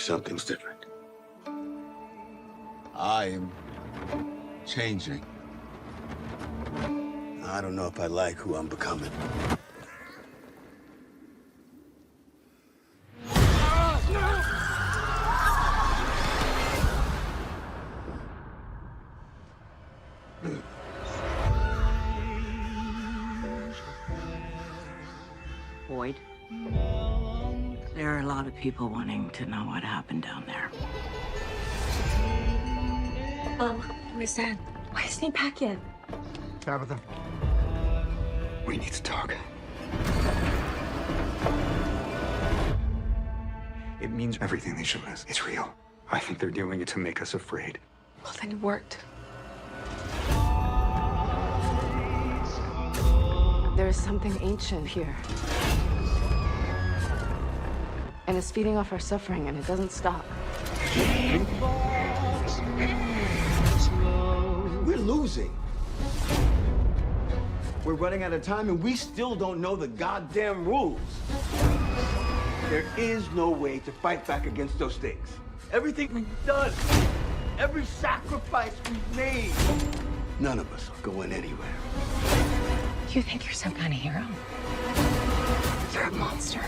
Something's different. I am changing. I don't know if I like who I'm becoming. Boyd, there are a lot of people wanting to know what happened down there. Where's Dad? Why isn't he back yet? Tabitha. We need to talk. It means everything they showed us. It's real. I think they're doing it to make us afraid. Well, then it worked. There is something ancient here. And it's feeding off our suffering, and it doesn't stop. We're losing. We're running out of time, and we still don't know the goddamn rules. There is no way to fight back against those things. Everything we've done, every sacrifice we've made, none of us are going anywhere. You think you're some kind of hero? You're a monster.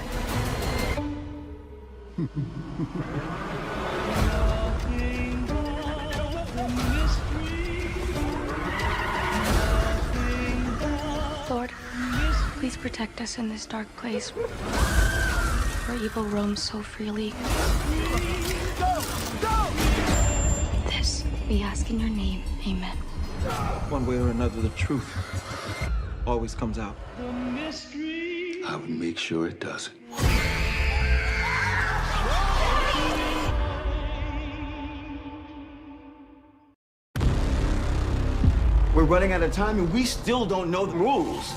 Lord, please protect us in this dark place where evil roams so freely. This we ask in your name. Amen. One way or another, the truth always comes out. I would make sure it doesn't. We're running out of time, and we still don't know the rules.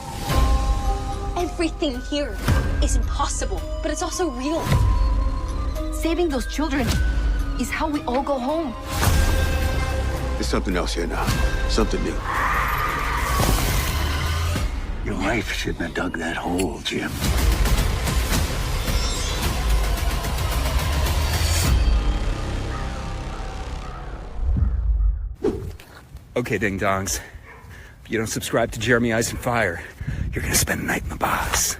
Everything here is impossible, but it's also real. Saving those children is how we all go home. There's something else here now. Something new. Your wife shouldn't have dug that hole, Jim. Okay, ding-dongs. If you don't subscribe to Jeremy Eyes and Fire, you're gonna spend the night in the box.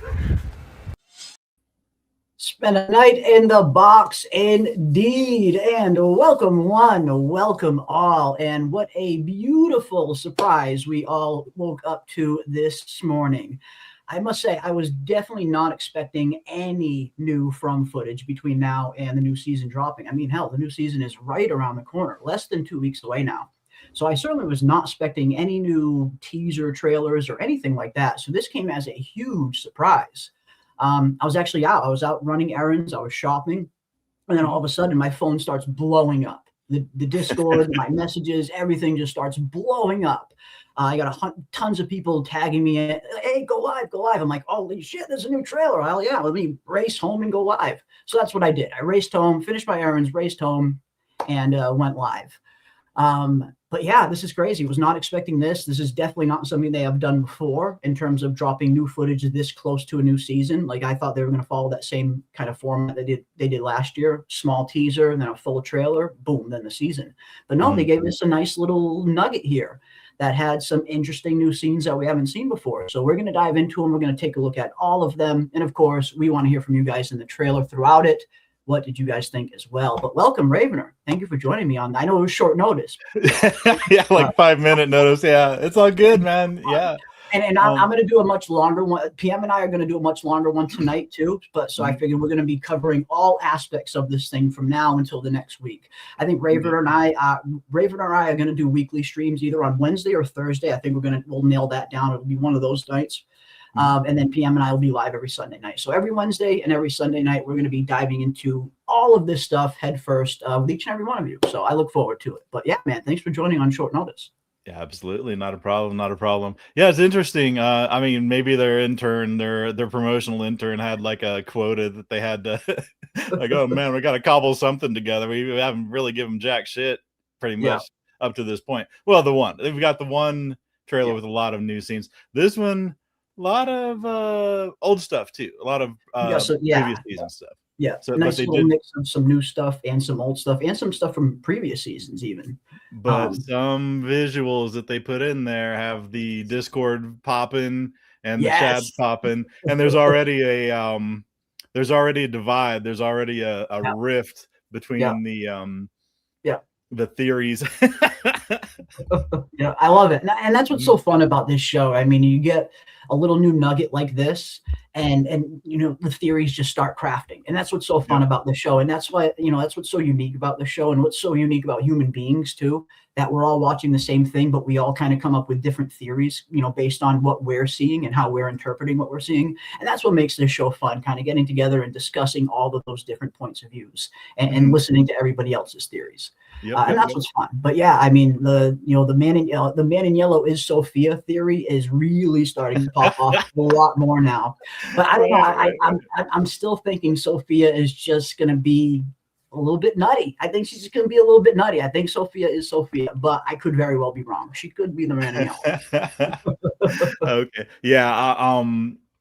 Spend a night in the box indeed. And welcome one, welcome all. And what a beautiful surprise we all woke up to this morning. I must say, I was definitely not expecting any new From footage between now and the new season dropping. I mean, hell, the new season is right around the corner, less than 2 weeks away now. So I certainly was not expecting any new teaser trailers or anything like that. So this came as a huge surprise. I was actually out. I was out running errands. I was shopping. And then all of a sudden, my phone starts blowing up. The Discord, my messages, everything just starts blowing up. I got tons of people tagging me in, hey, go live, go live. I'm like, holy shit, there's a new trailer. Oh, yeah, let me race home and go live. So that's what I did. I raced home, finished my errands, raced home, and went live. But yeah, this is crazy. Was not expecting this. This is definitely not something they have done before in terms of dropping new footage this close to a new season. Like I thought they were going to follow that same kind of format they did last year. Small teaser, and then a full trailer, boom, then the season. But no, they gave us a nice little nugget here that had some interesting new scenes that we haven't seen before. So we're going to dive into them. We're going to take a look at all of them. And of course, we want to hear from you guys in the trailer throughout it. What did you guys think as well? But welcome, Ravener. Thank you for joining me on. I know it was short notice. Yeah, like 5-minute notice. Yeah, it's all good, man. Yeah. And I'm going to do a much longer one. PM and I are going to do a much longer one tonight too. But so I figured we're going to be covering all aspects of this thing from now until the next week. I think Ravener and I are going to do weekly streams either on Wednesday or Thursday. I think we'll nail that down. It'll be one of those nights. And then PM and I will be live every Sunday night. So every Wednesday and every Sunday night, we're going to be diving into all of this stuff head first with each and every one of you. So I look forward to it. But yeah, man, thanks for joining on short notice. Yeah, absolutely. Not a problem. Not a problem. Yeah, it's interesting. I mean, maybe their intern, their promotional intern had like a quota that they had to like, oh man, we got to cobble something together. We haven't really given jack shit pretty much up to this point. Well, we've got the one trailer with a lot of new scenes. This one, a lot of old stuff too. A lot of previous season stuff. Yeah, So, but nice they little did, mix of some new stuff and some old stuff and some stuff from previous seasons even. but some visuals that they put in there have the Discord popping and the chat's Yes. popping, and there's already a divide. There's already a Yeah. rift between the theories. Yeah, I love it. And that's what's so fun about this show. I mean, you get a little new nugget like this, and you know, the theories just start crafting. And that's what's so fun about the show. And that's why, you know, that's what's so unique about the show, and what's so unique about human beings too, that we're all watching the same thing, but we all kind of come up with different theories, you know, based on what we're seeing and how we're interpreting what we're seeing. And that's what makes this show fun, kind of getting together and discussing all of those different points of views and listening to everybody else's theories. And that's what's fun. But yeah, I mean, the man in yellow is Sophia theory is really starting to pop off a lot more now. But I don't know. I'm still thinking Sophia is just going to be a little bit nutty. I think she's just going to be a little bit nutty. I think Sophia is Sophia, but I could very well be wrong. She could be the man in yellow. Okay. Yeah.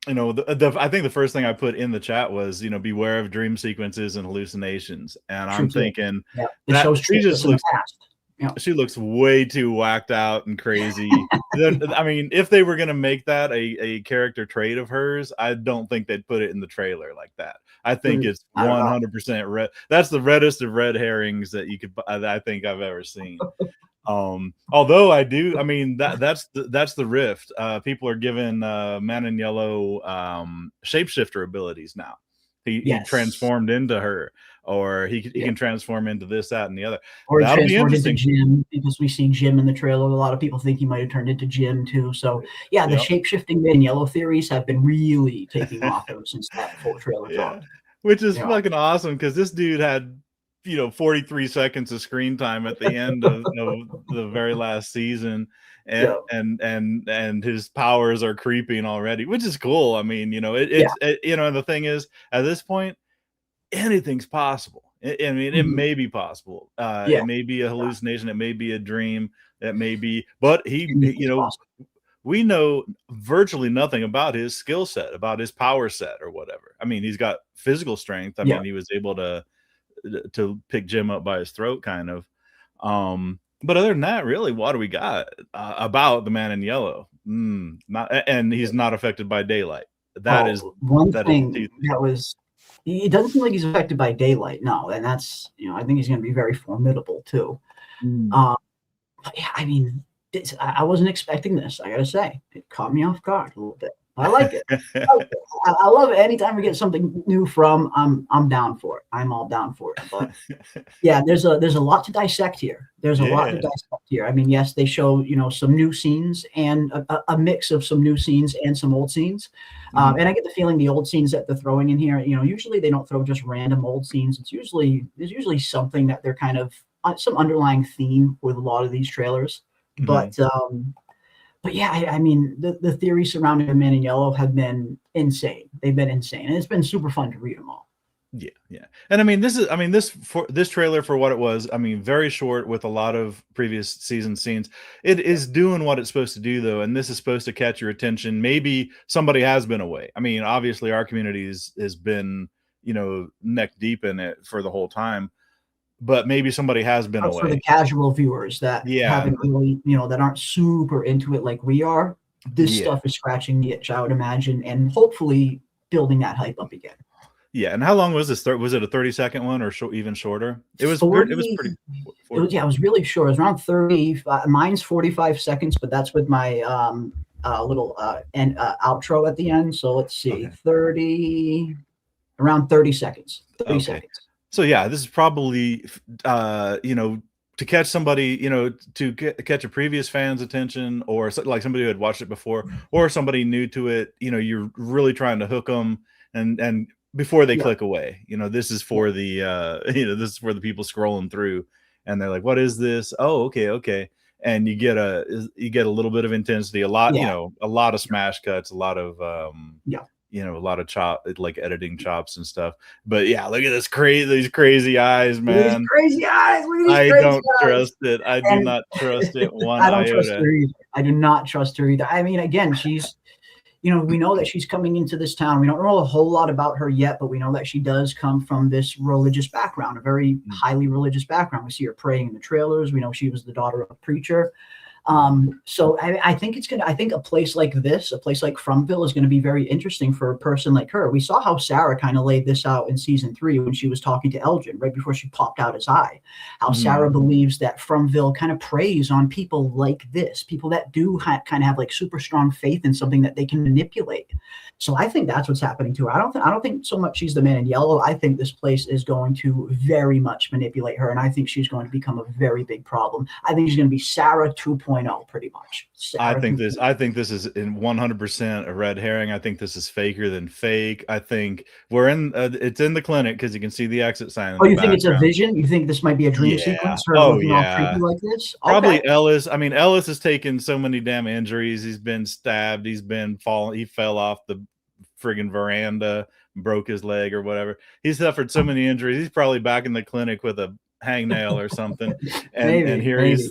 You know, I think the first thing I put in the chat was, you know, beware of dream sequences and hallucinations. And I'm thinking that she just looks, she looks way too whacked out and crazy. I mean, if they were going to make that a character trait of hers, I don't think they'd put it in the trailer like that. I think it's 100% red. That's the reddest of red herrings that you could, I think I've ever seen. Although I mean, that's the rift. People are given Man in Yellow shapeshifter abilities now. He transformed into her, or he can transform into this, that, and the other. Or he transformed into Jim, because we see Jim in the trailer. A lot of people think he might have turned into Jim too. So yeah, the shape-shifting Man in Yellow theories have been really taking off ever since that full trailer dropped. Which is fucking awesome, because this dude had, you know, 43 seconds of screen time at the end of the very last season, and his powers are creeping already, which is cool. I mean, you know, it's you know, the thing is, at this point, anything's possible. I mean, it may be possible. It may be a hallucination. It may be a dream. It may be, but you know, we know virtually nothing about his skill set, about his power set or whatever. I mean, he's got physical strength. I mean, he was able to pick Jim up by his throat, kind of. But other than that, really, what do we got about the Man in Yellow? And he's not affected by daylight. That is one thing that was. It doesn't seem like he's affected by daylight, no, and that's, you know, I think he's going to be very formidable too. But yeah, I mean, I wasn't expecting this. I gotta say, it caught me off guard a little bit. I like it. I love it. Anytime we get something new from, I'm down for it. I'm all down for it. But yeah, there's a lot to dissect here. There's a lot to dissect here. I mean, yes, they show, you know, some new scenes and a mix of some new scenes and some old scenes. And I get the feeling the old scenes that they're throwing in here, you know, usually they don't throw just random old scenes. There's usually something that they're kind of some underlying theme with a lot of these trailers. But yeah, I mean, the theories surrounding the Man in Yellow have been insane. They've been insane, and it's been super fun to read them all. Yeah. And I mean, this trailer, for what it was, I mean, very short with a lot of previous season scenes. It is doing what it's supposed to do, though, and this is supposed to catch your attention. Maybe somebody has been away. I mean, obviously, our community has been, you know, neck deep in it for the whole time. But maybe somebody has been away. For the casual viewers that haven't really, you know, that aren't super into it like we are, this stuff is scratching the itch, I would imagine, and hopefully building that hype up again. Yeah, and how long was this? Was it a 30-second one or even shorter? It was 40, it was pretty. It was really short. It was around 30. Mine's 45 seconds, but that's with my little outro at the end. So let's see, 30, around 30 seconds. 30 seconds. So yeah, this is probably, you know, to catch somebody, you know, to catch a previous fan's attention, or like somebody who had watched it before, or somebody new to it. You know, you're really trying to hook them, and before they click away. You know, this is for the, you know, this is for the people scrolling through, and they're like, "What is this? Oh, okay." And you get a little bit of intensity, a lot, you know, a lot of smash cuts, a lot of you know, a lot of like editing chops and stuff. But yeah, look at these crazy eyes, man. These crazy eyes. I don't trust it. I do not trust it one iota. I don't trust her either. I do not trust her either. I mean, again, she's, you know, we know that she's coming into this town. We don't know a whole lot about her yet, but we know that she does come from this religious background, a very highly religious background. We see her praying in the trailers. We know she was the daughter of a preacher. So I think I think a place like this, a place like Fromville, is going to be very interesting for a person like her. We saw how Sarah kind of laid this out in season 3 when she was talking to Elgin right before she popped out his eye, how Sarah believes that Fromville kind of preys on people like this, people that do kind of have like super strong faith in something that they can manipulate. So I think that's what's happening to her. I don't think so much she's the man in yellow. I think this place is going to very much manipulate her, and I think she's going to become a very big problem. I think she's going to be Sarah 2.0 pretty much. I think this is in 100% a red herring. I think this is faker than fake. I think we're in it's in the clinic because you can see the exit sign. Oh, you think it's a vision? You think this might be a dream sequence? Her looking all creepy like this? Probably okay. Ellis. I mean, Ellis has taken so many damn injuries. He's been stabbed. He's been fallen. He fell off the friggin' veranda, broke his leg or whatever. He's suffered so many injuries. He's probably back in the clinic with a hangnail or something. And here he's,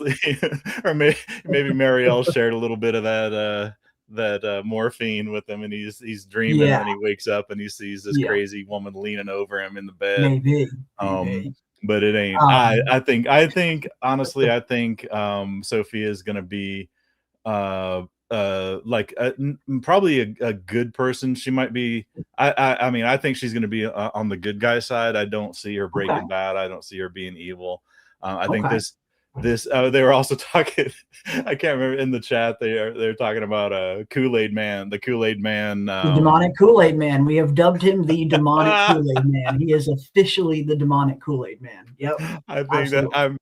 or maybe Marielle shared a little bit of that morphine with him, and he's dreaming, and he wakes up and he sees this crazy woman leaning over him in the bed. Maybe. But it ain't. I think honestly, I think Sophia is gonna be probably a good person. She might be. I mean, I think she's going to be on the good guy side. I don't see her breaking bad. I don't see her being evil. I think this. They were also talking. I can't remember in the chat. They're talking about Kool-Aid Man. The Kool-Aid Man. The demonic Kool-Aid Man. We have dubbed him the demonic Kool-Aid Man. He is officially the demonic Kool-Aid Man. Yep. I think that I'm.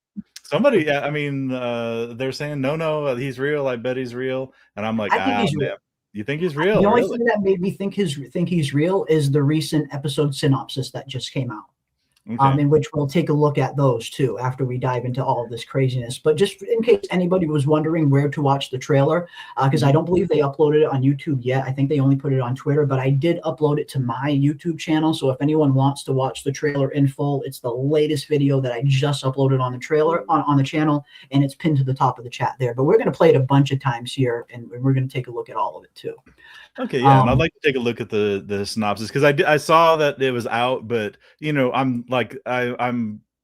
Somebody, I mean, they're saying, no, he's real. I bet he's real. And I'm like, man, you think he's real? The only thing that made me think he's real is the recent episode synopsis that just came out. In which we'll take a look at those too after we dive into all of this craziness. But just in case anybody was wondering where to watch the trailer, because I don't believe they uploaded it on YouTube yet. I think they only put it on Twitter, but I did upload it to my YouTube channel. So if anyone wants to watch the trailer in full, it's the latest video that I just uploaded on the trailer on the channel, and it's pinned to the top of the chat there. But we're going to play it a bunch of times here, and we're going to take a look at all of it too. Okay, yeah, and I'd like to take a look at the synopsis because I saw that it was out, but you know, I'm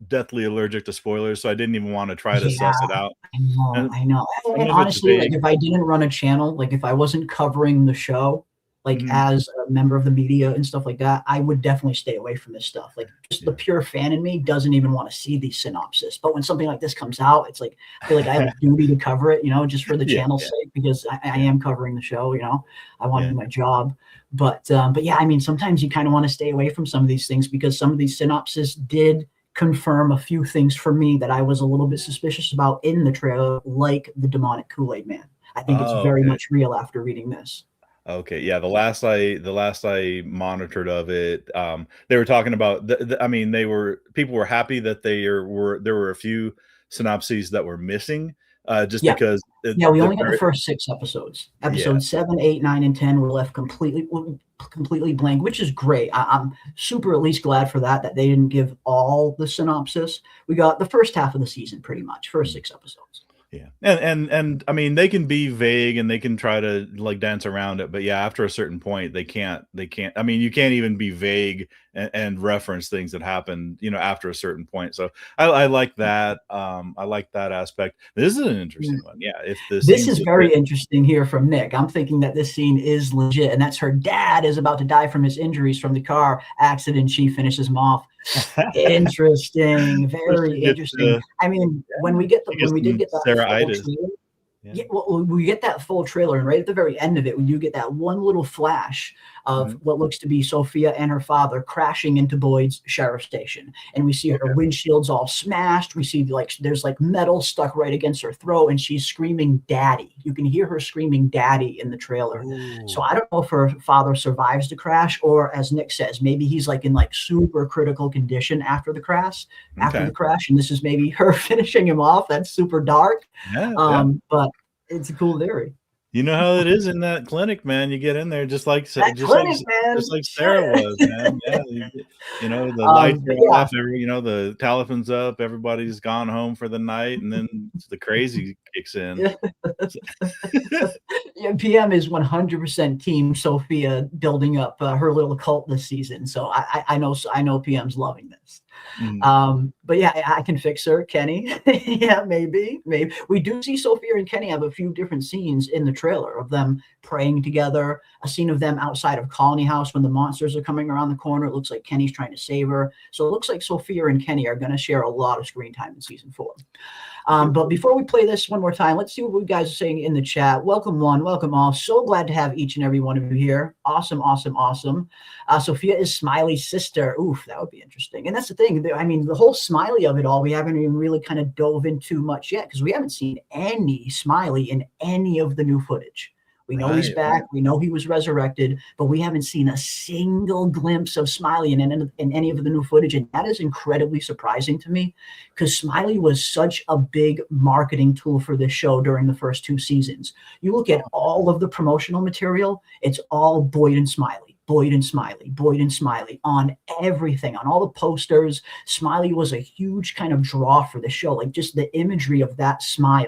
deathly allergic to spoilers, so I didn't even want to try to suss it out. I know. And honestly, like if I didn't run a channel, like if I wasn't covering the show, like as a member of the media and stuff like that, I would definitely stay away from this stuff. Like just the pure fan in me doesn't even want to see these synopses. But when something like this comes out, it's like I feel like I have a duty to cover it, you know, just for the channel's sake, because I am covering the show, you know. I want to do my job. But yeah, I mean, sometimes you kind of want to stay away from some of these things because some of these synopses did confirm a few things for me that I was a little bit suspicious about in the trailer, like the demonic Kool-Aid Man. I think it's very much real after reading this. Okay, yeah. The last I monitored of it, they were talking about. I mean, people were happy that there were a few synopses that were missing, just because. We only got the first 6 episodes. Episodes 7, 8, 9, and 10 were left completely blank, which is great. I'm super at least glad for that they didn't give all the synopsis. We got the first half of the season, pretty much, first 6 episodes. Yeah, and I mean, they can be vague and they can try to like dance around it, but yeah, after a certain point, they can't. I mean, you can't even be vague and reference things that happen, you know, after a certain point. So I like that. I like that aspect. This is an interesting one. Yeah, if this is very interesting here from Nick. I'm thinking that this scene is legit, and that's her dad is about to die from his injuries from the car accident. She finishes him off. Interesting, very interesting. I mean, when we did get that we get that full trailer, and right at the very end of it, we do get that one little flash of what looks to be Sophia and her father crashing into Boyd's sheriff station, and we see her windshields all smashed. We see like there's like metal stuck right against her throat, and she's screaming "Daddy." You can hear her screaming "Daddy" in the trailer. So I don't know if her father survives the crash, or as Nick says, maybe he's like in like super critical condition after the crash. And this is maybe her finishing him off. That's super dark. But it's a cool theory. You know how it is in that clinic, man. You get in there just like That just like clinic, man. just like Sarah was, man. Yeah, the lights But are yeah, off. The telephone's up. Everybody's gone home for the night, and then the crazy kicks in. yeah, PM is 100% Team Sophia building up her little cult this season. So I know PM's loving this. But yeah, I can fix her, Kenny. Yeah, maybe. We do see Sophia and Kenny have a few different scenes in the trailer of them praying together, a scene of them outside of Colony House when the monsters are coming around the corner. It looks like Kenny's trying to save her. So it looks like Sophia and Kenny are going to share a lot of screen time in season 4. But before we play this one more time, let's see what you guys are saying in the chat. Welcome one, welcome all. So glad to have each and every one of you here. Awesome. Sophia is Smiley's sister. Oof, that would be interesting. And that's the thing. I mean, the whole Smiley of it all, we haven't even really kind of dove into much yet because we haven't seen any Smiley in any of the new footage. We know he's back. We know he was resurrected, but we haven't seen a single glimpse of Smiley in any of the new footage. And that is incredibly surprising to me because Smiley was such a big marketing tool for this show during the first 2 seasons. You look at all of the promotional material, it's all Boyd and Smiley. Boyd and Smiley on everything, on all the posters. Smiley was a huge kind of draw for the show. Like just the imagery of that smile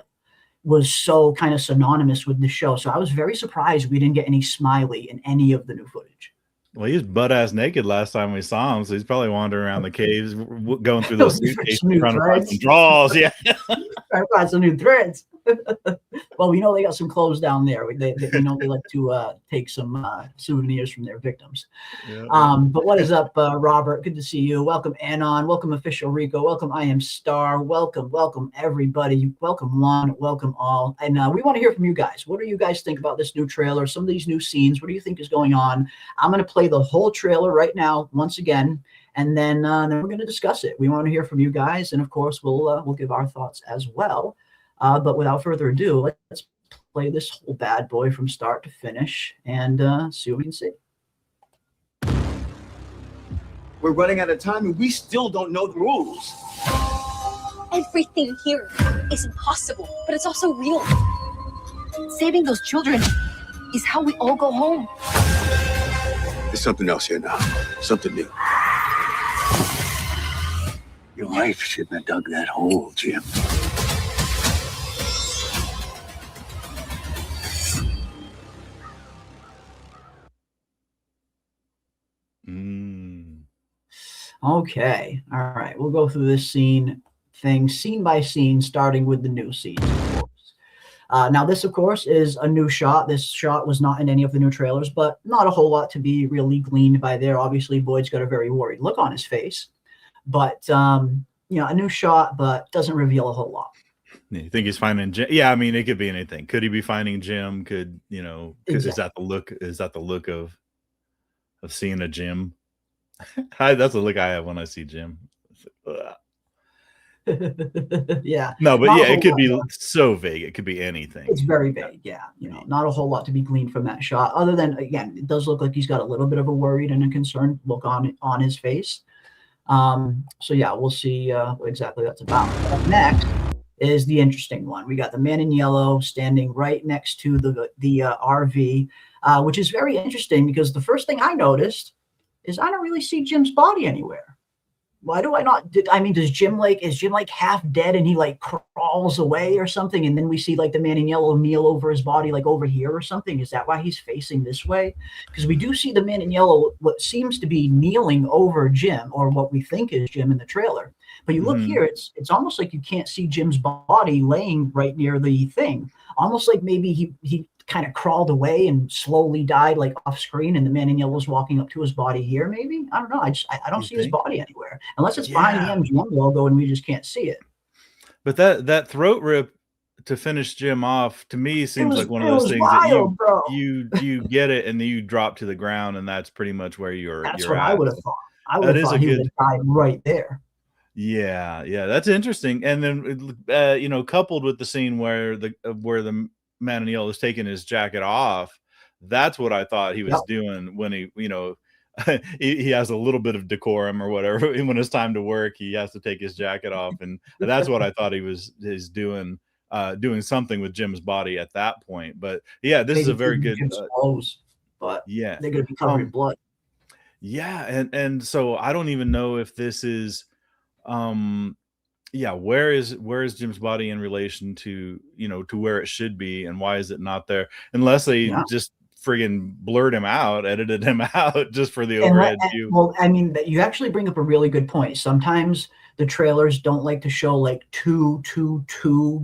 was so kind of synonymous with the show. So I was very surprised we didn't get any Smiley in any of the new footage. Well, he was butt-ass naked last time we saw him, so he's probably wandering around the caves, going through those suitcases, trying to find some draws. Yeah. Trying to find some new threads. Well, we know they got some clothes down there. They know they like to take some souvenirs from their victims. But what is up, Robert? Good to see you. Welcome, Anon. Welcome, Official Rico. Welcome, I Am Star. Welcome, everybody. Welcome, one. Welcome, all. And we want to hear from you guys. What do you guys think about this new trailer? Some of these new scenes. What do you think is going on? I'm going to play the whole trailer right now, once again, and then we're going to discuss it. We want to hear from you guys, and of course, we'll give our thoughts as well. But without further ado, let's play this whole bad boy from start to finish and see what we can see. We're running out of time and we still don't know the rules. Everything here is impossible, but it's also real. Saving those children is how we all go home. There's something else here now. Something new. Your wife shouldn't have dug that hole, Jim. Okay. All right. We'll go through this scene by scene, starting with the new scene, of course. Now, this, of course, is a new shot. This shot was not in any of the new trailers, but not a whole lot to be really gleaned by there. Obviously, Boyd's got a very worried look on his face. But, a new shot, but doesn't reveal a whole lot. You think he's finding Jim? Yeah, I mean, it could be anything. Could he be finding Jim? Could, exactly. Is that the look of seeing a Jim? That's the look I have when I see Jim. Yeah. No, but yeah, it could be so vague. It could be anything. It's very vague. Yeah. Not a whole lot to be gleaned from that shot, other than, again, it does look like he's got a little bit of a worried and a concerned look on his face. So yeah, we'll see what exactly that's about. Up next is the interesting one. We got the man in yellow standing right next to the RV, which is very interesting because the first thing I noticed is I don't really see Jim's body anywhere. Why do I not? Is Jim half dead and he like crawls away or something? And then we see like the man in yellow kneel over his body, like over here or something. Is that why he's facing this way? Because we do see the man in yellow, what seems to be kneeling over Jim, or what we think is Jim in the trailer. But you look here, it's almost like you can't see Jim's body laying right near the thing. Almost like maybe he kind of crawled away and slowly died like off screen, and the man in yellow was walking up to his body here. Maybe, I don't know. I don't see his body anywhere unless it's behind the MGM logo and we just can't see it. But that throat rip to finish Jim off to me seems like one of those things wild, that you get it and then you drop to the ground, and that's pretty much where you're. That's you're what at. I would have thought. I would have thought he would have died right there. Yeah, that's interesting. And then coupled with the scene where the man in yellow is taking his jacket off, that's what I thought he was doing when he he has a little bit of decorum or whatever. When it's time to work, he has to take his jacket off, and that's what I thought he's doing doing something with Jim's body at that point. But yeah, this is Maybe a very good Jim's clothes, but yeah. they're gonna be covered in blood. Yeah, and so I don't even know if this is yeah, where is Jim's body in relation to, to where it should be, and why is it not there? Unless they Yeah. just friggin' blurred him out, edited him out just for the And overhead view. well, I mean, you actually bring up a really good point. Sometimes the trailers don't like to show like too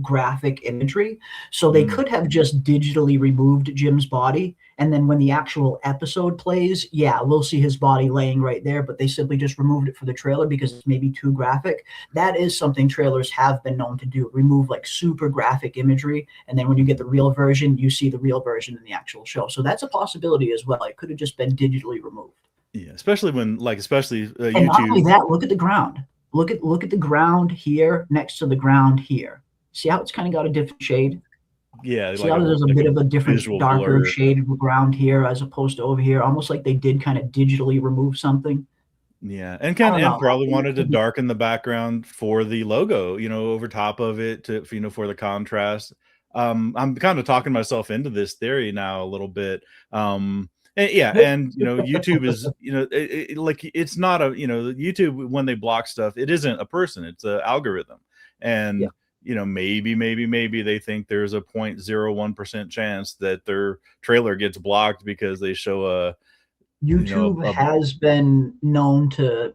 graphic imagery, so they could have just digitally removed Jim's body, and then when the actual episode plays, yeah, we'll see his body laying right there, but they simply just removed it for the trailer because it's maybe too graphic. That is something trailers have been known to do, remove like super graphic imagery, and then when you get the real version, you see the real version in the actual show. So that's a possibility as well. It could have just been digitally removed. Yeah, especially when And not only YouTube. that, look at the ground. Look at the ground here next to the ground here. See how it's kind of got a different shade? Yeah, See how there's a like bit of a different visual darker blur. shade of the ground here as opposed to over here, almost like they did kind of digitally remove something. Yeah, I don't know. probably wanted to darken the background for the logo, over top of it to, for the contrast. I'm kind of talking myself into this theory now a little bit. And YouTube is, like it's not a, YouTube when they block stuff, it isn't a person, it's an algorithm, and maybe they think there's a 0.01% chance that their trailer gets blocked because they show a YouTube has been known to,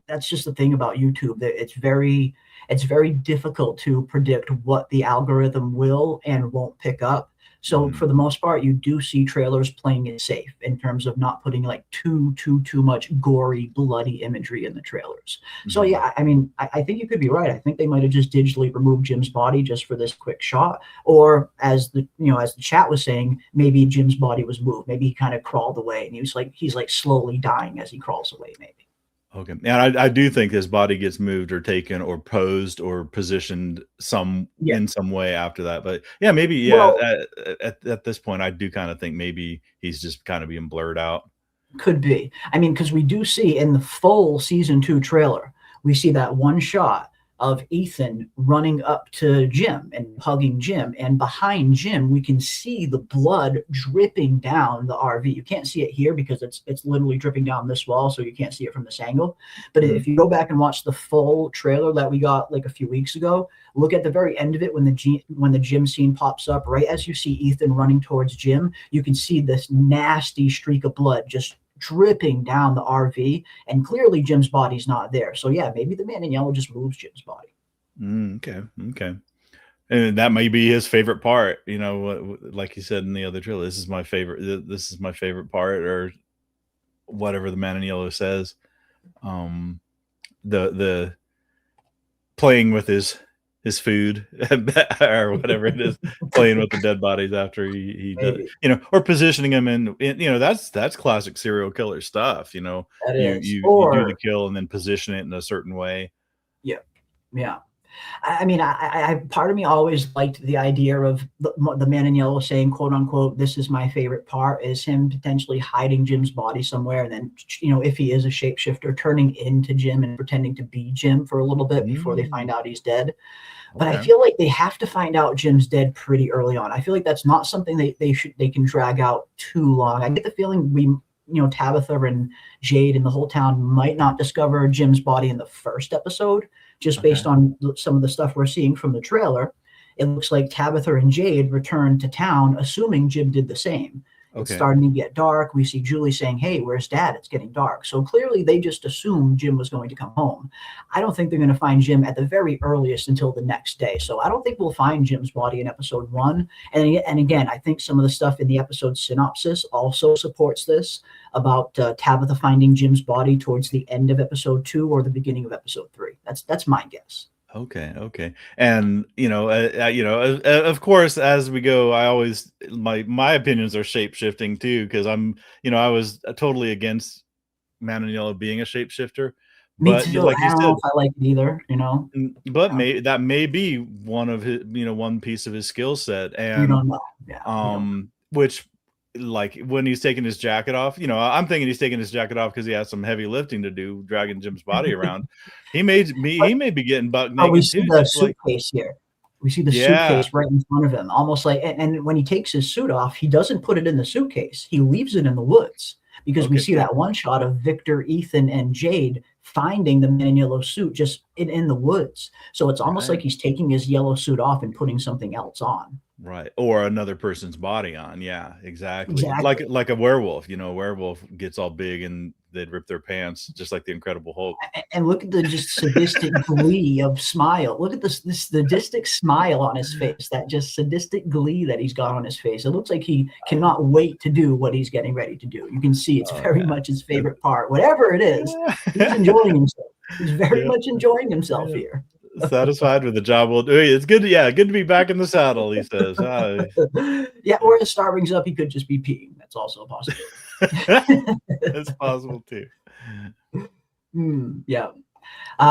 that's just the thing about YouTube, that it's very difficult to predict what the algorithm will and won't pick up. So for the most part, you do see trailers playing it safe in terms of not putting like too much gory, bloody imagery in the trailers. So yeah, I mean, I think you could be right. I think they might have just digitally removed Jim's body just for this quick shot, or as the chat was saying, maybe Jim's body was moved. Maybe he kind of crawled away, and he's like slowly dying as he crawls away. Maybe. Okay, and I do think his body gets moved or taken or posed or positioned in some way after that. But yeah, maybe at this point, I do kind of think maybe he's just kind of being blurred out. Could be. I mean, because we do see in the full season 2 trailer, we see that one shot of Ethan running up to Jim and hugging Jim, and behind Jim we can see the blood dripping down the RV. You can't see it here because it's literally dripping down this wall, so you can't see it from this angle. But if you go back and watch the full trailer that we got like a few weeks ago, look at the very end of it when the Jim scene pops up. Right as you see Ethan running towards Jim, you can see this nasty streak of blood just dripping down the RV, and clearly Jim's body's not there. So yeah, maybe the man in yellow just moves Jim's body. Okay. And that may be his favorite part, like he said in the other trailer, this is my favorite part, or whatever the man in yellow says. The playing with his food or whatever it is, playing with the dead bodies after he does, or positioning him in, that's classic serial killer stuff. You do the kill and then position it in a certain way. Yeah. I mean, I part of me always liked the idea of the man in yellow saying, quote unquote, this is my favorite part, is him potentially hiding Jim's body somewhere. And then, if he is a shapeshifter, turning into Jim and pretending to be Jim for a little bit before they find out he's dead. But I feel like they have to find out Jim's dead pretty early on. I feel like that's not something they can drag out too long. I get the feeling Tabitha and Jade and the whole town might not discover Jim's body in the first episode, just based on some of the stuff we're seeing from the trailer. It looks like Tabitha and Jade returned to town, assuming Jim did the same. It's starting to get dark. We see Julie saying, hey, where's Dad? It's getting dark. So clearly they just assumed Jim was going to come home. I don't think they're going to find Jim at the very earliest until the next day. So I don't think we'll find Jim's body in episode 1. And again, I think some of the stuff in the episode synopsis also supports this, about Tabitha finding Jim's body towards the end of episode 2 or the beginning of episode 3. That's my guess. Okay. And, of course, as we go, I always, my opinions are shape shifting too. Cause I was totally against Man in Yellow being a shapeshifter, but too. like you I don't said, know if I like it either, but that may be one of his, one piece of his skill set. And, you don't know. Yeah, which, like when he's taking his jacket off, I'm thinking he's taking his jacket off because he has some heavy lifting to do, dragging Jim's body around. He may be getting buck naked. We see the suitcase here. We see the suitcase right in front of him, almost like, and when he takes his suit off, he doesn't put it in the suitcase. He leaves it in the woods, because we see that one shot of Victor, Ethan, and Jade finding the man in yellow suit just in the woods. So it's almost like he's taking his yellow suit off and putting something else on. Right. Or another person's body on. Yeah, exactly. Like a werewolf, a werewolf gets all big and they'd rip their pants, just like the Incredible Hulk. And look at the just sadistic glee of smile. Look at this sadistic smile on his face, that just sadistic glee that he's got on his face. It looks like he cannot wait to do what he's getting ready to do. You can see it's very much his favorite part. Whatever it is, he's enjoying himself. He's very much enjoying himself here. Satisfied with the job we'll do. It's good. Yeah, good to be back in the saddle, he says. Yeah, or as Star brings up, he could just be peeing. That's also a possibility. It's possible too. Yeah.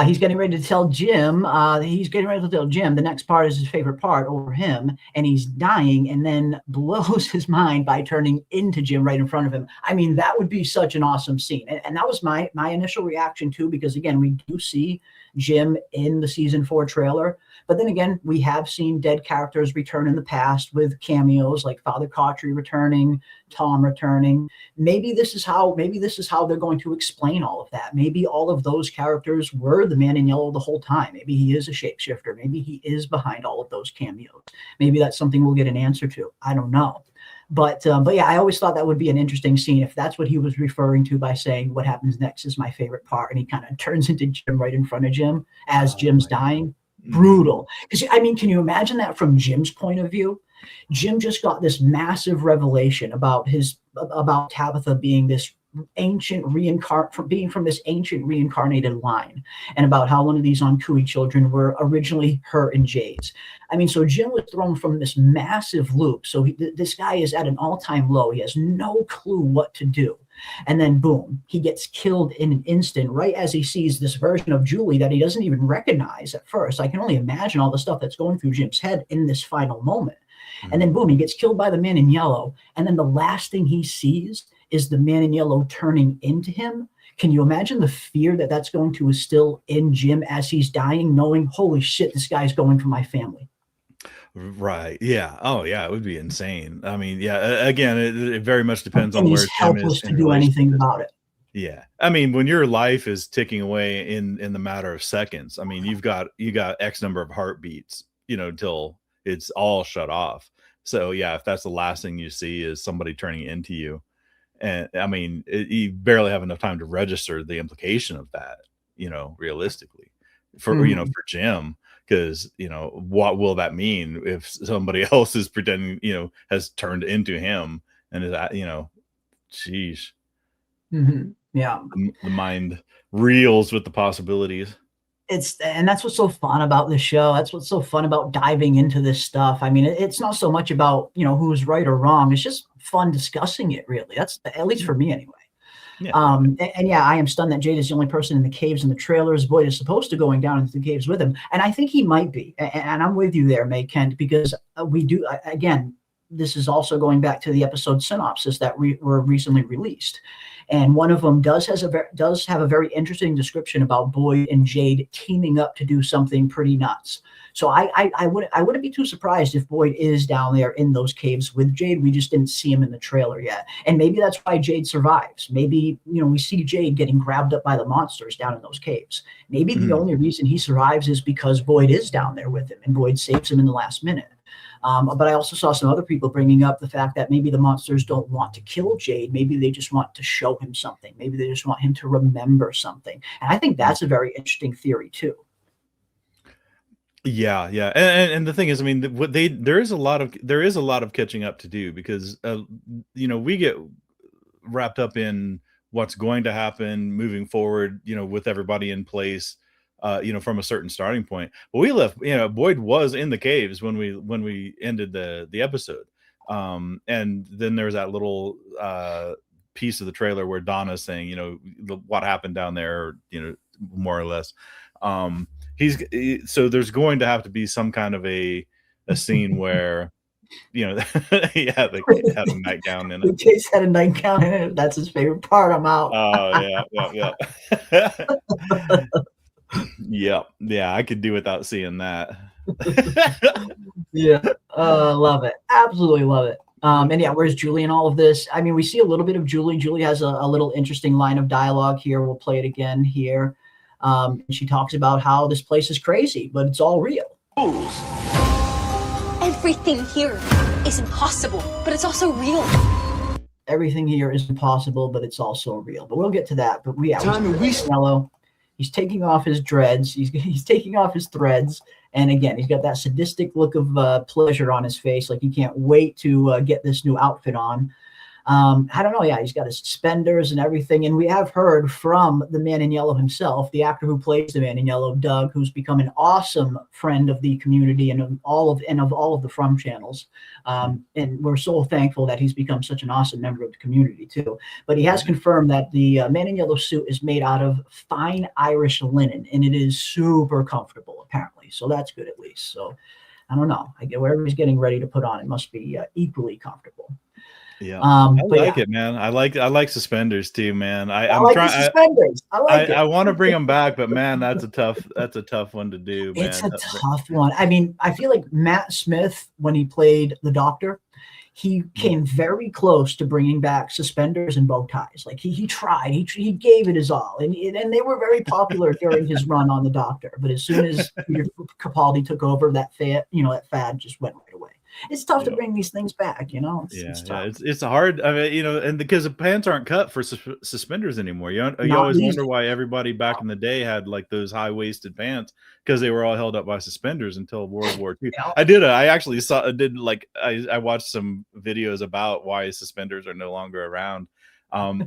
He's getting ready to tell Jim. The next part is his favorite part over him, and he's dying, and then blows his mind by turning into Jim right in front of him. I mean, that would be such an awesome scene, and that was my initial reaction too, because again, we do see Jim in the season 4 trailer, but then again, we have seen dead characters return in the past with cameos like Father Cautry returning, Tom returning. Maybe this is how they're going to explain all of that. Maybe all of those characters were the man in yellow the whole time. Maybe he is a shapeshifter. Maybe he is behind all of those cameos. Maybe that's something we'll get an answer to. I don't know. But yeah, I always thought that would be an interesting scene if that's what he was referring to by saying what happens next is my favorite part, and he kind of turns into Jim right in front of Jim as Jim's dying. Brutal. Because I mean, can you imagine that from Jim's point of view? Jim just got this massive revelation about Tabitha being this ancient from this ancient reincarnated line, and about how one of these Onkui children were originally her and Jade's. I mean, so Jim was thrown from this massive loop. So this guy is at an all-time low. He has no clue what to do. And then boom, he gets killed in an instant, right as he sees this version of Julie that he doesn't even recognize at first. I can only imagine all the stuff that's going through Jim's head in this final moment. And then boom, he gets killed by the man in yellow. And then the last thing he sees is the man in yellow turning into him. Can you imagine the fear that that's going to instill in Jim as he's dying, knowing, holy shit, this guy's going for my family? Right. Yeah. Oh, yeah. It would be insane. I mean, yeah. Again, it very much depends on and where he's helpless to do anything about it. Yeah. I mean, when your life is ticking away in the matter of seconds, I mean, you got X number of heartbeats, till it's all shut off. So yeah, if that's the last thing you see is somebody turning into you, and I mean, you barely have enough time to register the implication of that, realistically for for Jim. Because what will that mean if somebody else is pretending has turned into him and is sheesh. Yeah, the mind reels with the possibilities. And that's what's so fun about this show. That's what's so fun about diving into this stuff. I mean, it's not so much about who's right or wrong. It's just fun discussing it. Really, that's at least for me anyway. Yeah. And yeah, I am stunned that Jade is the only person in the caves in the trailers. Boyd is supposed to going down into the caves with him, and I think he might be. And I'm with you there, May Kent, because we do again. This is also going back to the episode synopsis that were recently released, and one of them does have a very interesting description about Boyd and Jade teaming up to do something pretty nuts. So I wouldn't be too surprised if Boyd is down there in those caves with Jade. We just didn't see him in the trailer yet, and maybe that's why Jade survives. Maybe we see Jade getting grabbed up by the monsters down in those caves. Maybe the only reason he survives is because Boyd is down there with him, and Boyd saves him in the last minute. But I also saw some other people bringing up the fact that maybe the monsters don't want to kill Jade. Maybe they just want to show him something. Maybe they just want him to remember something. And I think that's a very interesting theory too. Yeah, and the thing is, I mean, there is a lot of catching up to do, because we get wrapped up in what's going to happen moving forward, with everybody in place. From a certain starting point. But we left, Boyd was in the caves when we ended the episode. And then there's that little piece of the trailer where Donna's saying, what happened down there, more or less. So there's going to have to be some kind of a scene where, he had a nightgown in it. Chase had a nightgown in it. That's his favorite part. I'm out. Oh, yeah. Yeah, I could do without seeing that. Yeah, love it. Absolutely love it. And yeah, where's Julie in all of this? I mean, we see a little bit of Julie. Julie has a little interesting line of dialogue here. We'll play it again here. She talks about how this place is crazy, but it's all real. Rules. Everything here is impossible, but it's also real. Everything here is impossible, but it's also real. But we'll get to that. But Yellow. He's taking off his dreads. He's taking off his threads. And again, he's got that sadistic look of pleasure on his face. Like he can't wait to get this new outfit on. I don't know. Yeah, he's got his suspenders and everything. And we have heard from the Man in Yellow himself, the actor who plays the Man in Yellow, Doug, who's become an awesome friend of the community and of all of the From channels. And we're so thankful that he's become such an awesome member of the community too. But he has confirmed that the Man in Yellow suit is made out of fine Irish linen, and it is super comfortable apparently. So that's good at least. So I don't know. I get whatever he's getting ready to put on, it must be equally comfortable. Yeah, I like it, man. I like suspenders too, man. I'm trying. Suspenders. I want to bring them back, but man, that's a tough one to do. Man. It's a tough one. I mean, I feel like Matt Smith, when he played the Doctor, he came very close to bringing back suspenders and bow ties. Like he tried. He gave it his all, and they were very popular during his run on the Doctor. But as soon as Peter Capaldi took over, that fad just went right away. It's tough to bring these things back, you know. It's hard. I mean, you know, and because the pants aren't cut for suspenders anymore. You always wonder why everybody back in the day had like those high-waisted pants, because they were all held up by suspenders until World War II. I watched some videos about why suspenders are no longer around.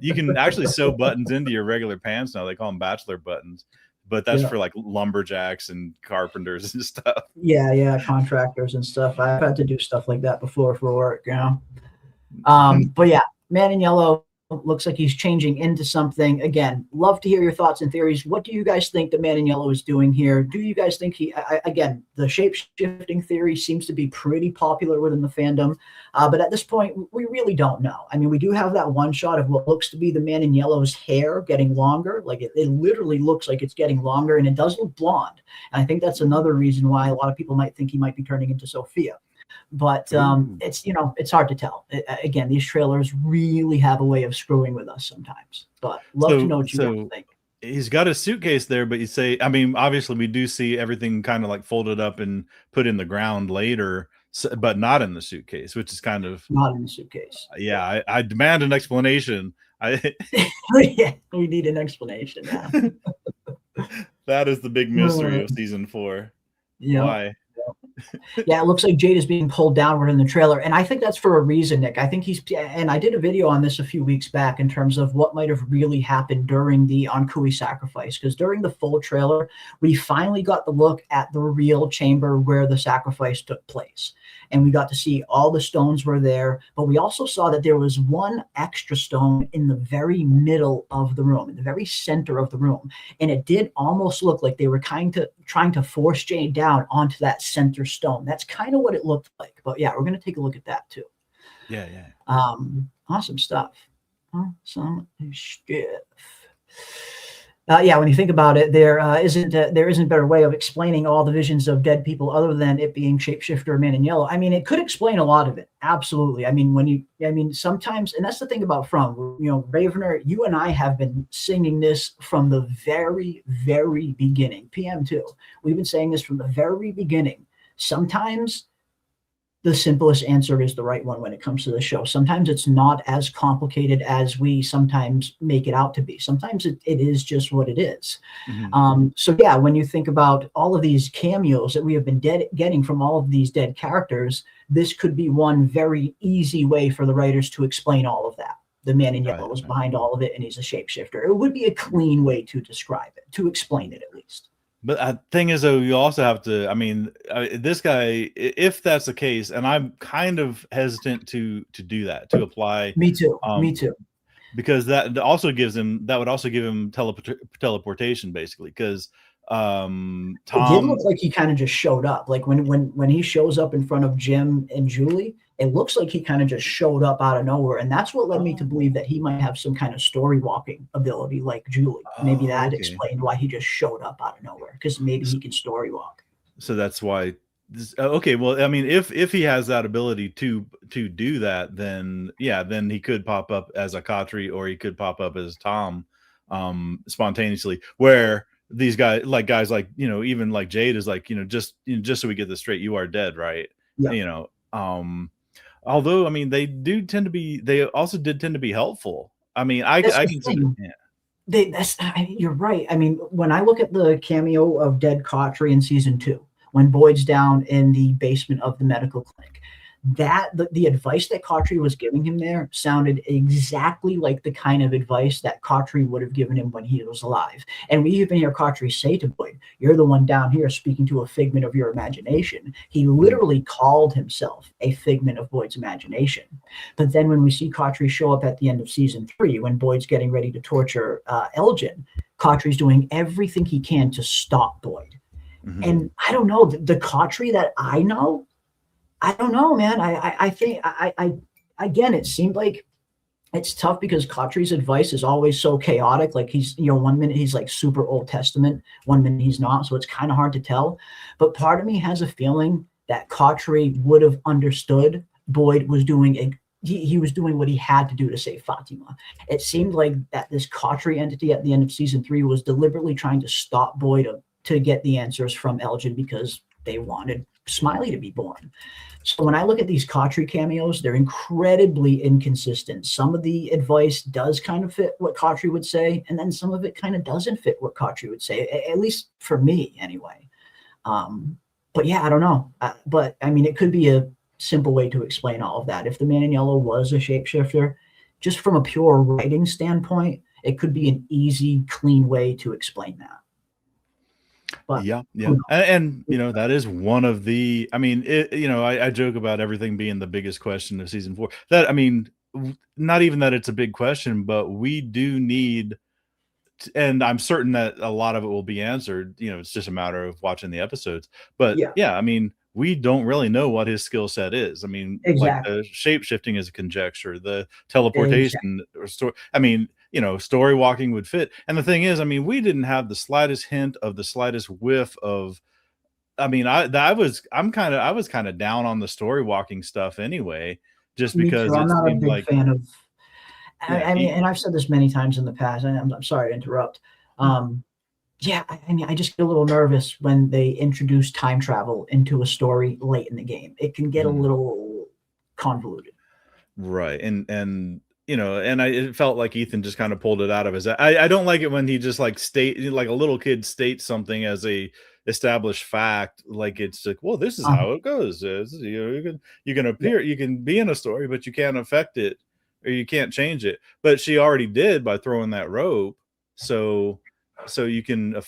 You can actually sew buttons into your regular pants now. They call them bachelor buttons. But that's for like lumberjacks and carpenters and stuff. Yeah, contractors and stuff. I've had to do stuff like that before for work, you know. But yeah, Man in Yellow looks like he's changing into something. Again, love to hear your thoughts and theories. What do you guys think the Man in Yellow is doing here? Do you guys think again, the shape-shifting theory seems to be pretty popular within the fandom. But at this point, we really don't know. I mean, we do have that one shot of what looks to be the Man in Yellow's hair getting longer. Like it literally looks like it's getting longer, and it does look blonde. And I think that's another reason why a lot of people might think he might be turning into Sophia. But it's hard to tell. Again, these trailers really have a way of screwing with us sometimes. But love to know what you guys think. He's got a suitcase there, but you say, I mean, obviously we do see everything kind of like folded up and put in the ground later, but not in the suitcase, which is kind of not in the suitcase. Yeah, I demand an explanation. Yeah, we need an explanation. Yeah. That is the big mystery of season 4. Yeah. Why? Yeah, it looks like Jade is being pulled downward in the trailer, and I think that's for a reason, Nick. I think and I did a video on this a few weeks back in terms of what might have really happened during the Ankui sacrifice, because during the full trailer, we finally got the look at the real chamber where the sacrifice took place. And we got to see all the stones were there, but we also saw that there was one extra stone in the very middle of the room, in the very center of the room. And it did almost look like they were trying to force Jade down onto that center stone. That's kind of what it looked like. But yeah, we're going to take a look at that too. Yeah. Awesome stuff. Awesome stuff. Yeah, when you think about it, there isn't a better way of explaining all the visions of dead people other than it being Shapeshifter Man in Yellow. I mean, it could explain a lot of it. Absolutely. I mean, sometimes, and that's the thing about From, you know, Ravener, you and I have been singing this from the very, very beginning. PM too. We've been saying this from the very beginning. Sometimes the simplest answer is the right one when it comes to the show. Sometimes it's not as complicated as we sometimes make it out to be. Sometimes it is just what it is. Mm-hmm. So yeah, when you think about all of these cameos that we have been getting from all of these dead characters, this could be one very easy way for the writers to explain all of that. The Man in Yellow is behind all of it, and he's a shapeshifter. It would be a clean way to describe it, to explain it at least. But the thing is, though, you also have to, I mean, this guy, if that's the case, and I'm kind of hesitant to do that, to apply. Me too. Me too. Because that would also give him teleportation, basically. Because Tom, it did look like he kind of just showed up. Like when he shows up in front of Jim and Julie, it looks like he kind of just showed up out of nowhere. And that's what led me to believe that he might have some kind of story walking ability like Julie. Maybe that explained why he just showed up out of nowhere, because maybe he can story walk. So that's why Okay, well, I mean, if he has that ability to do that, then yeah, then he could pop up as a Katri, or he could pop up as Tom, spontaneously. Where these guys like, even like Jade is like, just so we get this straight, you are dead, right? Yeah. Although I mean, they also did tend to be helpful. I mean, I That's the consider, thing. You're right. I mean, when I look at the cameo of Dead Cautry in season 2, when Boyd's down in the basement of the medical clinic, the advice that Cautry was giving him there sounded exactly like the kind of advice that Cautry would have given him when he was alive. And we even hear Cautry say to Boyd, "You're the one down here speaking to a figment of your imagination." He literally called himself a figment of Boyd's imagination. But then when we see Cautry show up at the end of season 3, when Boyd's getting ready to torture Elgin, Cautry's doing everything he can to stop Boyd. Mm-hmm. And I don't know, the Cautry that I know, I don't know, man. I think again, it seemed like it's tough because Cautry's advice is always so chaotic. Like he's, 1 minute he's like super Old Testament, 1 minute he's not. So it's kind of hard to tell. But part of me has a feeling that Cautry would have understood Boyd was doing he was doing what he had to do to save Fatima. It seemed like that this Cautry entity at the end of season 3 was deliberately trying to stop Boyd to get the answers from Elgin because they wanted Smiley to be born. So when I look at these Cautry cameos, they're incredibly inconsistent. Some of the advice does kind of fit what Cautry would say, and then some of it kind of doesn't fit what Cautry would say, at least for me anyway. But yeah, I don't know. But I mean, it could be a simple way to explain all of that. If the Man in Yellow was a shapeshifter, just from a pure writing standpoint, it could be an easy, clean way to explain that. But yeah. And that is one of the, I mean, I joke about everything being the biggest question of season 4. That, I mean, not even that it's a big question, but we do need, and I'm certain that a lot of it will be answered. It's just a matter of watching the episodes. But yeah, I mean, we don't really know what his skill set is. I mean, like the shape shifting is a conjecture, the teleportation or story. I mean, story walking would fit. And the thing is, I mean, we didn't have the slightest hint of the slightest whiff of, I mean, I was kind of down on the story walking stuff anyway, just because I'm not a big fan of, Yeah, I mean, and I've said this many times in the past, and I'm sorry to interrupt. Yeah, I mean, I just get a little nervous when they introduce time travel into a story late in the game. It can get a little convoluted. Right. And it felt like Ethan just kind of pulled it out of his. I don't like it when he just like like a little kid states something as a established fact, like it's like, well, this is how it goes. You can appear, you can be in a story, but you can't affect it, or you can't change it. But she already did by throwing that rope. So you can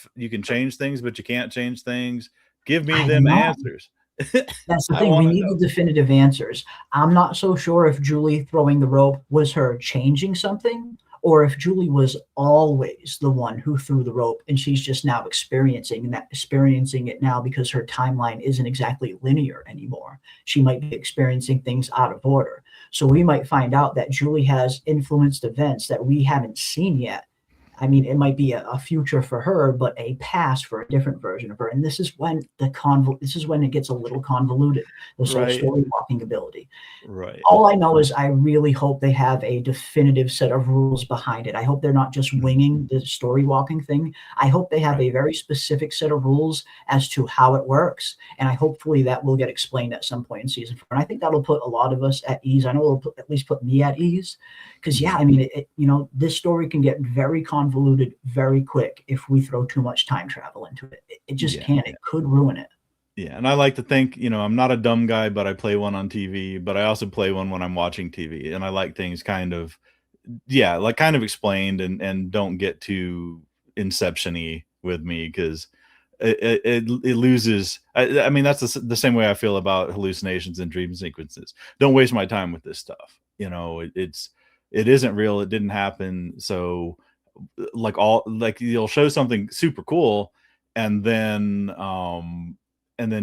change things, but you can't change things. Give me them answers. That's the thing. We need the definitive answers. I'm not so sure if Julie throwing the rope was her changing something, or if Julie was always the one who threw the rope and she's just now experiencing it now because her timeline isn't exactly linear anymore. She might be experiencing things out of order. So we might find out that Julie has influenced events that we haven't seen yet. I mean, it might be a future for her, but a past for a different version of her. And this is when it gets a little convoluted, this whole story walking ability. Right. All I know is I really hope they have a definitive set of rules behind it. I hope they're not just winging the story walking thing. I hope they have a very specific set of rules as to how it works. And hopefully that will get explained at some point in season 4. And I think that'll put a lot of us at ease. I know it'll at least put me at ease. Because, yeah, I mean, this story can get very convoluted very quick if we throw too much time travel into it. It just can. It could ruin it. Yeah, and I like to think, I'm not a dumb guy, but I play one on TV, but I also play one when I'm watching TV. And I like things kind of explained and don't get too Inception-y with me, because it loses. I mean, that's the same way I feel about hallucinations and dream sequences. Don't waste my time with this stuff. It isn't real. It didn't happen. So you'll show something super cool and then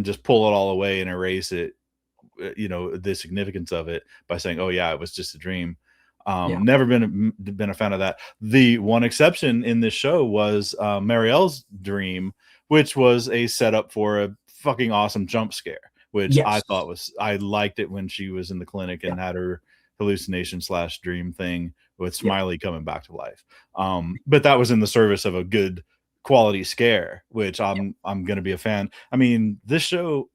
just pull it all away and erase it, the significance of it by saying, oh yeah, it was just a dream. Never been a fan of that. The one exception in this show was Marielle's dream, which was a setup for fucking awesome jump scare, which I thought I liked it when she was in the clinic and had her hallucination / dream thing with Smiley coming back to life. But that was in the service of a good quality scare, which I'm going to be a fan. I mean, this show,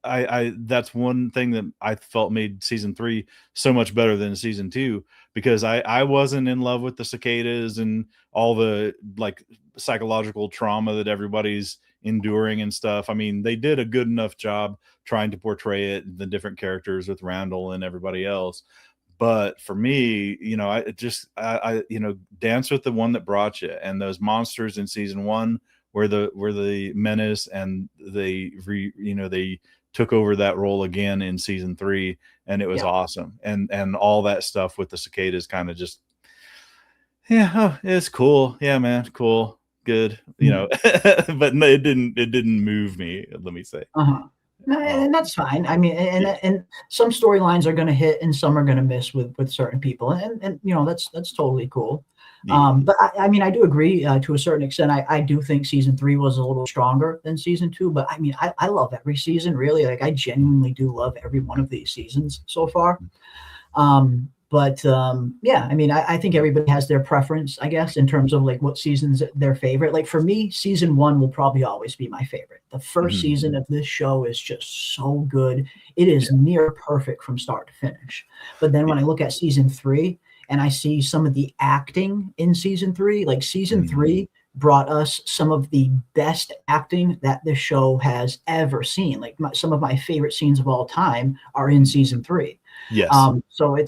I that's one thing that I felt made season 3 so much better than season 2, because I wasn't in love with the cicadas and all the like psychological trauma that everybody's enduring and stuff. I mean, they did a good enough job trying to portray it, the different characters with Randall and everybody else. But for me, you know, I you know, dance with the one that brought you, and those monsters in season 1 were the menace, and they took over that role again in season 3, and it was awesome. And all that stuff with the cicadas kind of just, it's cool. Yeah, man, cool, good, you know. But no, it didn't move me, let me say. And that's fine. I mean, and some storylines are going to hit and some are going to miss with certain people, and you know, that's totally cool. But I mean, I do agree to a certain extent. I do think season 3 was a little stronger than season 2, but I mean, I love every season, really. Like, I genuinely do love every one of these seasons so far. But yeah, I mean, I think everybody has their preference, I guess, in terms of like what season's their favorite. Like for me, season 1 will probably always be my favorite. The first season of this show is just so good. It is near perfect from start to finish. But then when I look at season 3 and I see some of the acting in season 3, like season 3 brought us some of the best acting that this show has ever seen. Like some of my favorite scenes of all time are in season 3. Yes. So I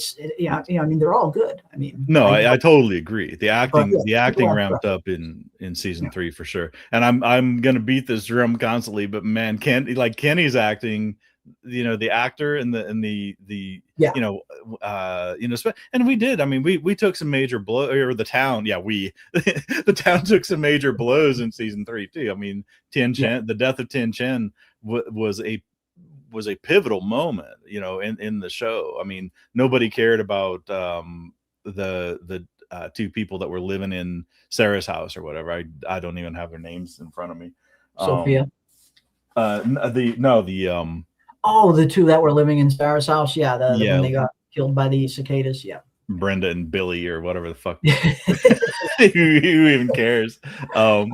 mean, they're all good. I mean, no, I totally agree. The acting ramped up in season 3 for sure. And I'm gonna beat this drum constantly, but man, Kenny's acting, you know, the actor and the you know, and we did. I mean, we took some major blows, or the town. Yeah, the town took some major blows in season 3 too. I mean, Tien Chen, the death of Tien Chen was a pivotal moment, you know, in the show. I mean, nobody cared about the 2 people that were living in Sarah's house or whatever. I don't even have their names in front of me. Sophia. The 2 that were living in Sarah's house. When they got killed by the cicadas. Yeah. Brenda and Billy or whatever the fuck. who even cares? But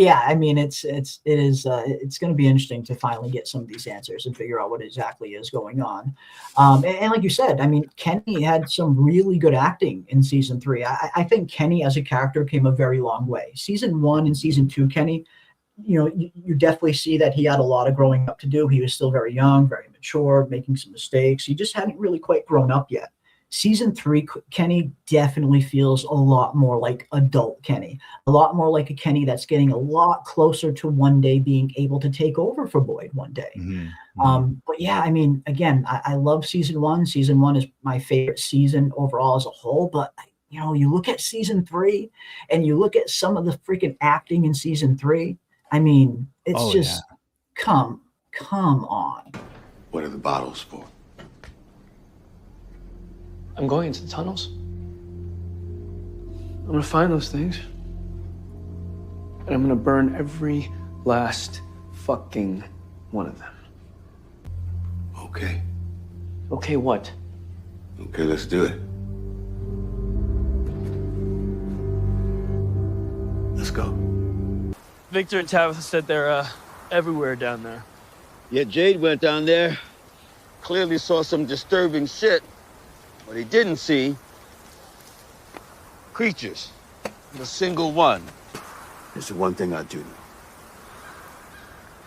yeah, I mean, it's going to be interesting to finally get some of these answers and figure out what exactly is going on. And like you said, I mean, Kenny had some really good acting in season 3. I think Kenny as a character came a very long way. Season 1 and season 2, Kenny, you know, you definitely see that he had a lot of growing up to do. He was still very young, very mature, making some mistakes. He just hadn't really quite grown up yet. Season 3, Kenny definitely feels a lot more like adult Kenny, a lot more like a Kenny that's getting a lot closer to one day being able to take over for Boyd one day. But yeah, I mean, again, I love season 1. Season 1 is my favorite season overall as a whole. But, you know, you look at season 3 and you look at some of the freaking acting in season 3. I mean, it's come on. What are the bottles for? I'm going into the tunnels. I'm gonna find those things. And I'm gonna burn every last fucking one of them. Okay. Okay, what? Okay, let's do it. Let's go. Victor and Tabitha said they're everywhere down there. Yeah, Jade went down there. Clearly saw some disturbing shit. What he didn't see, creatures. Not a single one. There's the one thing I do know.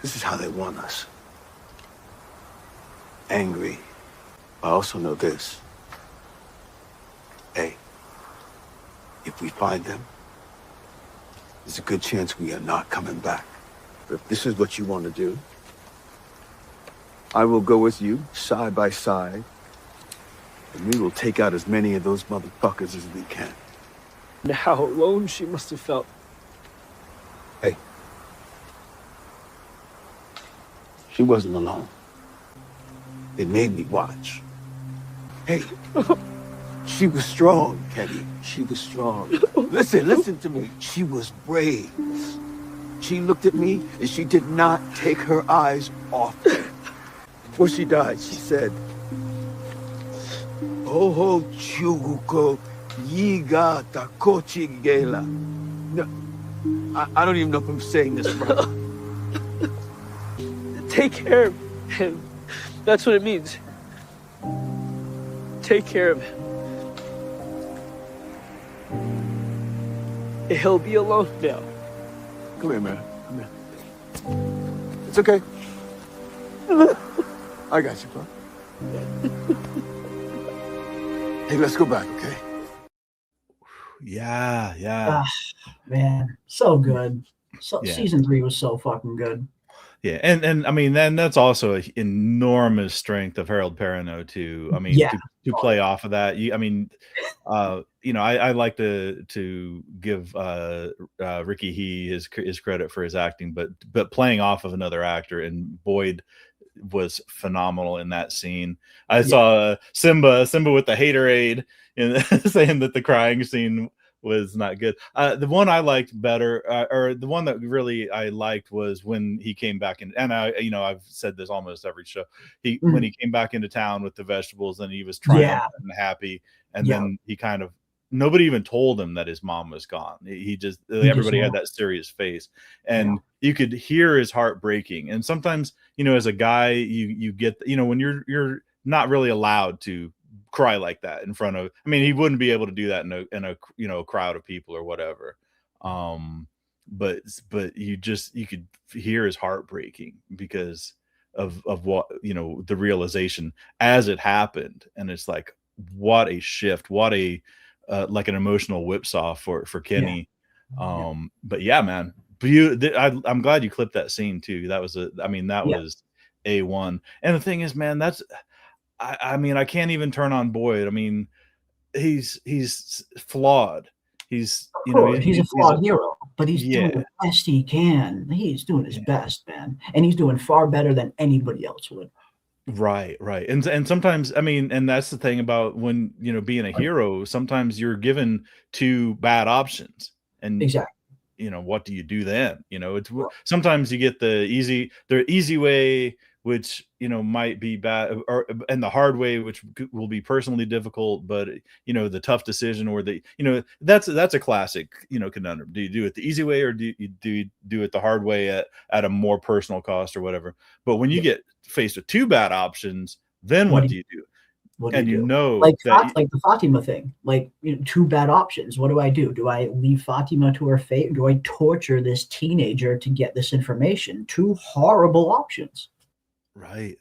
This is how they want us. Angry. I also know this. Hey, if we find them, there's a good chance we are not coming back. But if this is what you want to do, I will go with you side by side, and we will take out as many of those motherfuckers as we can. And how alone she must have felt. Hey. She wasn't alone. They made me watch. Hey. She was strong, Kenny. She was strong. Listen to me. She was brave. She looked at me and she did not take her eyes off me. Before she died, she said, Oho chuguko yiga takochi gela. No, I don't even know if I'm saying this right. Take care of him. That's what it means. Take care of him. He'll be alone now. Come here, man. Come here. It's okay. I got you, bro. Hey, let's go back, okay? Yeah. Man, so good. So Yeah. Season 3 was so fucking good. Yeah, and I mean, then that's also an enormous strength of Harold Perrineau too. I mean, to play off of that, I like to give Ricky his credit for his acting, but playing off of another actor, and Boyd was phenomenal in that scene. I saw Simba with the haterade and saying that the crying scene was not good. The one I liked better, or the one that really I liked, was when he came back in, and I've said this almost every show. When he came back into town with the vegetables, and he was triumphant and happy, and then he kind of, nobody even told him that his mom was gone. Everybody had that serious face, and you could hear his heart breaking. And sometimes, as a guy, you get, when you're not really allowed to cry like that in front of, I mean, he wouldn't be able to do that in a crowd of people or whatever. But you could hear his heart breaking because of what, the realization as it happened. And it's like, what a shift, what a like an emotional whipsaw for Kenny. But yeah, man, I'm glad you clipped that scene too. That was was A1. And the thing is, man, I mean, I can't even turn on Boyd. I mean, he's flawed. He's he's a flawed hero, but he's doing the best he can. He's doing his best, man, and he's doing far better than anybody else would. Right. And sometimes, I mean, and that's the thing about when, being a hero, sometimes you're given two bad options, and what do you do then? It's sometimes you get the easy way, which might be bad, and the hard way, which will be personally difficult, but the tough decision, or that's a classic conundrum. Do you do it the easy way, or do you do it the hard way at a more personal cost or whatever? But when you get faced with two bad options, then what do you do? Like the Fatima thing, two bad options. What do I do? Do I leave Fatima to her fate? Or do I torture this teenager to get this information? Two horrible options. Right.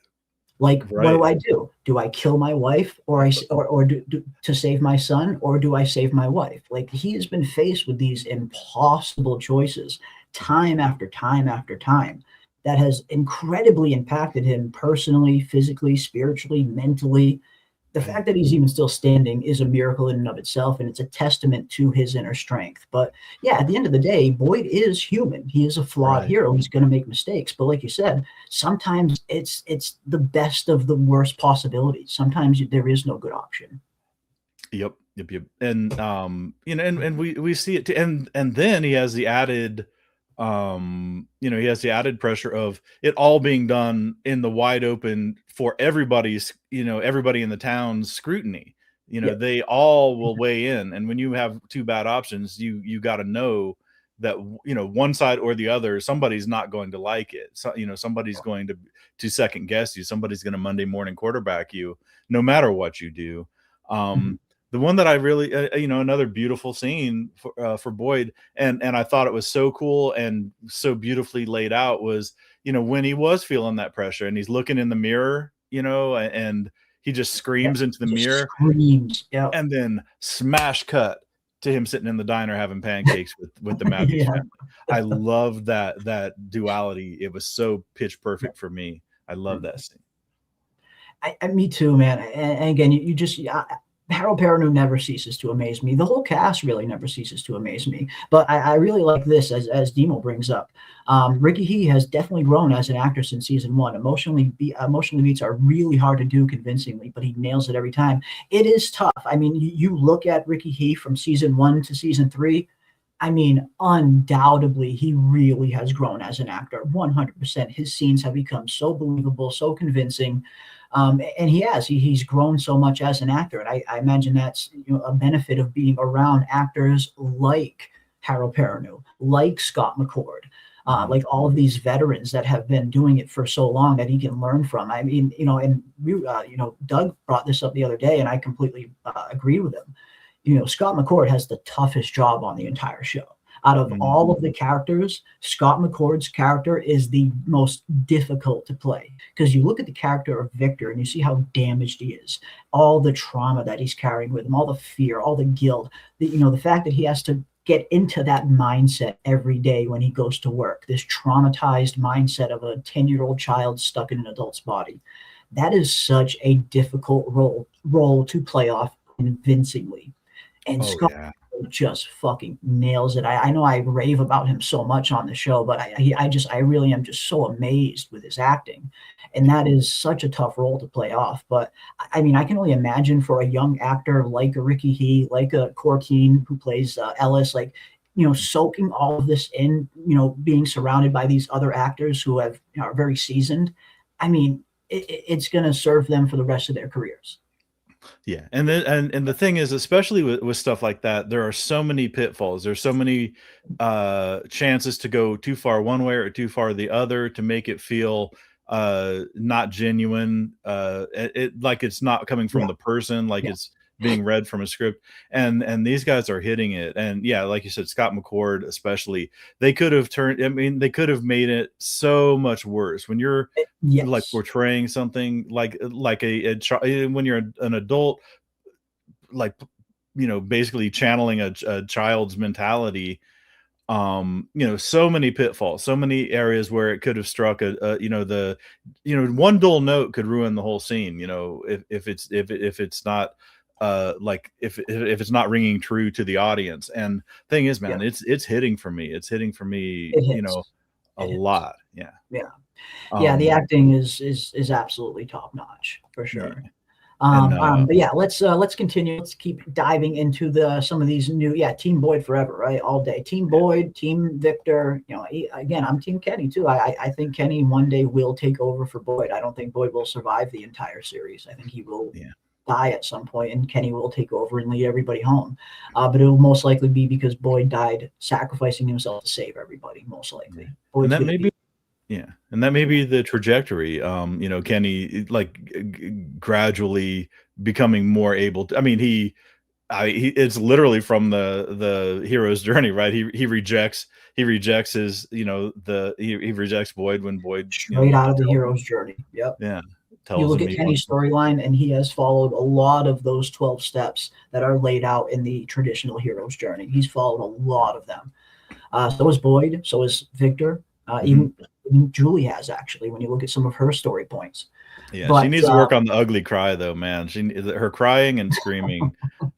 What do I do? Do I kill my wife, or to save my son, or do I save my wife? He has been faced with these impossible choices time after time after time that has incredibly impacted him personally, physically, spiritually, mentally. The fact that he's even still standing is a miracle in and of itself, and it's a testament to his inner strength. But yeah, at the end of the day, Boyd is human. He is a flawed hero. He's going to make mistakes. But like you said, sometimes it's the best of the worst possibilities. Sometimes there is no good option. Yep. And and we see it too. And then he has the added pressure of it all being done in the wide open for everybody's, everybody in the town's scrutiny. They all will weigh in. And when you have two bad options, you got to know that, one side or the other, somebody's not going to like it. So, somebody's going to second guess you. Somebody's going to Monday morning quarterback you, no matter what you do. The one that I really, another beautiful scene for Boyd, and I thought it was so cool and so beautifully laid out, was, when he was feeling that pressure and he's looking in the mirror, and he just screams into the mirror, and then smash cut to him sitting in the diner having pancakes with the Matthews family. I love that duality. It was so pitch perfect for me. I love that scene. Me too, man. And again, you just. Harold Perrineau never ceases to amaze me. The whole cast really never ceases to amaze me. But I really like this, as Demo brings up. Ricky He has definitely grown as an actor since season 1. Emotionally beats are really hard to do convincingly, but he nails it every time. It is tough. I mean, you look at Ricky He from season 1 to season 3, I mean, undoubtedly, he really has grown as an actor. 100%. His scenes have become so believable, so convincing. And he's grown so much as an actor. And I imagine that's, a benefit of being around actors like Harold Perrineau, like Scott McCord, like all of these veterans that have been doing it for so long that he can learn from. I mean, and we, Doug brought this up the other day, and I completely agree with him. Scott McCord has the toughest job on the entire show. Out of all of the characters, Scott McCord's character is the most difficult to play, because you look at the character of Victor and you see how damaged he is, all the trauma that he's carrying with him, all the fear, all the guilt, the fact that he has to get into that mindset every day when he goes to work, this traumatized mindset of a 10-year-old child stuck in an adult's body. That is such a difficult role to play off convincingly. And Scott just fucking nails it. I know I rave about him so much on the show, but I really am just so amazed with his acting. And that is such a tough role to play off. But I mean, I can only imagine for a young actor like a Ricky He, like a Courtine who plays Ellis, like, soaking all of this in, being surrounded by these other actors who are very seasoned. I mean, it's going to serve them for the rest of their careers. Yeah, and the thing is, especially with stuff like that, there are so many pitfalls. There's so many chances to go too far one way or too far the other, to make it feel not genuine, like it's not coming from the person, like it's being read from a script. And these guys are hitting it. And yeah, like you said, Scott McCord especially, they could have made it so much worse when you're like portraying something like when you're an adult, like, basically channeling a child's mentality. So many pitfalls, so many areas where it could have struck one dull note could ruin the whole scene. If it's not if it's not ringing true to the audience. And thing is, man, it's hitting for me. It's hitting for me, a lot. Yeah. The acting is absolutely top notch for sure. But yeah, let's continue. Let's keep diving into some of these new, Team Boyd forever, right? All day. Team Boyd, Team Victor. Again, I'm Team Kenny too. I think Kenny one day will take over for Boyd. I don't think Boyd will survive the entire series. I think he will die at some point, and Kenny will take over and lead everybody home. But it will most likely be because Boyd died sacrificing himself to save everybody. Most likely, and that may be. Yeah, and that may be the trajectory. Kenny gradually becoming more able to. I mean, it's literally from the hero's journey, right? He rejects his, he rejects Boyd when Boyd straight out of the hero's journey. Yep. Yeah. You look at Kenny's storyline, and he has followed a lot of those 12 steps that are laid out in the traditional hero's journey. He's followed a lot of them. So is Boyd. So is Victor. Even Julie has, actually, when you look at some of her story points. Yeah, but she needs to work on the ugly cry, though, man. Her crying and screaming,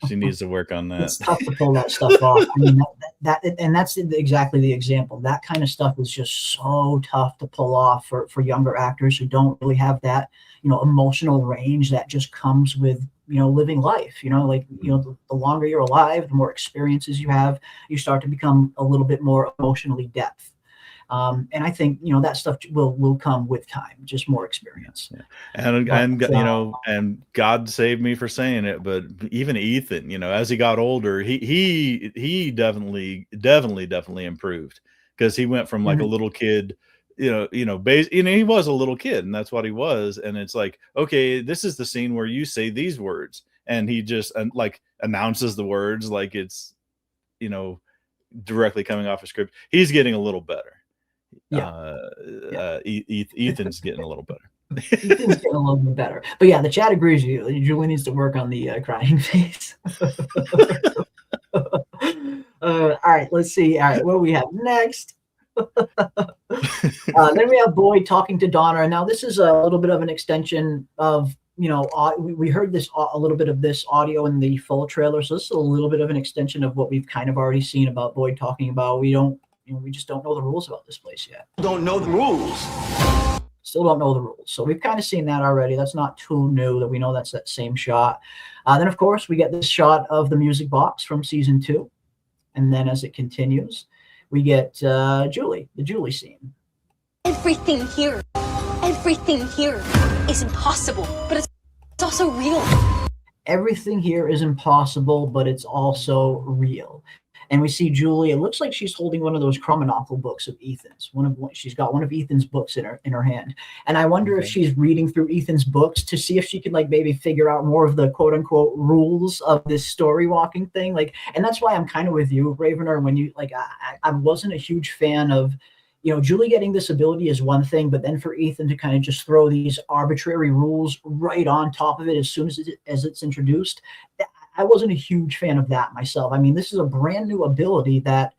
she needs to work on that. It's tough to pull that stuff off. I mean, that's exactly the example. That kind of stuff is just so tough to pull off for younger actors who don't really have that, emotional range that just comes with, living life. The longer you're alive, the more experiences you have, you start to become a little bit more emotionally depth. And I think, that stuff will come with time, just more experience. Yeah. And God save me for saying it, but even Ethan, as he got older, he definitely improved, because he went from like a little kid, he was a little kid, and that's what he was. And it's like, okay, this is the scene where you say these words, and he just announces the words like it's, directly coming off a script. He's getting a little better. Ethan's getting a little better. Ethan's getting a little bit better. But yeah, the chat agrees with you. Julie needs to work on the crying face. All right, let's see. All right, what do we have next? Then we have Boyd talking to Donna. And now this is a little bit of an extension of, we heard a little bit of this audio in the full trailer. So this is a little bit of an extension of what we've kind of already seen about Boyd talking about. We just don't know the rules about this place yet. Don't know the rules. Still don't know the rules. So we've kind of seen that already. That's not too new that we know that's that same shot. Then, of course, we get this shot of the music box from season 2. And then as it continues, we get Julie, the Julie scene. Everything here is impossible, but it's also real. Everything here is impossible, but it's also real. And we see Julie. It looks like she's holding one of those Chromonocle books of Ethan's. She's got one of Ethan's books in her hand. And I wonder if she's reading through Ethan's books to see if she could like maybe figure out more of the quote unquote rules of this story walking thing. Like, and that's why I'm kind of with you, Ravener. When you like, I wasn't a huge fan of, you know, Julie getting this ability is one thing, but then for Ethan to kind of just throw these arbitrary rules right on top of it as soon as it's introduced, I wasn't a huge fan of that myself. I mean, this is a brand new ability that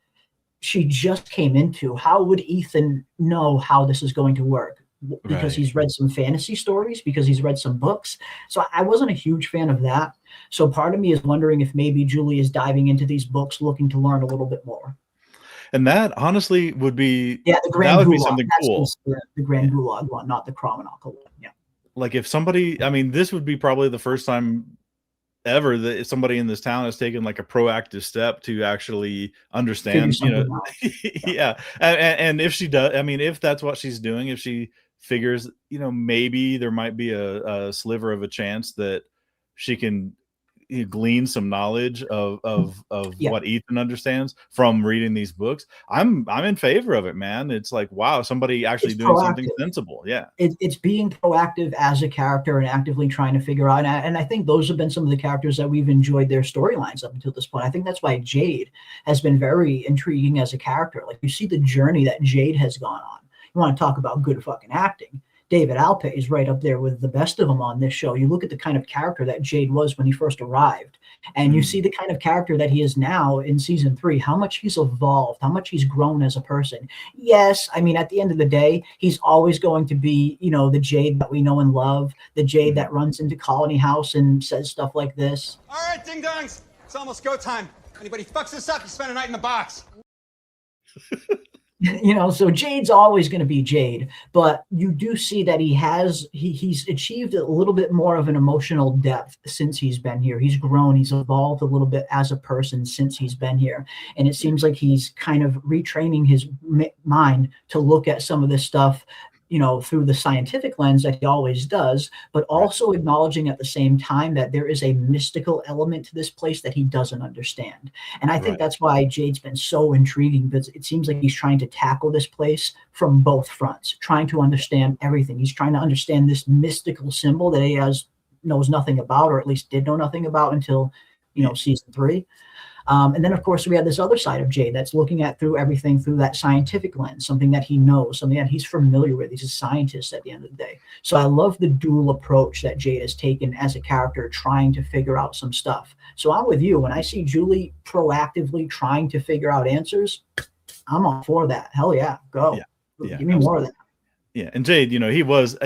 she just came into. How would Ethan know how this is going to work? Because he's read some fantasy stories, because he's read some books. So I wasn't a huge fan of that. So part of me is wondering if maybe Julie is diving into these books looking to learn a little bit more. And that honestly would be, the Grand that would Gulag. be something cool. The Grand Gulag one, not the Chromonocle one. Yeah. Like if somebody, I mean, this would be probably the first time ever that somebody in this town has taken like a proactive step to actually understand, you know, yeah. And if she does, I mean, if that's what she's doing, if she figures, you know, maybe there might be a sliver of a chance that she can glean some knowledge of what Ethan understands from reading these books. I'm in favor of it, man. It's like, wow, somebody actually doing something sensible. Yeah, it's being proactive as a character and actively trying to figure out. And I think those have been some of the characters that we've enjoyed their storylines up until this point. I think that's why Jade has been very intriguing as a character. Like you see the journey that Jade has gone on. You want to talk about good fucking acting? David Alpe is right up there with the best of them on this show. You look at the kind of character that Jade was when he first arrived, and you see the kind of character that he is now in season 3, how much he's evolved, how much he's grown as a person. Yes, I mean, at the end of the day, he's always going to be, you know, the Jade that we know and love, the Jade that runs into Colony House and says stuff like this. All right, ding-dongs, it's almost go time. Anybody fucks this up, you spend a night in the box. You know, so Jade's always going to be Jade, but you do see that he's achieved a little bit more of an emotional depth since he's been here. He's grown, he's evolved a little bit as a person since he's been here. And it seems like he's kind of retraining his mind to look at some of this stuff, you know, through the scientific lens that he always does, but also acknowledging at the same time that there is a mystical element to this place that he doesn't understand. And I think that's why Jade's been so intriguing, because it seems like he's trying to tackle this place from both fronts, trying to understand everything. He's trying to understand this mystical symbol that he knows nothing about, or at least did know nothing about until, you know, season 3. And then, of course, we have this other side of Jade that's looking at through everything through that scientific lens, something that he knows, something that he's familiar with. He's a scientist at the end of the day. So I love the dual approach that Jade has taken as a character, trying to figure out some stuff. So I'm with you. When I see Julie proactively trying to figure out answers, I'm all for that. Hell yeah, go. Yeah, give me more of that. Yeah, and Jade, you know, he was.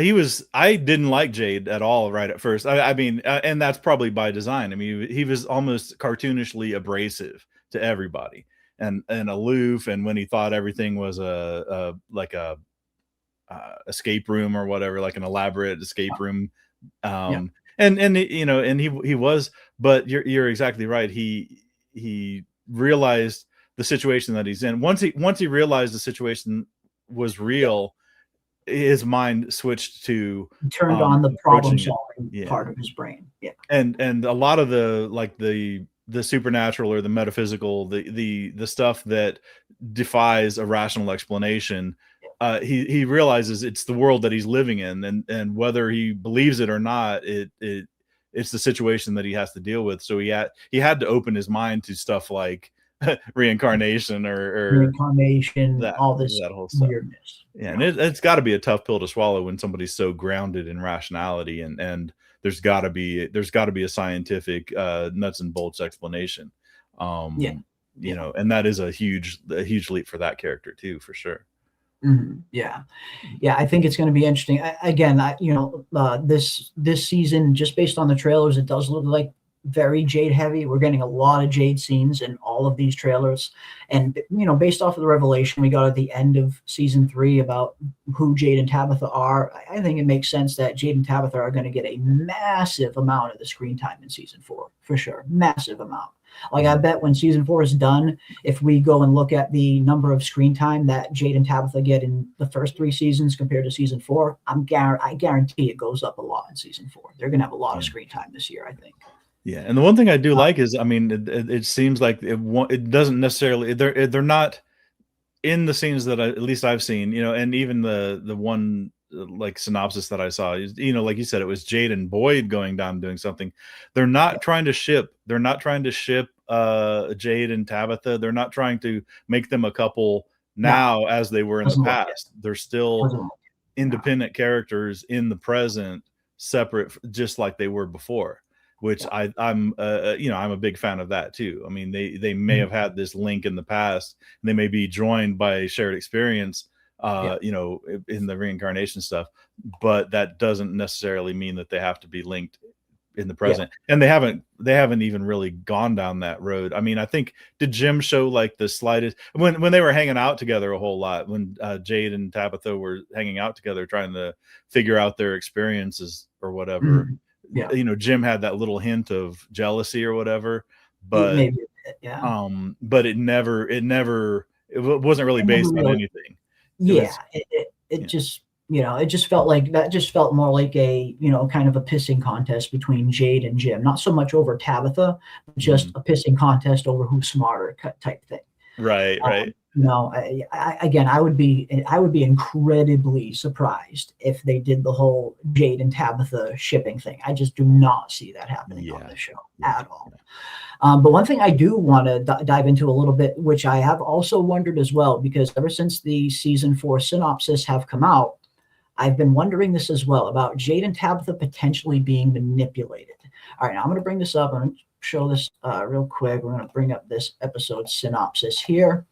I didn't like Jade at all right at first. I mean, and that's probably by design. I mean, he was almost cartoonishly abrasive to everybody, and aloof. And when he thought everything was a escape room or whatever, like an elaborate escape room, and you know, and he was. But you're exactly right. He realized the situation that he's in. Once he realized the situation was real, his mind switched to turned on the problem solving part of his brain. Yeah. And a lot of the supernatural or the metaphysical, the stuff that defies a rational explanation, he realizes it's the world that he's living in, and whether he believes it or not, it's the situation that he has to deal with. So he had to open his mind to stuff like reincarnation or all this that whole stuff. Weirdness. Yeah, and it's got to be a tough pill to swallow when somebody's so grounded in rationality, and there's got to be a scientific nuts and bolts explanation. You know, and that is a huge leap for that character too, for sure. Mm-hmm. Yeah, I think it's going to be interesting. This season, just based on the trailers, it does look like very Jade heavy. We're getting a lot of Jade scenes in all of these trailers, and you know, based off of the revelation we got at the end of season 3 about who Jade and Tabitha are, I think it makes sense that Jade and Tabitha are going to get a massive amount of the screen time in season 4 for sure, massive amount. Like, I bet when season 4 is done, if we go and look at the number of screen time that Jade and Tabitha get in the first 3 seasons compared to season 4, I guarantee it goes up a lot in season 4. They're going to have a lot of screen time this year, I think. Yeah, and the one thing I do like is, I mean, it seems like it doesn't necessarily, they're not in the scenes that at least I've seen, you know, and even the one like synopsis that I saw, you know, like you said, it was Jade and Boyd going down doing something. They're not trying to ship. They're not trying to ship Jade and Tabitha. They're not trying to make them a couple now as they were in the past. They're still independent characters in the present, separate, just like they were before. Which I'm you know, I'm a big fan of that too. I mean, they may have had this link in the past, and they may be joined by shared experience, you know, in the reincarnation stuff, but that doesn't necessarily mean that they have to be linked in the present. And they haven't even really gone down that road. I mean, I think, did Jim show like the slightest when they were hanging out together a whole lot, when Jade and Tabitha were hanging out together trying to figure out their experiences or whatever. You know, Jim had that little hint of jealousy or whatever, but but it wasn't really based on anything. It just, you know, it just felt like that just felt more like a, you know, kind of a pissing contest between Jade and Jim, not so much over Tabitha, but just a pissing contest over who's smarter type thing. Right. You know, I would be incredibly surprised if they did the whole Jade and Tabitha shipping thing. I just do not see that happening on this show at all. But one thing I do want to dive into a little bit, which I have also wondered as well, because ever since the season 4 synopsis have come out, I've been wondering this as well about Jade and Tabitha potentially being manipulated. All right, now I'm going to bring this up. I'm going to show this real quick. We're going to bring up this episode synopsis here.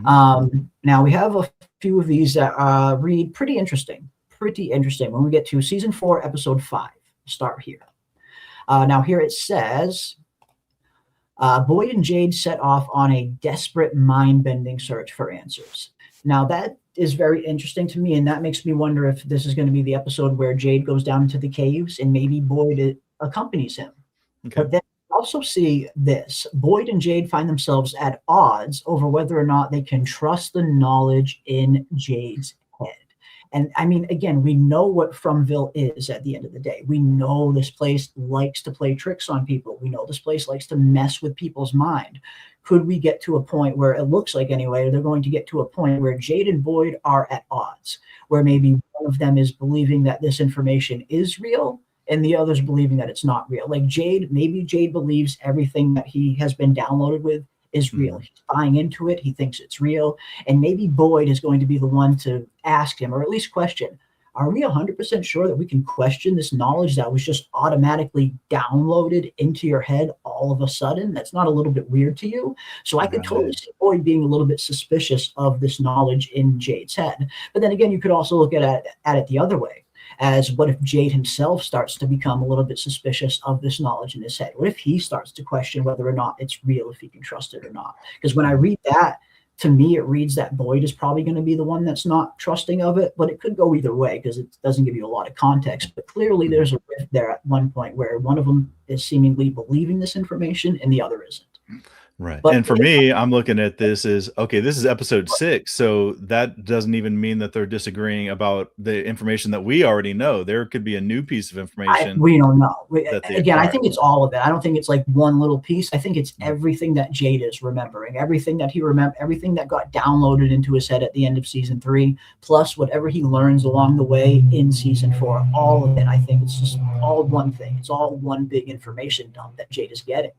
Now we have a few of these that read pretty interesting. When we get to season 4, episode 5, start here. Now here it says, Boyd and Jade set off on a desperate mind-bending search for answers. Now that is very interesting to me, and that makes me wonder if this is going to be the episode where Jade goes down into the caves and maybe Boyd accompanies him. But then also see this. Boyd and Jade find themselves at odds over whether or not they can trust the knowledge in Jade's head. And I mean, again, we know what Fromville is at the end of the day. We know this place likes to play tricks on people. We know this place likes to mess with people's mind. Could we get to a point where it looks like anyway, they're going to get to a point where Jade and Boyd are at odds, where maybe one of them is believing that this information is real and the other's believing that it's not real. Like maybe Jade believes everything that he has been downloaded with is real. He's buying into it. He thinks it's real. And maybe Boyd is going to be the one to ask him, or at least question, are we 100% sure that we can question this knowledge that was just automatically downloaded into your head all of a sudden? That's not a little bit weird to you? So I could totally see Boyd being a little bit suspicious of this knowledge in Jade's head. But then again, you could also look at it the other way. As what if Jade himself starts to become a little bit suspicious of this knowledge in his head? What if he starts to question whether or not it's real, if he can trust it or not? Because when I read that, to me, it reads that Boyd is probably going to be the one that's not trusting of it, but it could go either way because it doesn't give you a lot of context. But clearly there's a rift there at one point where one of them is seemingly believing this information and the other isn't. Right. But, and for me, I'm looking at this as, okay, this is episode 6. So that doesn't even mean that they're disagreeing about the information that we already know. There could be a new piece of information. We don't know. Again, I think it's all of it. I don't think it's like one little piece. I think it's everything that Jade is remembering, everything that he remembers, everything that got downloaded into his head at the end of season 3, plus whatever he learns along the way in season 4. All of it. I think it's just all one thing. It's all one big information dump that Jade is getting.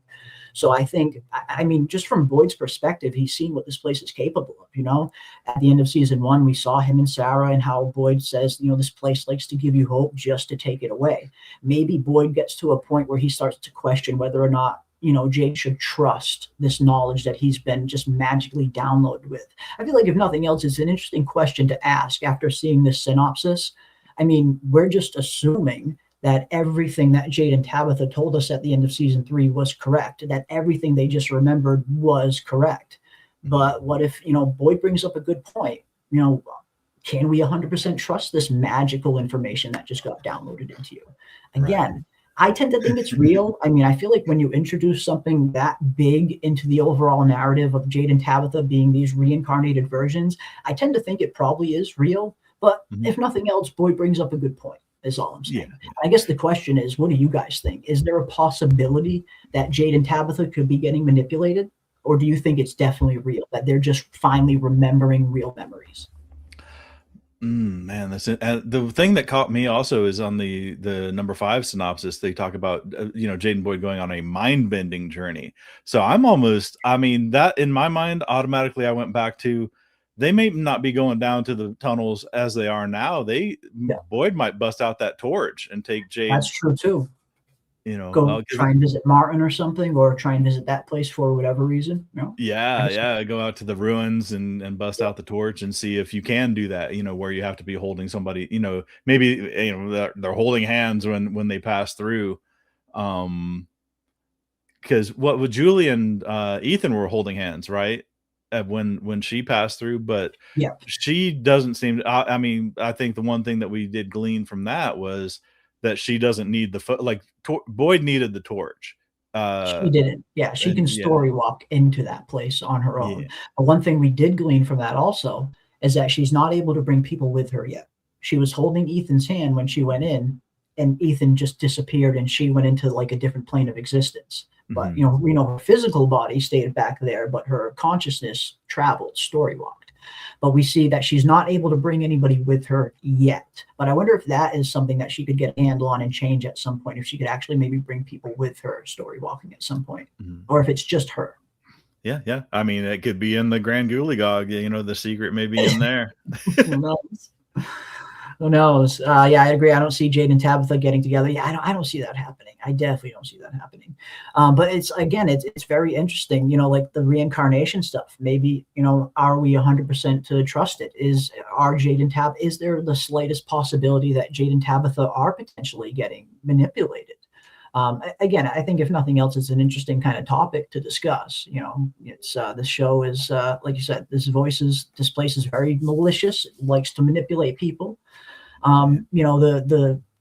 So I think, I mean, just from Boyd's perspective, he's seen what this place is capable of, you know. At the end of season 1, we saw him and Sarah and how Boyd says, you know, this place likes to give you hope just to take it away. Maybe Boyd gets to a point where he starts to question whether or not, you know, Jade should trust this knowledge that he's been just magically downloaded with. I feel like if nothing else, it's an interesting question to ask after seeing this synopsis. I mean, we're just assuming that everything that Jade and Tabitha told us at the end of season 3 was correct, that everything they just remembered was correct. But what if, you know, Boyd brings up a good point, you know, can we 100% trust this magical information that just got downloaded into you? Again, I tend to think it's real. I mean, I feel like when you introduce something that big into the overall narrative of Jade and Tabitha being these reincarnated versions, I tend to think it probably is real. But if nothing else, Boyd brings up a good point, is all I'm saying. Yeah. I guess the question is, what do you guys think? Is there a possibility that Jade and Tabitha could be getting manipulated? Or do you think it's definitely real, that they're just finally remembering real memories? Man, that's it. The thing that caught me also is on the number 5 synopsis. They talk about Jaden Boyd going on a mind bending journey. So I mean, that in my mind automatically I went back to, they may not be going down to the tunnels as they are now. Boyd might bust out that torch and take Jade. That's true too. Go I'll try and visit Martin or something, or try and visit that place for whatever reason. Yeah, go out to the ruins and bust out the torch and see if you can do that, where you have to be holding somebody, maybe they're holding hands when they pass through. Because what with Julie and Ethan were holding hands, right? When she passed through, but she doesn't seem to, I mean, I think the one thing that we did glean from that was that she doesn't need the Boyd needed the torch. She didn't. Yeah, she can story walk into that place on her own. But one thing we did glean from that also is that she's not able to bring people with her yet. She was holding Ethan's hand when she went in, and Ethan just disappeared, and she went into like a different plane of existence. But we know her physical body stayed back there, but her consciousness traveled, story walked. But we see that she's not able to bring anybody with her yet. But I wonder if that is something that she could get a handle on and change at some point, if she could actually maybe bring people with her story walking at some point, or if it's just her. Yeah. I mean, it could be in the Grand Goolagog, the secret may be in there. Who knows? Who knows? I agree. I don't see Jade and Tabitha getting together. I don't see that happening. I definitely don't see that happening. But it's very interesting, like the reincarnation stuff. Maybe, are we 100% to trust it? Is there the slightest possibility that Jade and Tabitha are potentially getting manipulated? I think if nothing else, it's an interesting kind of topic to discuss. It's the show is like you said, this place is very malicious. It likes to manipulate people.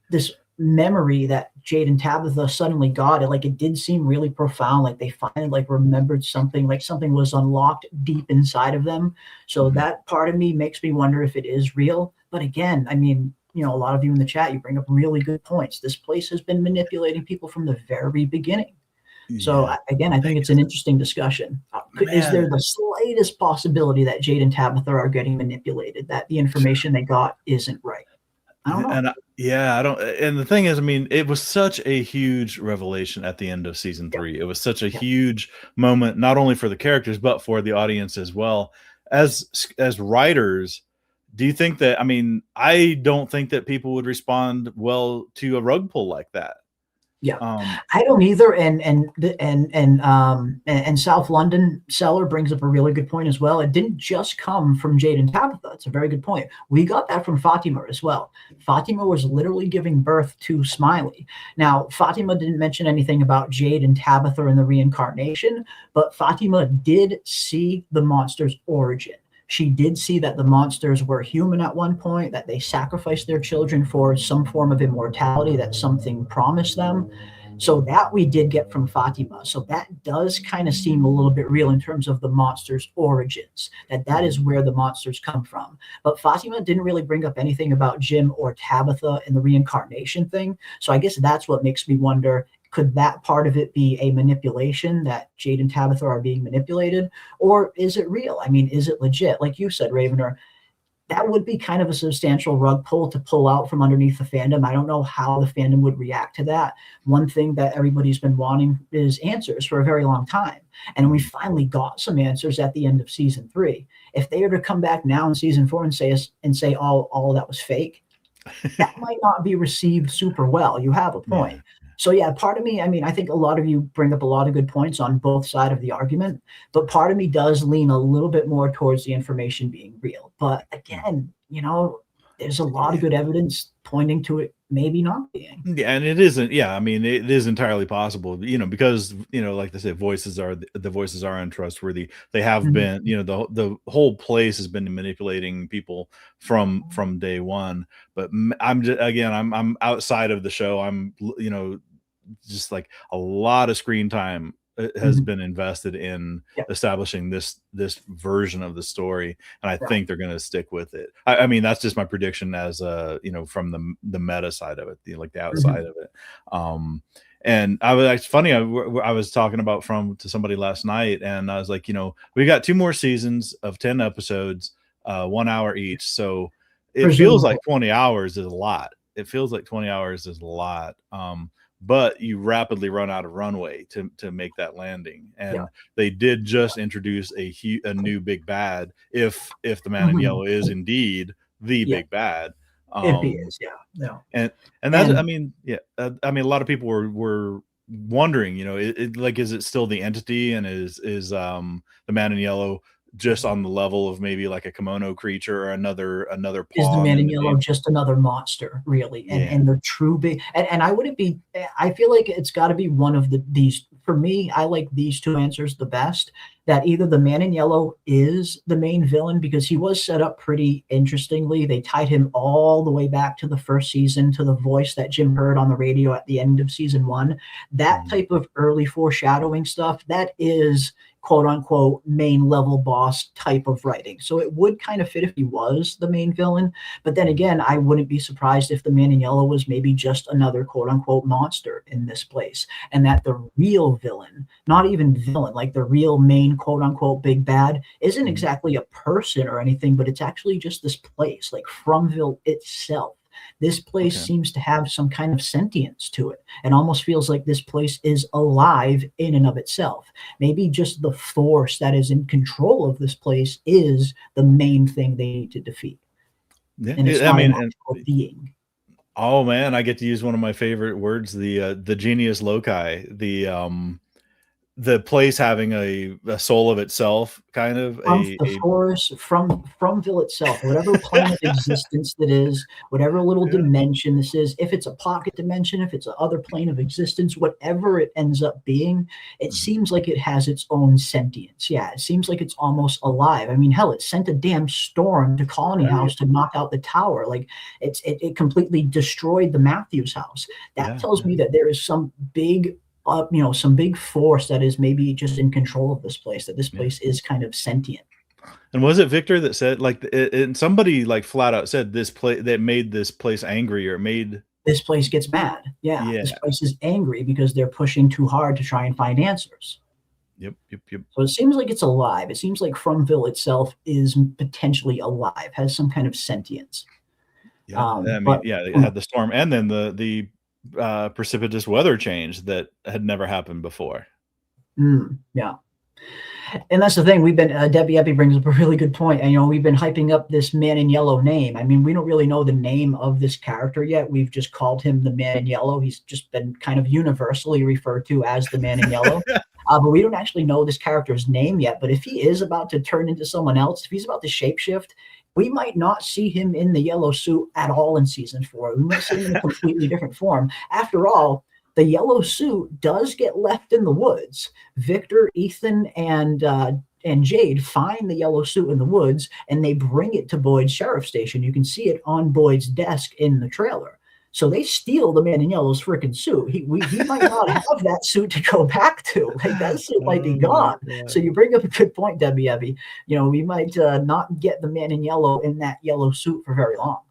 This memory that Jade and Tabitha suddenly got, it did seem really profound. Like they finally remembered something, like something was unlocked deep inside of them. So that part of me makes me wonder if it is real. But again, I mean, a lot of you in the chat, you bring up really good points. This place has been manipulating people from the very beginning. So I think it's an interesting discussion. Is there the slightest possibility that Jade and Tabitha are getting manipulated, that the information they got isn't right? I don't know. I don't. And the thing is, I mean, it was such a huge revelation at the end of season 3. It was such a huge moment, not only for the characters, but for the audience as well. As writers, do you think that, I mean, I don't think that people would respond well to a rug pull like that. I don't either. And South London Seller brings up a really good point as well. It didn't just come from Jade and Tabitha. It's a very good point. We got that from Fatima as well. Fatima was literally giving birth to Smiley. Now, Fatima didn't mention anything about Jade and Tabitha in the reincarnation, but Fatima did see the monster's origin. She did see that the monsters were human at one point, that they sacrificed their children for some form of immortality, that something promised them. So that we did get from Fatima. So that does kind of seem a little bit real in terms of the monsters' origins, that is where the monsters come from. But Fatima didn't really bring up anything about Jim or Tabitha in the reincarnation thing. So I guess that's what makes me wonder, could that part of it be a manipulation, that Jade and Tabitha are being manipulated? Or is it real? I mean, is it legit? Like you said, Ravener, that would be kind of a substantial rug pull to pull out from underneath the fandom. I don't know how the fandom would react to that. One thing that everybody's been wanting is answers for a very long time. And we finally got some answers at the end of season 3. If they were to come back now in season 4 and say all that was fake, that might not be received super well. You have a point. So part of me, I mean, I think a lot of you bring up a lot of good points on both sides of the argument, but part of me does lean a little bit more towards the information being real. But again, there's a lot of good evidence pointing to it maybe not being. Yeah, and it isn't. Yeah, I mean, it is entirely possible, because like they say, the voices are untrustworthy. They have been, the whole place has been manipulating people from day one. But I'm outside of the show. I'm just like a lot of screen time has been invested in establishing this version of the story, and I think they're going to stick with it. I mean, that's just my prediction as from the meta side of it, like the outside of it. And it's funny, I was talking about to somebody last night, and I was like, we got 2 more seasons of 10 episodes, 1 hour each, so it feels like 20 hours is a lot. It feels like 20 hours is a lot. But you rapidly run out of runway to make that landing. And they did just introduce a new big bad. If the Man in Yellow is indeed the big bad, if he is, and that's, I mean, a lot of people were wondering, is it still the entity, and is the Man in Yellow just on the level of maybe like a kimono creature or another is the pawn Man in the Yellow game? just another monster, really? And the true big, and I wouldn't be, I feel like it's got to be one of these, for me, I like these 2 answers the best, that either the Man in Yellow is the main villain, because he was set up pretty interestingly. They tied him all the way back to the first season, to the voice that Jim heard on the radio at the end of season 1. That type of early foreshadowing stuff, that is quote unquote main level boss type of writing. So it would kind of fit if he was the main villain. But then again, I wouldn't be surprised if the Man in Yellow was maybe just another quote unquote monster in this place, and that the real villain, not even villain, like the real main quote unquote big bad, isn't exactly a person or anything, but it's actually just this place, like Fromville itself. This place seems to have some kind of sentience to it, and almost feels like this place is alive in and of itself. Maybe just the force that is in control of this place is the main thing they need to defeat. And it's not an actual being. Oh man, I get to use one of my favorite words, the genius loci, the place having a soul of itself, kind of The forest, from Fromville itself, whatever plane of existence that is, whatever little dimension this is, if it's a pocket dimension, if it's another plane of existence, whatever it ends up being, it seems like it has its own sentience. Yeah, it seems like it's almost alive. I mean, hell, it sent a damn storm to Colony House to knock out the tower. Like, it completely destroyed the Matthews house. That tells me that there is some big some big force that is maybe just in control of this place, that this place is kind of sentient. And was it Victor that said, like, and somebody like flat out said this place that made this place angry, or made this place gets mad? Yeah, this place is angry because they're pushing too hard to try and find answers. Yep. So it seems like it's alive. It seems like Fromville itself is potentially alive, has some kind of sentience. Yeah, it had the storm, and then the precipitous weather change that had never happened before. Yeah. And that's the thing. We've been, Debbie Eppy brings up a really good point. And, we've been hyping up this Man in Yellow name. I mean, we don't really know the name of this character yet. We've just called him the Man in Yellow. He's just been kind of universally referred to as the Man in Yellow. But we don't actually know this character's name yet. But if he is about to turn into someone else, if he's about to shapeshift, we might not see him in the yellow suit at all in season 4. We might see him in a completely different form. After all, the yellow suit does get left in the woods. Victor, Ethan, and Jade find the yellow suit in the woods, and they bring it to Boyd's sheriff station. You can see it on Boyd's desk in the trailer. So they steal the Man in Yellow's freaking suit. He might not have that suit to go back to. Like, that suit might be gone. So you bring up a good point, Debbie Ebby. We might not get the Man in Yellow in that yellow suit for very long.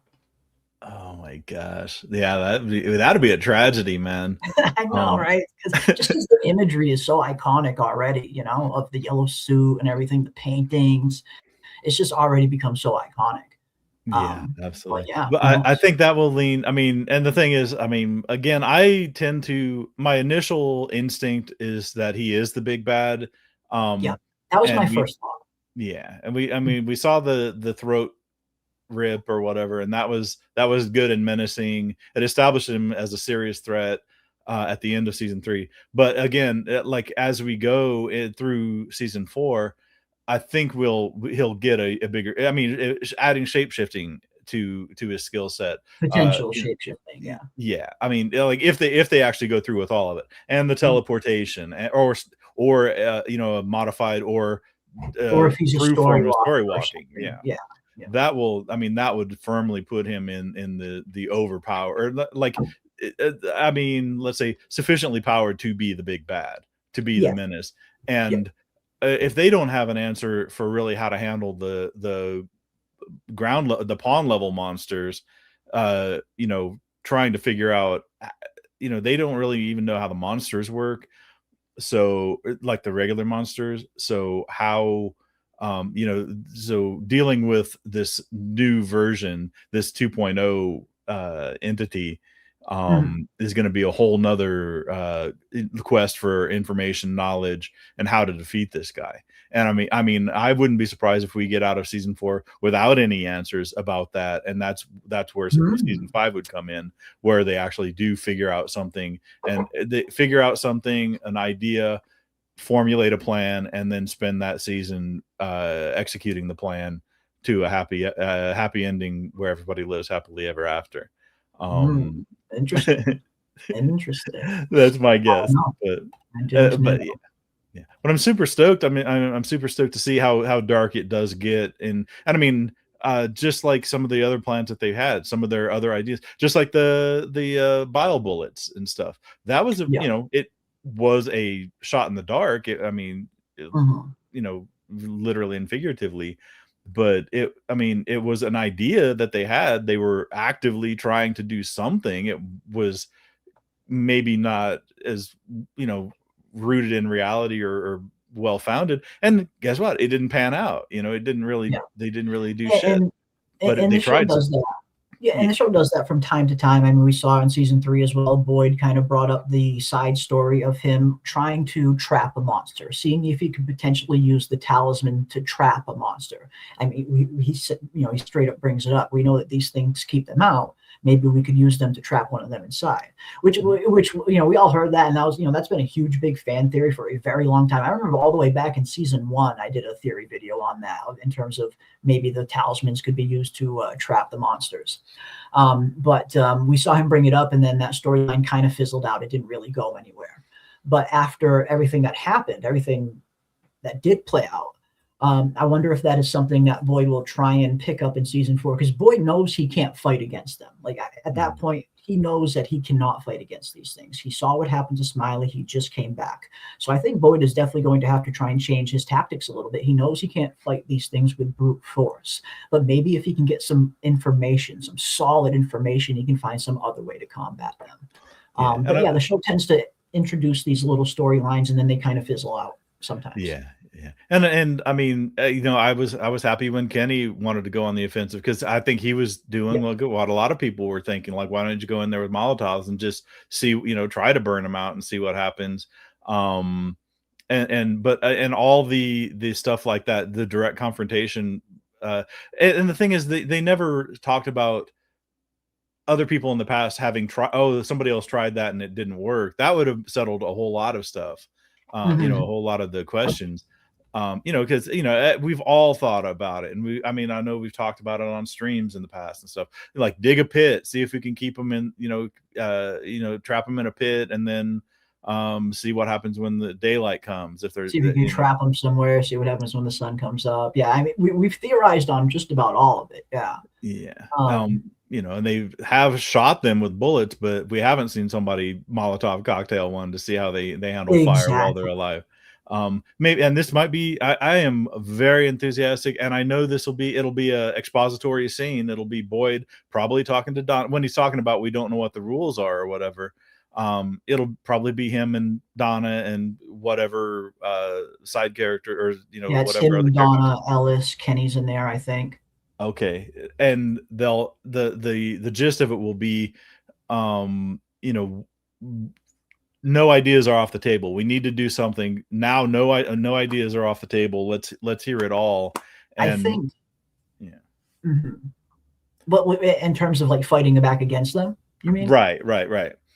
Oh my gosh. Yeah, that'd be a tragedy, man. I know, right? Just because the imagery is so iconic already, of the yellow suit and everything, the paintings, it's just already become so iconic. Yeah, absolutely. But but I think that will lean. I mean, and the thing is, I mean, again, my initial instinct is that he is the big bad. That was my first thought. Yeah, and we saw the throat rip or whatever, and that was good and menacing. It established him as a serious threat at the end of season 3. But again, like, as we go through season 4, I think he'll get a bigger. I mean, adding shapeshifting to his skill set, potential shapeshifting. Yeah. I mean, like, if they actually go through with all of it, and the teleportation, or a modified, or if he's a story walking. Yeah. That would firmly put him in the overpower, or like, I mean, let's say sufficiently powered to be the big bad, to be the menace. And if they don't have an answer for really how to handle the pawn level monsters, trying to figure out, they don't really even know how the monsters work. So like the regular monsters. So how, so dealing with this new version, this 2.0 entity, is going to be a whole nother quest for information, knowledge, and how to defeat this guy. And I wouldn't be surprised if we get out of season 4 without any answers about that. And that's where season 5 would come in, where they actually do figure out something, and they figure out something, an idea, formulate a plan, and then spend that season executing the plan to a happy ending where everybody lives happily ever after. Interesting. Interesting. That's my guess. But I'm super stoked. I'm super stoked to see how dark it does get. And I mean, just like some of the other plans that they've had, some of their other ideas, just like the bile bullets and stuff. That was it was a shot in the dark. Literally and figuratively. But it was an idea that they had. They were actively trying to do something. It was maybe not as, rooted in reality or well-founded. And guess what? It didn't pan out. It didn't really, they didn't really do shit. But they tried. And the show does that from time to time. I mean, we saw in season 3 as well, Boyd kind of brought up the side story of him trying to trap a monster, seeing if he could potentially use the talisman to trap a monster. I mean, he said, he straight up brings it up. We know that these things keep them out. Maybe we could use them to trap one of them inside, which we all heard that. And that was, that's been a huge, big fan theory for a very long time. I remember all the way back in season 1, I did a theory video on that in terms of maybe the talismans could be used to trap the monsters. But we saw him bring it up, and then that storyline kind of fizzled out. It didn't really go anywhere. But after everything that happened, everything that did play out, I wonder if that is something that Boyd will try and pick up in season 4, because Boyd knows he can't fight against them. Like at that point, he knows that he cannot fight against these things. He saw what happened to Smiley. He just came back. So I think Boyd is definitely going to have to try and change his tactics a little bit. He knows he can't fight these things with brute force, but maybe if he can get some information, some solid information, he can find some other way to combat them. The show tends to introduce these little storylines, and then they kind of fizzle out sometimes. Yeah. And I mean, I was happy when Kenny wanted to go on the offensive, because I think he was doing what a lot of people were thinking, like, why don't you go in there with Molotovs and just see, try to burn them out and see what happens. And all the stuff like that, the direct confrontation. And the thing is, they never talked about other people in the past having tried. Somebody else tried that and it didn't work. That would have settled a whole lot of stuff. A whole lot of the questions. Because we've all thought about it, and I know we've talked about it on streams in the past and stuff. Like, dig a pit, see if we can keep them in, trap them in a pit, and then see what happens when the daylight comes. See if you can trap them somewhere, see what happens when the sun comes up. Yeah, I mean, we've theorized on just about all of it. And they have shot them with bullets, but we haven't seen somebody Molotov cocktail one to see how they handle fire while they're alive. Maybe, and this might be, I am very enthusiastic, and I know it'll be a expository scene. It'll be Boyd probably talking to Don when he's talking about, we don't know what the rules are or whatever. It'll probably be him and Donna and whatever side character, or it's whatever him, other Donna, Ellis, Kenny's in there, I think. Okay, and the gist of it will be, no ideas are off the table. We need to do something now. No ideas are off the table. Let's hear it all. And I think, But in terms of like fighting back against them, you mean? Right.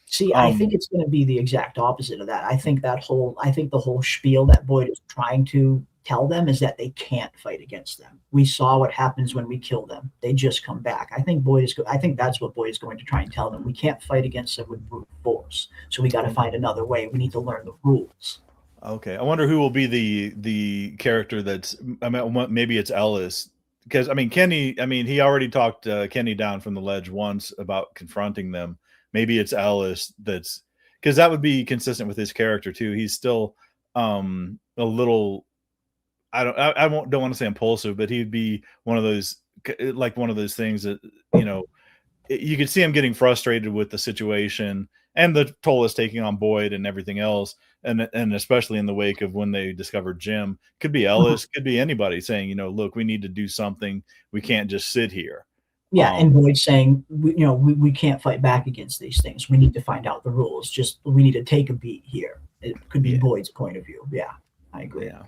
See, I think it's going to be the exact opposite of that. I think the whole spiel that Boyd is trying to tell them is that they can't fight against them. We saw what happens when we kill them. They just come back. I think that's what Boyd is going to try and tell them. We can't fight against them with brute force. So we got to find another way. We need to learn the rules. Okay. I wonder who will be the character that's, maybe it's Ellis. Because Kenny, he already talked Kenny down from the ledge once about confronting them. maybe it's Ellis that's, because that would be consistent with his character too. He's still a little, I don't want to say impulsive, but he'd be one of those, like one of those things that, you know, you could see him getting frustrated with the situation and the toll is taking on Boyd and everything else. And especially in the wake of when they discovered Jim, could be Ellis, could be anybody saying, you know, look, we need to do something. We can't just sit here. Yeah, and Boyd saying, we can't fight back against these things. We need to find out the rules. Just we need to take a beat here. It could be Boyd's point of view. Yeah, I agree. Yeah,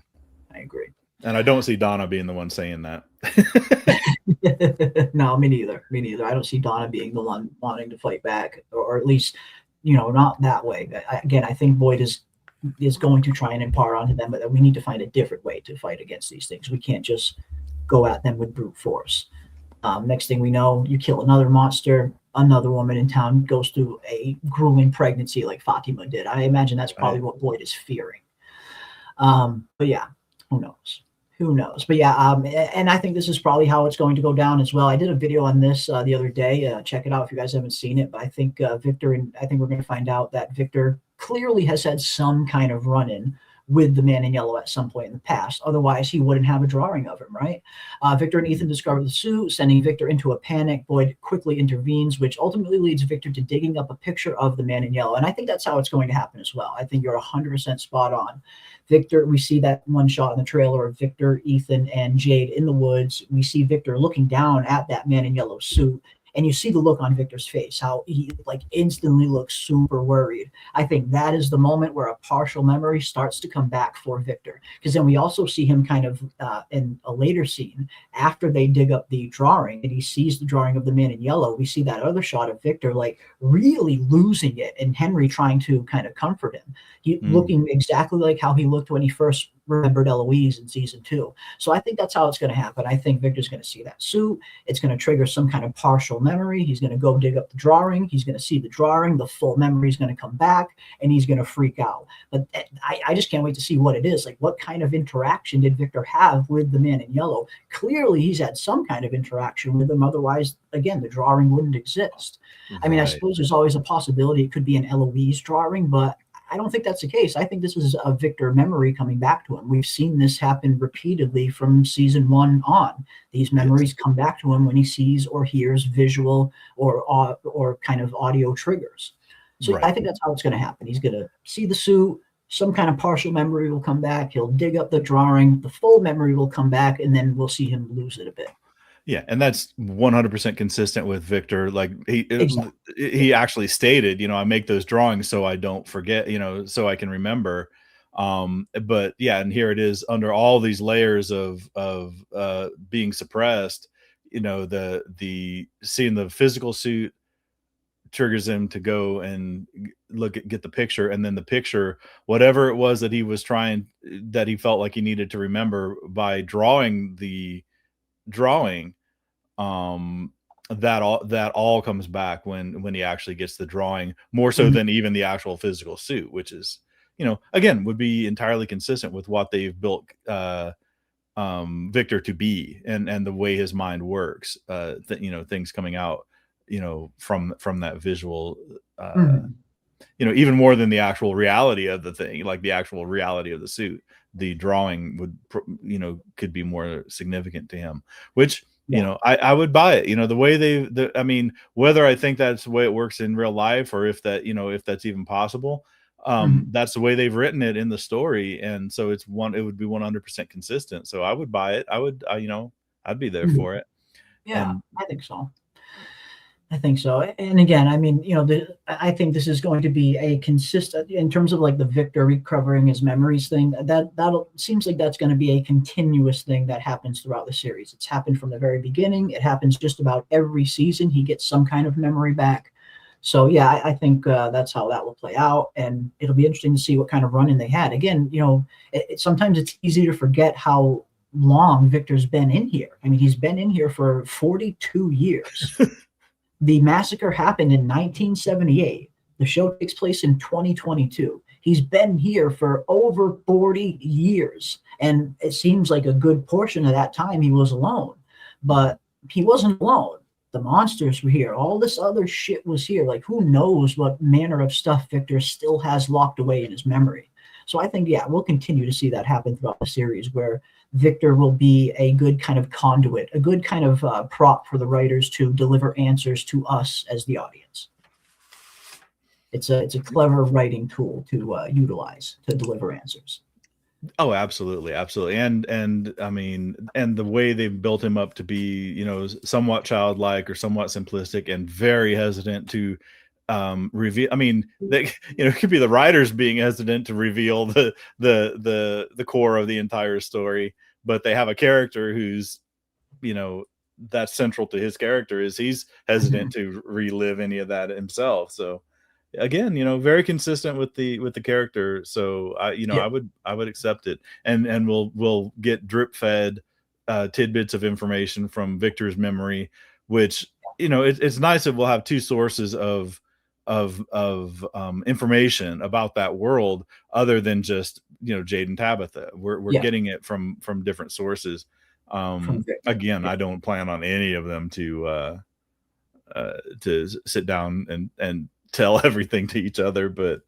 I agree. And I don't see Donna being the one saying that. No, me neither. Me neither. I don't see Donna being the one wanting to fight back, or at least, you know, not that way. Again, I think Boyd is going to try and impart onto them, but we need to find a different way to fight against these things. We can't just go at them with brute force. Next thing we know, you kill another monster. Another woman in town goes through a grueling pregnancy like Fatima did. I imagine that's probably what Boyd is fearing. But yeah, who knows? Who knows? But yeah, and I think this is probably how it's going to go down as well. I did a video on this the other day. Check it out if you guys haven't seen it. But I think Victor, and I think we're going to find out that Victor clearly has had some kind of run-in with the man in yellow at some point in the past. Otherwise, he wouldn't have a drawing of him, right? Victor and Ethan discover the suit, sending Victor into a panic. Boyd quickly intervenes, which ultimately leads Victor to digging up a picture of the man in yellow. And I think that's how it's going to happen as well. I think you're 100% spot on. Victor, we see that one shot in the trailer of Victor, Ethan, and Jade in the woods. We see Victor looking down at that man in yellow suit. And you see the look on Victor's face, how he like instantly looks super worried. I think that is the moment where a partial memory starts to come back for Victor. Because then we also see him kind of in a later scene, after they dig up the drawing and he sees the drawing of the man in yellow, we see that other shot of Victor like really losing it and Henry trying to kind of comfort him. He looking exactly like how he looked when he first remembered Eloise in season 2. So I think that's how it's going to happen. I think Victor's going to see that suit. It's going to trigger some kind of partial memory. He's going to go dig up the drawing. He's going to see the drawing. The full memory is going to come back and he's going to freak out. But I just can't wait to see what it is. Like, what kind of interaction did Victor have with the man in yellow? Clearly, he's had some kind of interaction with him. Otherwise, again, the drawing wouldn't exist. Right. I mean, I suppose there's always a possibility it could be an Eloise drawing, but I don't think that's the case. I think this is a Victor memory coming back to him. We've seen this happen repeatedly from season 1 on. These memories come back to him when he sees or hears visual or kind of audio triggers. So I think that's how it's going to happen. He's going to see the suit. Some kind of partial memory will come back. He'll dig up the drawing. The full memory will come back, and then we'll see him lose it a bit. Yeah, and that's 100% consistent with Victor. Like he actually stated, you know, I make those drawings so I don't forget, you know, so I can remember. But yeah, and here it is under all these layers of being suppressed. You know, the seeing the physical suit triggers him to go and get the picture, and then the picture, whatever it was that he was that he felt like he needed to remember by drawing the drawing, that all comes back when he actually gets the drawing, more so than even the actual physical suit, which is, you know, again, would be entirely consistent with what they've built Victor to be, and the way his mind works, you know, things coming out, you know, from that visual, you know, even more than the actual reality of the thing, like the actual reality of the suit, the drawing would, you know, could be more significant to him, which, you know, I would buy it, you know, the way I mean, whether I think that's the way it works in real life, or if that, you know, if that's even possible, that's the way they've written it in the story. And so it would be 100% consistent. So I would buy it. You know, I'd be there for it. Yeah, I think so. I think so. And again, I mean, you know, I think this is going to be a consistent, in terms of like the Victor recovering his memories thing, that seems like that's going to be a continuous thing that happens throughout the series. It's happened from the very beginning. It happens just about every season. He gets some kind of memory back. So yeah, I think that's how that will play out. And it'll be interesting to see what kind of run-in they had. Again, you know, sometimes it's easy to forget how long Victor's been in here. I mean, he's been in here for 42 years. The massacre happened in 1978. The show takes place in 2022. He's been here for over 40 years. And it seems like a good portion of that time he was alone. But he wasn't alone. the monsters were here. All this other shit was here. Like, who knows what manner of stuff Victor still has locked away in his memory. So I think, yeah, we'll continue to see that happen throughout the series, where Victor will be a good kind of conduit, a good kind of prop for the writers to deliver answers to us as the audience. It's a clever writing tool to utilize to deliver answers. Oh, absolutely, absolutely, and I mean, and the way they've built him up to be, you know, somewhat childlike or somewhat simplistic, and very hesitant to reveal. I mean, they, you know, it could be the writers being hesitant to reveal the core of the entire story, but they have a character who's, you know, that's central to his character is he's hesitant to relive any of that himself. So again, you know, very consistent with the character. So I would accept it, and we'll get drip fed tidbits of information from Victor's memory, which, you know, it's nice that we'll have two sources of information about that world other than just, you know, Jade and Tabitha. We're getting it from different sources. Again, I don't plan on any of them to sit down and tell everything to each other, but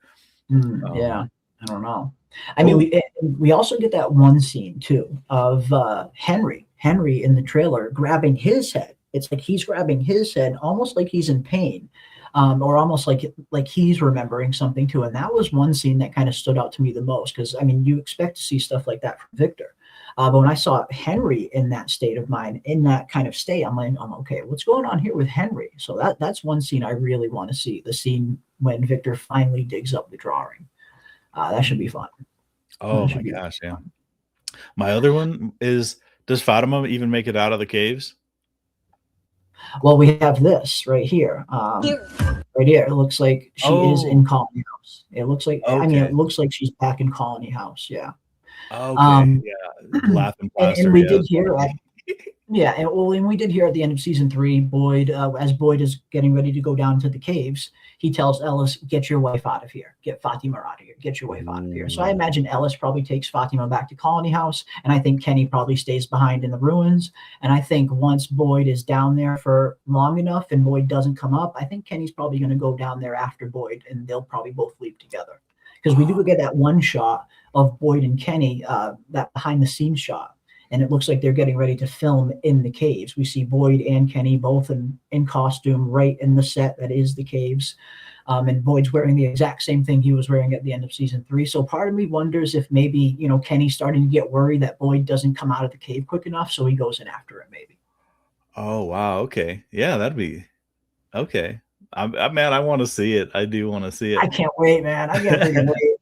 yeah, I don't know. I mean, we also get that one scene too of Henry in the trailer grabbing his head. It's like he's grabbing his head almost like he's in pain, or almost like he's remembering something too. And that was one scene that kind of stood out to me the most, because I mean, you expect to see stuff like that from Victor. But when I saw Henry in that state of mind, in that kind of state, I'm like, okay, what's going on here with Henry? So that's one scene I really want to see. The scene when Victor finally digs up the drawing. That should be fun. Oh my gosh, yeah. My other one is, does Fatima even make it out of the caves? Well, we have this right here. Right here. It looks like she is in Colony House. It looks like, I mean, it looks like she's back in Colony House. Yeah. Okay. Yeah. Laughing plaster. And we did hear and we did hear at the end of season 3, Boyd, as Boyd is getting ready to go down to the caves, he tells Ellis, get your wife out of here. Get Fatima out of here. Get your wife out of here. So I imagine Ellis probably takes Fatima back to Colony House, and I think Kenny probably stays behind in the ruins. And I think once Boyd is down there for long enough and Boyd doesn't come up, I think Kenny's probably going to go down there after Boyd, and they'll probably both leave together. Because we do get that one shot of Boyd and Kenny, that behind the scenes shot. And it looks like they're getting ready to film in the caves. We see Boyd and Kenny both in costume right in the set that is the caves. And Boyd's wearing the exact same thing he was wearing at the end of season 3. So part of me wonders if maybe, you know, Kenny's starting to get worried that Boyd doesn't come out of the cave quick enough, so he goes in after him maybe. Oh, wow. Okay. Yeah, that'd be okay. Man, I want to see it. I do want to see it. I can't wait, man. I can't freaking wait.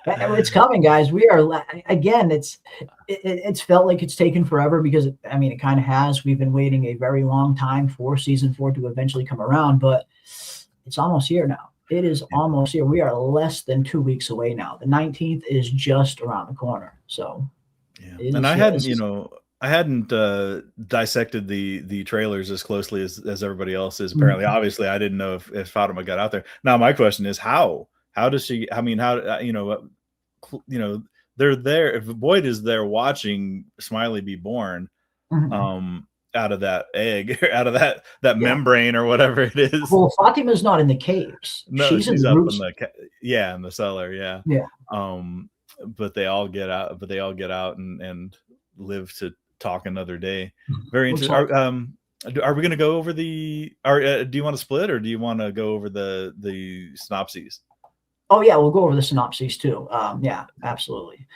It's coming, guys. We are, again, it's felt like it's taken forever because, it kind of has. We've been waiting a very long time for season 4 to eventually come around, but it's almost here now. It is almost here. We are less than 2 weeks away now. The 19th is just around the corner. So, yeah. And I hadn't dissected the trailers as closely as everybody else is. Apparently, obviously, I didn't know if Fatima got out there. Now, my question is how does she? I mean, they're there. If Boyd is there watching Smiley be born, out of that egg, out of that membrane or whatever it is. Well, Fatima's not in the caves. No, she's in up roots. in the cellar. Yeah. Yeah. But they all get out. And live to talk another day. Very interesting. Are we going to go over do you want to split, or do you want to go over the synopses? Oh yeah, we'll go over the synopses too. Yeah, absolutely.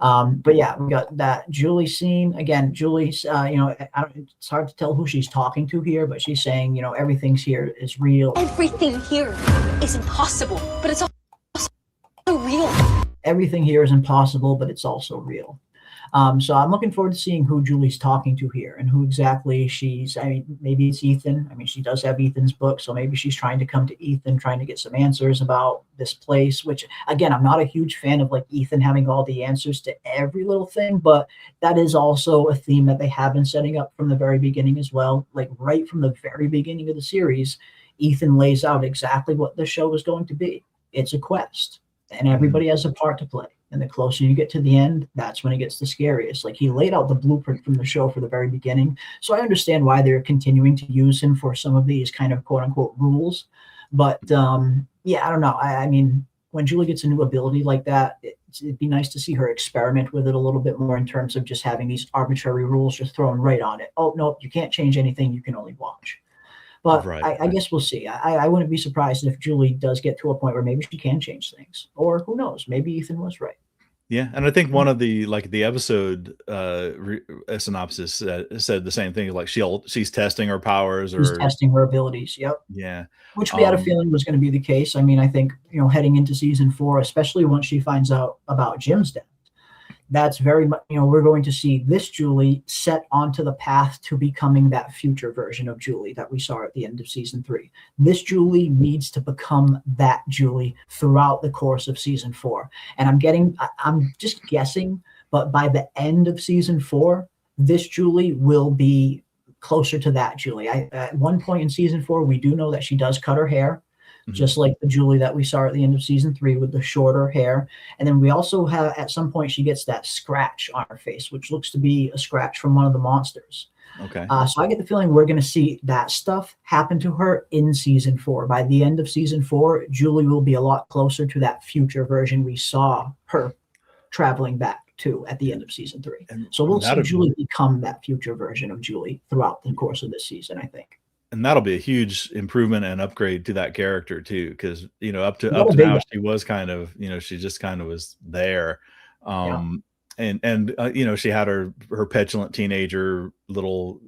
But yeah, we got that Julie scene again. Julie's, it's hard to tell who she's talking to here, but she's saying, everything's here is real. Everything here is impossible, but it's also real. Everything here is impossible, but it's also real. So I'm looking forward to seeing who Julie's talking to here and who exactly maybe it's Ethan. She does have Ethan's book, so maybe she's trying to come to Ethan, trying to get some answers about this place, which again, I'm not a huge fan of Ethan having all the answers to every little thing, but that is also a theme that they have been setting up from the very beginning as well. Right from the very beginning of the series, Ethan lays out exactly what the show is going to be. It's a quest, and everybody has a part to play. And the closer you get to the end, that's when it gets the scariest. Like, he laid out the blueprint from the show for the very beginning. So I understand why they're continuing to use him for some of these kind of quote unquote rules. But yeah, I don't know. I mean, when Julie gets a new ability like that, it'd be nice to see her experiment with it a little bit more in terms of just having these arbitrary rules just thrown right on it. Oh, no, you can't change anything. You can only watch. But I guess we'll see. I wouldn't be surprised if Julie does get to a point where maybe she can change things. Or who knows? Maybe Ethan was right. Yeah, and I think one of the the episode synopsis said the same thing. Like she's testing her powers, She's or testing her abilities. Yep. yeah, Which we had a feeling was going to be the case. I mean, I think, heading into season 4, especially once she finds out about Jim's death, that's very much, we're going to see this Julie set onto the path to becoming that future version of Julie that we saw at the end of season 3. This Julie needs to become that Julie throughout the course of season 4. And I'm just guessing, but by the end of season 4, this Julie will be closer to that Julie. At one point in season 4, we do know that she does cut her hair, just like the Julie that we saw at the end of season 3 with the shorter hair. And then we also have, at some point, she gets that scratch on her face, which looks to be a scratch from one of the monsters. Okay. So I get the feeling we're going to see that stuff happen to her in season 4. By the end of season 4, Julie will be a lot closer to that future version we saw her traveling back to at the end of season 3. So we'll see Julie become that future version of Julie throughout the course of this season, I think. And that'll be a huge improvement and upgrade to that character too, because up to now she was kind of, she just kind of was there. And she had her petulant teenager little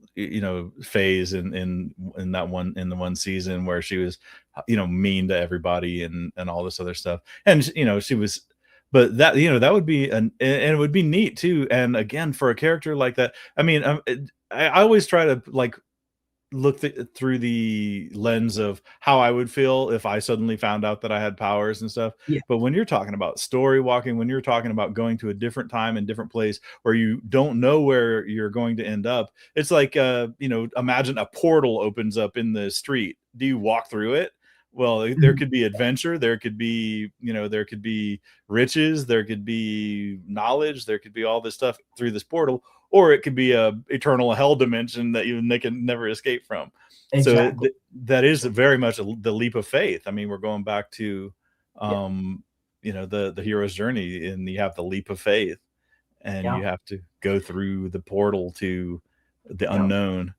phase in the one season where she was mean to everybody and all this other stuff, and she was, but that that would be and it would be neat too. And again, for a character like that, I mean, I always try to look through the lens of how I would feel if I suddenly found out that I had powers and stuff. Yeah. But when you're talking about story walking, when you're talking about going to a different time and different place where you don't know where you're going to end up, it's like, imagine a portal opens up in the street. Do you walk through it? Well, there could be adventure, there could be, there could be riches, there could be knowledge, there could be all this stuff through this portal, or it could be a eternal hell dimension that they can never escape from. Exactly. So that is very much the leap of faith. I mean, we're going back to, the hero's journey, and you have the leap of faith, and you have to go through the portal to the unknown.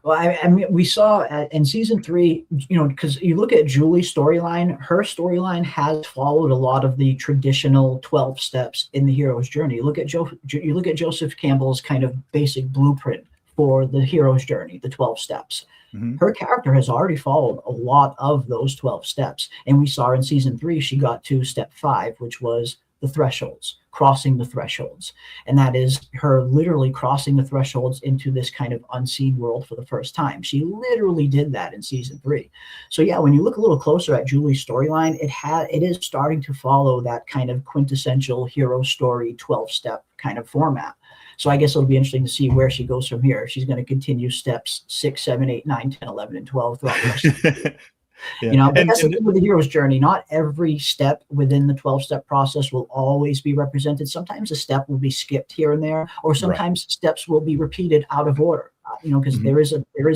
Well, I mean, we saw in season 3, because you look at Julie's storyline, her storyline has followed a lot of the traditional 12 steps in the hero's journey. You look at Joseph Campbell's kind of basic blueprint for the hero's journey, the 12 steps. Her character has already followed a lot of those 12 steps. And we saw in season 3, she got to step 5, which was the thresholds, crossing the thresholds. And that is her literally crossing the thresholds into this kind of unseen world for the first time. She literally did that in season 3. So yeah, when you look a little closer at Julie's storyline, it is starting to follow that kind of quintessential hero story 12-step kind of format. So I guess it'll be interesting to see where she goes from here. If she's going to continue steps 6, 7, 8, 9, 10, 11, and 12 throughout the rest of the Yeah. but that's the thing with the hero's journey. Not every step within the 12-step process will always be represented. Sometimes a step will be skipped here and there, or sometimes steps will be repeated out of order. Because there is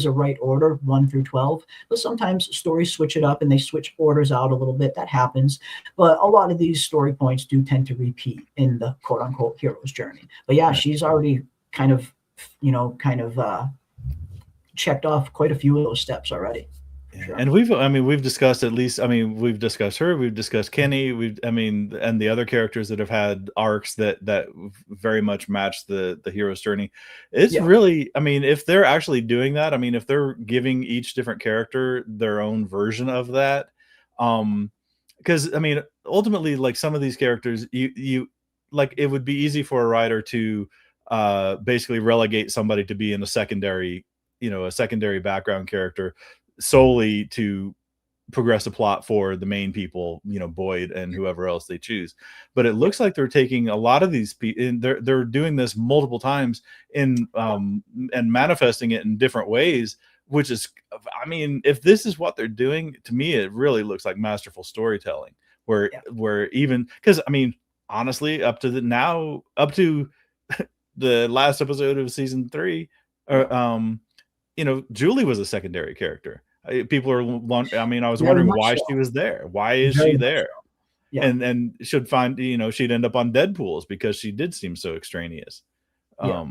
a right order, 1 through 12. But sometimes stories switch it up and they switch orders out a little bit. That happens. But a lot of these story points do tend to repeat in the quote-unquote hero's journey. But yeah, she's already kind of checked off quite a few of those steps already. Sure. And we've discussed we've discussed her, we've discussed Kenny, and the other characters that have had arcs that very much match the hero's journey. It's really, if they're actually doing that, if they're giving each different character their own version of that, because ultimately, like, some of these characters, you like, it would be easy for a writer to basically relegate somebody to be in a secondary background character solely to progress the plot for the main people, Boyd and whoever else they choose. But it looks like they're taking a lot of these people, and they're doing this multiple times and manifesting it in different ways, which is, if this is what they're doing, to me, it really looks like masterful storytelling, where even, because honestly, up to the last episode of season 3, Julie was a secondary character. People are, I mean, I was Very wondering much why so. she was there. Why is Very she much there? so. Yeah. And should find, she'd end up on Deadpool's because she did seem so extraneous. Yeah.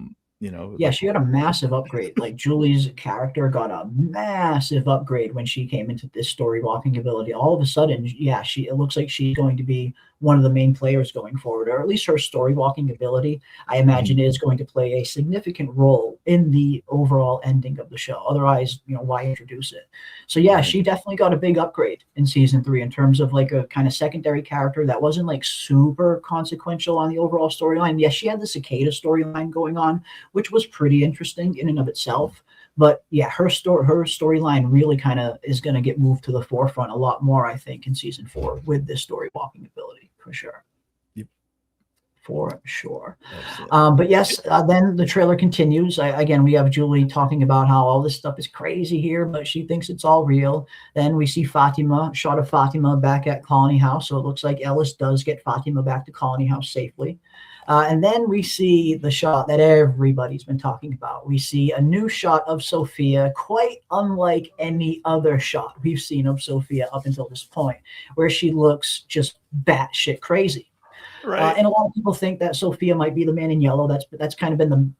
Yeah, she got a massive upgrade. Like Julie's character got a massive upgrade when she came into this story walking ability. All of a sudden, yeah, it looks like she's going to be one of the main players going forward, or at least her story walking ability, I imagine, is going to play a significant role in the overall ending of the show. Otherwise, why introduce it? So yeah, she definitely got a big upgrade in season 3 in terms of like a kind of secondary character that wasn't like super consequential on the overall storyline. Yes, she had the cicada storyline going on, which was pretty interesting in and of itself. But yeah, her storyline really kind of is going to get moved to the forefront a lot more, I think, in season 4 with this story walking ability, for sure. Yep. For sure. But yes, then the trailer continues. Again, we have Julie talking about how all this stuff is crazy here, but she thinks it's all real. Then we see Fatima, shot of Fatima back at Colony House. So it looks like Ellis does get Fatima back to Colony House safely. And then we see the shot that everybody's been talking about. We see a new shot of Sophia, quite unlike any other shot we've seen of Sophia up until this point, where she looks just batshit crazy. Right. And a lot of people think that Sophia might be the Man in Yellow. That's kind of been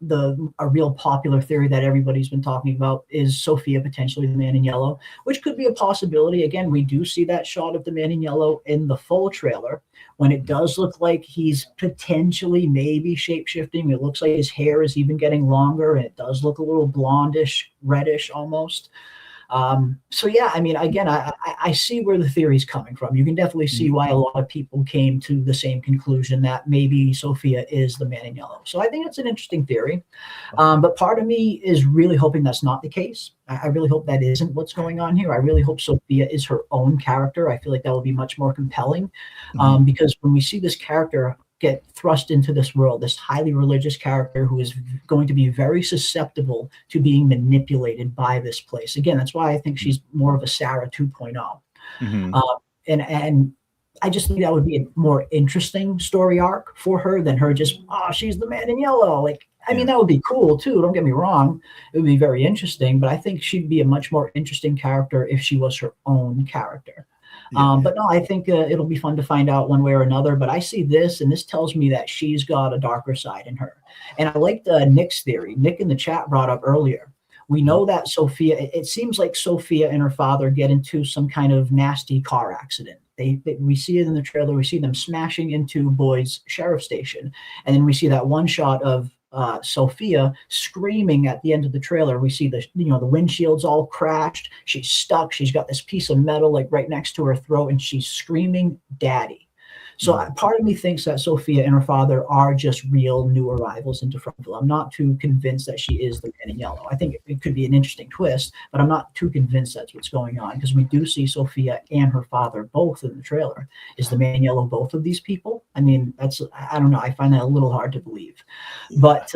a real popular theory that everybody's been talking about, is Sophia potentially the Man in Yellow, which could be a possibility. Again, we do see that shot of the Man in Yellow in the full trailer when it does look like he's potentially maybe shape-shifting. It looks like his hair is even getting longer, and it does look a little blondish, reddish almost. So yeah, I mean, again, I see where the theory's coming from. You can definitely see why a lot of people came to the same conclusion that maybe Sophia is the Man in Yellow. So I think it's an interesting theory. But part of me is really hoping that's not the case. I really hope that isn't what's going on here. I really hope Sophia is her own character. I feel like that would be much more compelling, because when we see this character get thrust into this world, this highly religious character who is going to be very susceptible to being manipulated by this place. Again, that's why I think she's more of a Sarah 2.0. And I just think that would be a more interesting story arc for her than her just, she's the Man in Yellow. Like, I mean, that would be cool too. Don't get me wrong. It would be very interesting, but I think she'd be a much more interesting character if she was her own character. But no, I think it'll be fun to find out one way or another. But I see this, and this tells me that she's got a darker side in her. And I liked Nick's theory. Nick in the chat brought up earlier. We know that Sophia, it seems like Sophia and her father get into some kind of nasty car accident. We see it in the trailer. We see them smashing into Boyd's sheriff station. And then we see that one shot of Sophia screaming at the end of the trailer. We see the windshield's all crashed. She's stuck. She's got this piece of metal like right next to her throat, and she's screaming, "Daddy." So part of me thinks that Sophia and her father are just real new arrivals into Fromville. I'm not too convinced that she is the Man in Yellow. I think it could be an interesting twist, but I'm not too convinced that's what's going on, because we do see Sophia and her father both in the trailer. Is the Man in Yellow both of these people? I mean, I don't know. I find that a little hard to believe. But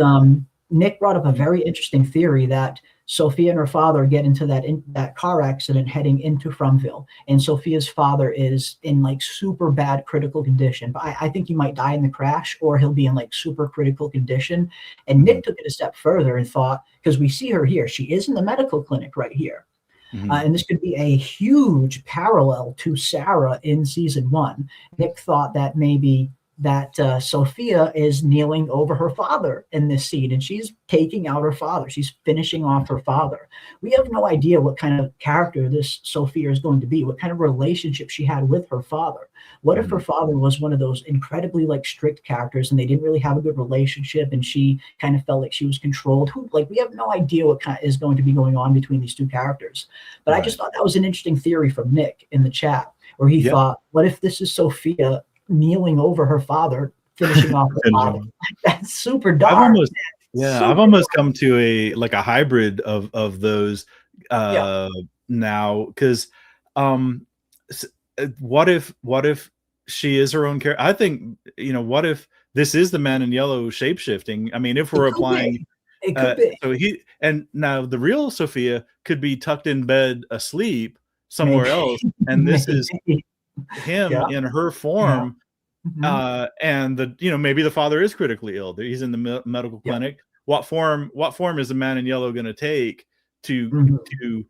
Nick brought up a very interesting theory that Sophia and her father get into that car accident heading into Fromville, and Sophia's father is in like super bad critical condition. But I think he might die in the crash, or he'll be in like super critical condition. And Nick took it a step further and thought, because we see her here, she is in the medical clinic right here. And this could be a huge parallel to Sarah in season 1. Nick thought that maybe that Sophia is kneeling over her father in this scene, and she's taking out her father. She's finishing off her father. We have no idea what kind of character this Sophia is going to be, what kind of relationship she had with her father. What if her father was one of those incredibly like strict characters, and they didn't really have a good relationship, and she kind of felt like she was controlled? We have no idea what kind is going to be going on between these two characters. But I just thought that was an interesting theory from Nick in the chat, where he thought, what if this is Sophia kneeling over her father, finishing off her father? That's super dark. I've almost come to a hybrid of those now, because what if she is her own character? I think, what if this is the Man in Yellow shape-shifting? I mean, if we're applying it could be. So now the real Sophia could be tucked in bed asleep somewhere else, and this is him in her form And maybe the father is critically ill. He's in the medical clinic. What form is the man in yellow going to take to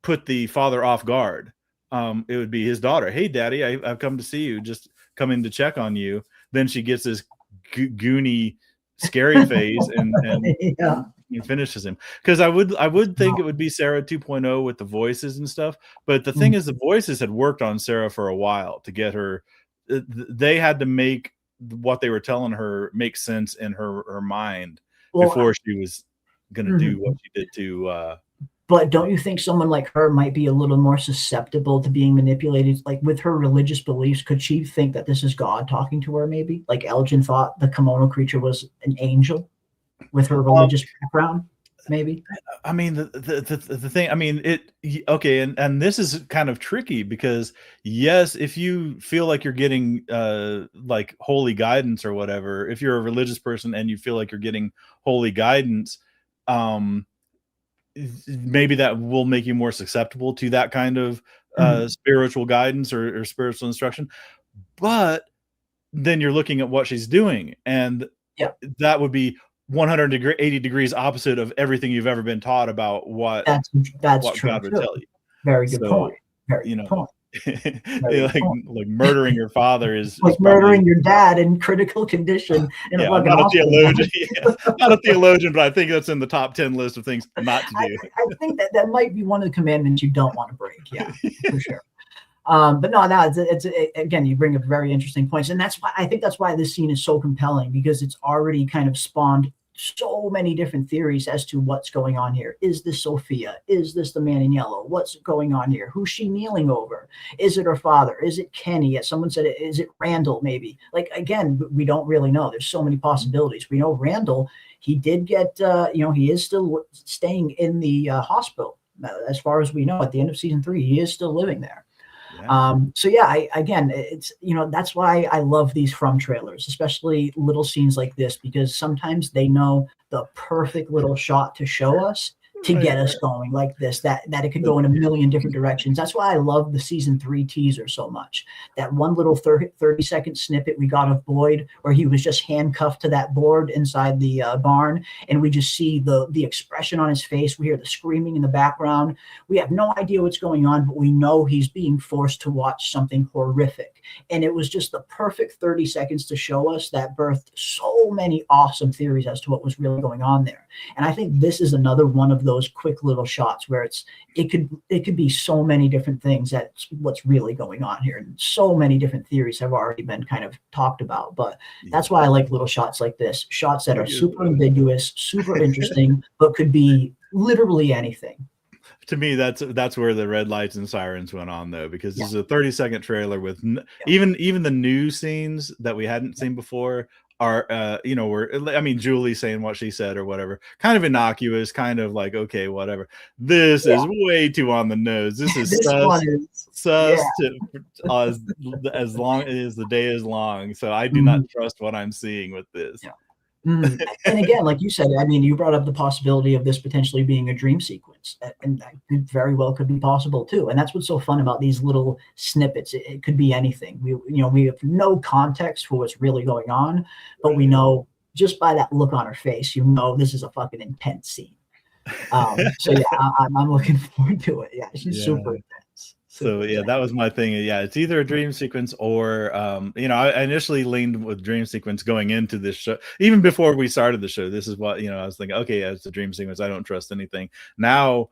put the father off guard? It would be his daughter. Hey, Daddy, I've come to see you. Just coming to check on you. Then she gets this goony, scary face and finishes him. Because I would think it would be Sarah 2.0 with the voices and stuff. But the thing is, the voices had worked on Sarah for a while to get her. They had to make what they were telling her make sense in her mind before she was going to do what she did to. But don't you think someone like her might be a little more susceptible to being manipulated? Like with her religious beliefs, could she think that this is God talking to her? Maybe like Elgin thought the kimono creature was an angel with her religious background. Maybe. I mean, the thing, I mean, okay. And this is kind of tricky because yes, if you feel like you're getting like holy guidance or whatever, if you're a religious person and you feel like you're getting holy guidance, maybe that will make you more susceptible to that kind of spiritual guidance or spiritual instruction. But then you're looking at what she's doing, and that would be 180 degrees opposite of everything you've ever been taught about what that's true. God would tell you. Very good point. Very good point. like murdering your father is like murdering your dad in critical condition. In I'm not a theologian. Not a theologian, but I think that's in the top 10 list of things not to do. I think that might be one of the commandments you don't want to break. Yeah, for sure. But no, it's again, you bring up very interesting points, and that's why I think that's why this scene is so compelling, because it's already kind of spawned so many different theories as to what's going on here. Is this Sophia? Is this the man in yellow? What's going on here? Who's she kneeling over? Is it her father? Is it Kenny? As someone said, is it Randall? Maybe. Like again, we don't really know. There's so many possibilities. We know Randall. He did get, he is still staying in the hospital. As far as we know, at the end of season 3, he is still living there. So yeah, it's, that's why I love these From trailers, especially little scenes like this, because sometimes they know the perfect little shot to show us to get us going like this, that it could go in a million different directions. That's why I love the season 3 teaser so much. That one little 30-second snippet we got of Boyd where he was just handcuffed to that board inside the barn, and we just see the expression on his face. We hear the screaming in the background. We have no idea what's going on, but we know he's being forced to watch something horrific. And it was just the perfect 30 seconds to show us that birthed so many awesome theories as to what was really going on there. And I think this is another one of those quick little shots where it could be so many different things. That's what's really going on here. And so many different theories have already been kind of talked about, but that's why I like little shots like this, shots that are super ambiguous, super interesting, but could be literally anything. To me, that's where the red lights and sirens went on, though, because this is a 30-second trailer with even the new scenes that we hadn't seen before are Julie saying what she said or whatever, kind of innocuous, kind of like, okay, whatever. This is way too on the nose. This is sus as long as the day is long. So I do not trust what I'm seeing with this. And again, like you said, I mean, you brought up the possibility of this potentially being a dream sequence, and that very well could be possible too. And that's what's so fun about these little snippets. It could be anything. We have no context for what's really going on, but we know just by that look on her face, this is a fucking intense scene. So yeah, I'm looking forward to it. Yeah, she's super intense. So yeah, that was my thing. Yeah, it's either a dream sequence or, I initially leaned with dream sequence going into this show. Even before we started the show, this is what, I was thinking, okay, it's a dream sequence. I don't trust anything. Now,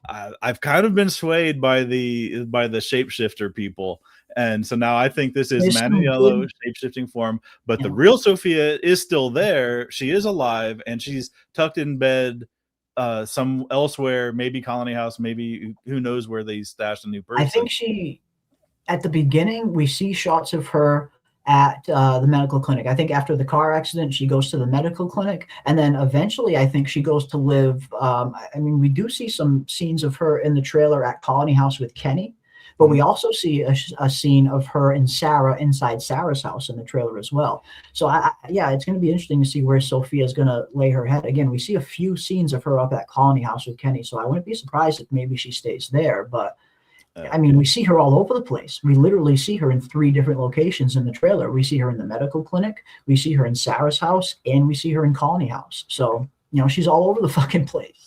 I've kind of been swayed by the shapeshifter people. And so now I think this is Man in Yellow shape-shifting form, but the real Sophia is still there. She is alive and she's tucked in bed some elsewhere, maybe Colony House, maybe who knows where they stashed a new person. I think at the beginning, we see shots of her at the medical clinic. I think after the car accident, she goes to the medical clinic, and then eventually I think she goes to live. We do see some scenes of her in the trailer at Colony House with Kenny, but we also see a scene of her and Sarah inside Sarah's house in the trailer as well. So it's going to be interesting to see where Sophia is going to lay her head. Again, we see a few scenes of her up at Colony House with Kenny, so I wouldn't be surprised if maybe she stays there. But I mean, we see her all over the place. We literally see her in 3 different locations in the trailer. We see her in the medical clinic, we see her in Sarah's house, and we see her in Colony House. So, you know, she's all over the fucking place.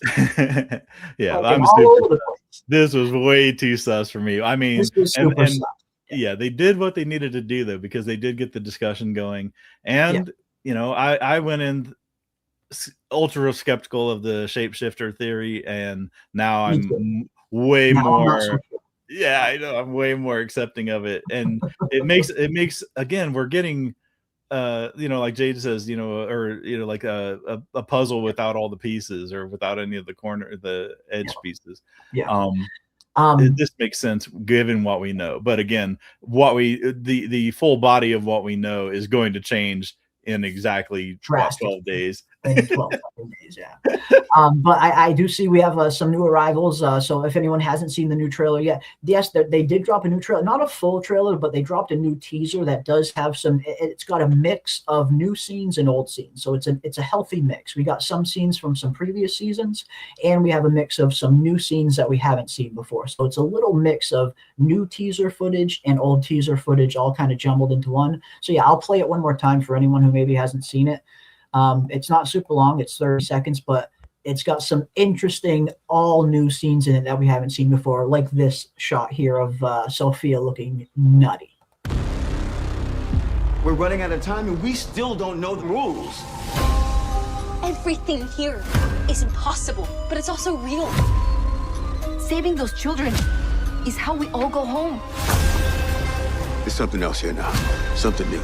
Yeah, Fucking I'm all super over the sus. This was way too sus for me. I mean, This was super sus. yeah, they did what they needed to do though, because they did get the discussion going. And you know, I went in ultra skeptical of the shapeshifter theory, and now I'm way more. Yeah, I know, I'm way more accepting of it, and it makes again, we're getting you know, like Jade says, you know, or you know, like a puzzle without all the pieces, or without any of the edge pieces. This makes sense given what we know, but again, the full body of what we know is going to change in exactly 12 days. 12 days, yeah. But I do see we have some new arrivals. So if anyone hasn't seen the new trailer yet, yes, they did drop a new trailer, not a full trailer, but they dropped a new teaser that does have some. It's got a mix of new scenes and old scenes, so it's a healthy mix. We got some scenes from some previous seasons, and we have a mix of some new scenes that we haven't seen before. So it's a little mix of new teaser footage and old teaser footage, all kind of jumbled into one. So yeah, I'll play it one more time for anyone who maybe hasn't seen it. It's not super long; it's 30 seconds, but it's got some interesting all new scenes in it that we haven't seen before, like this shot here of Sophia looking nutty. We're running out of time and we still don't know the rules. Everything here is impossible, but it's also real. Saving those children is how we all go home. There's something else here now. Something new.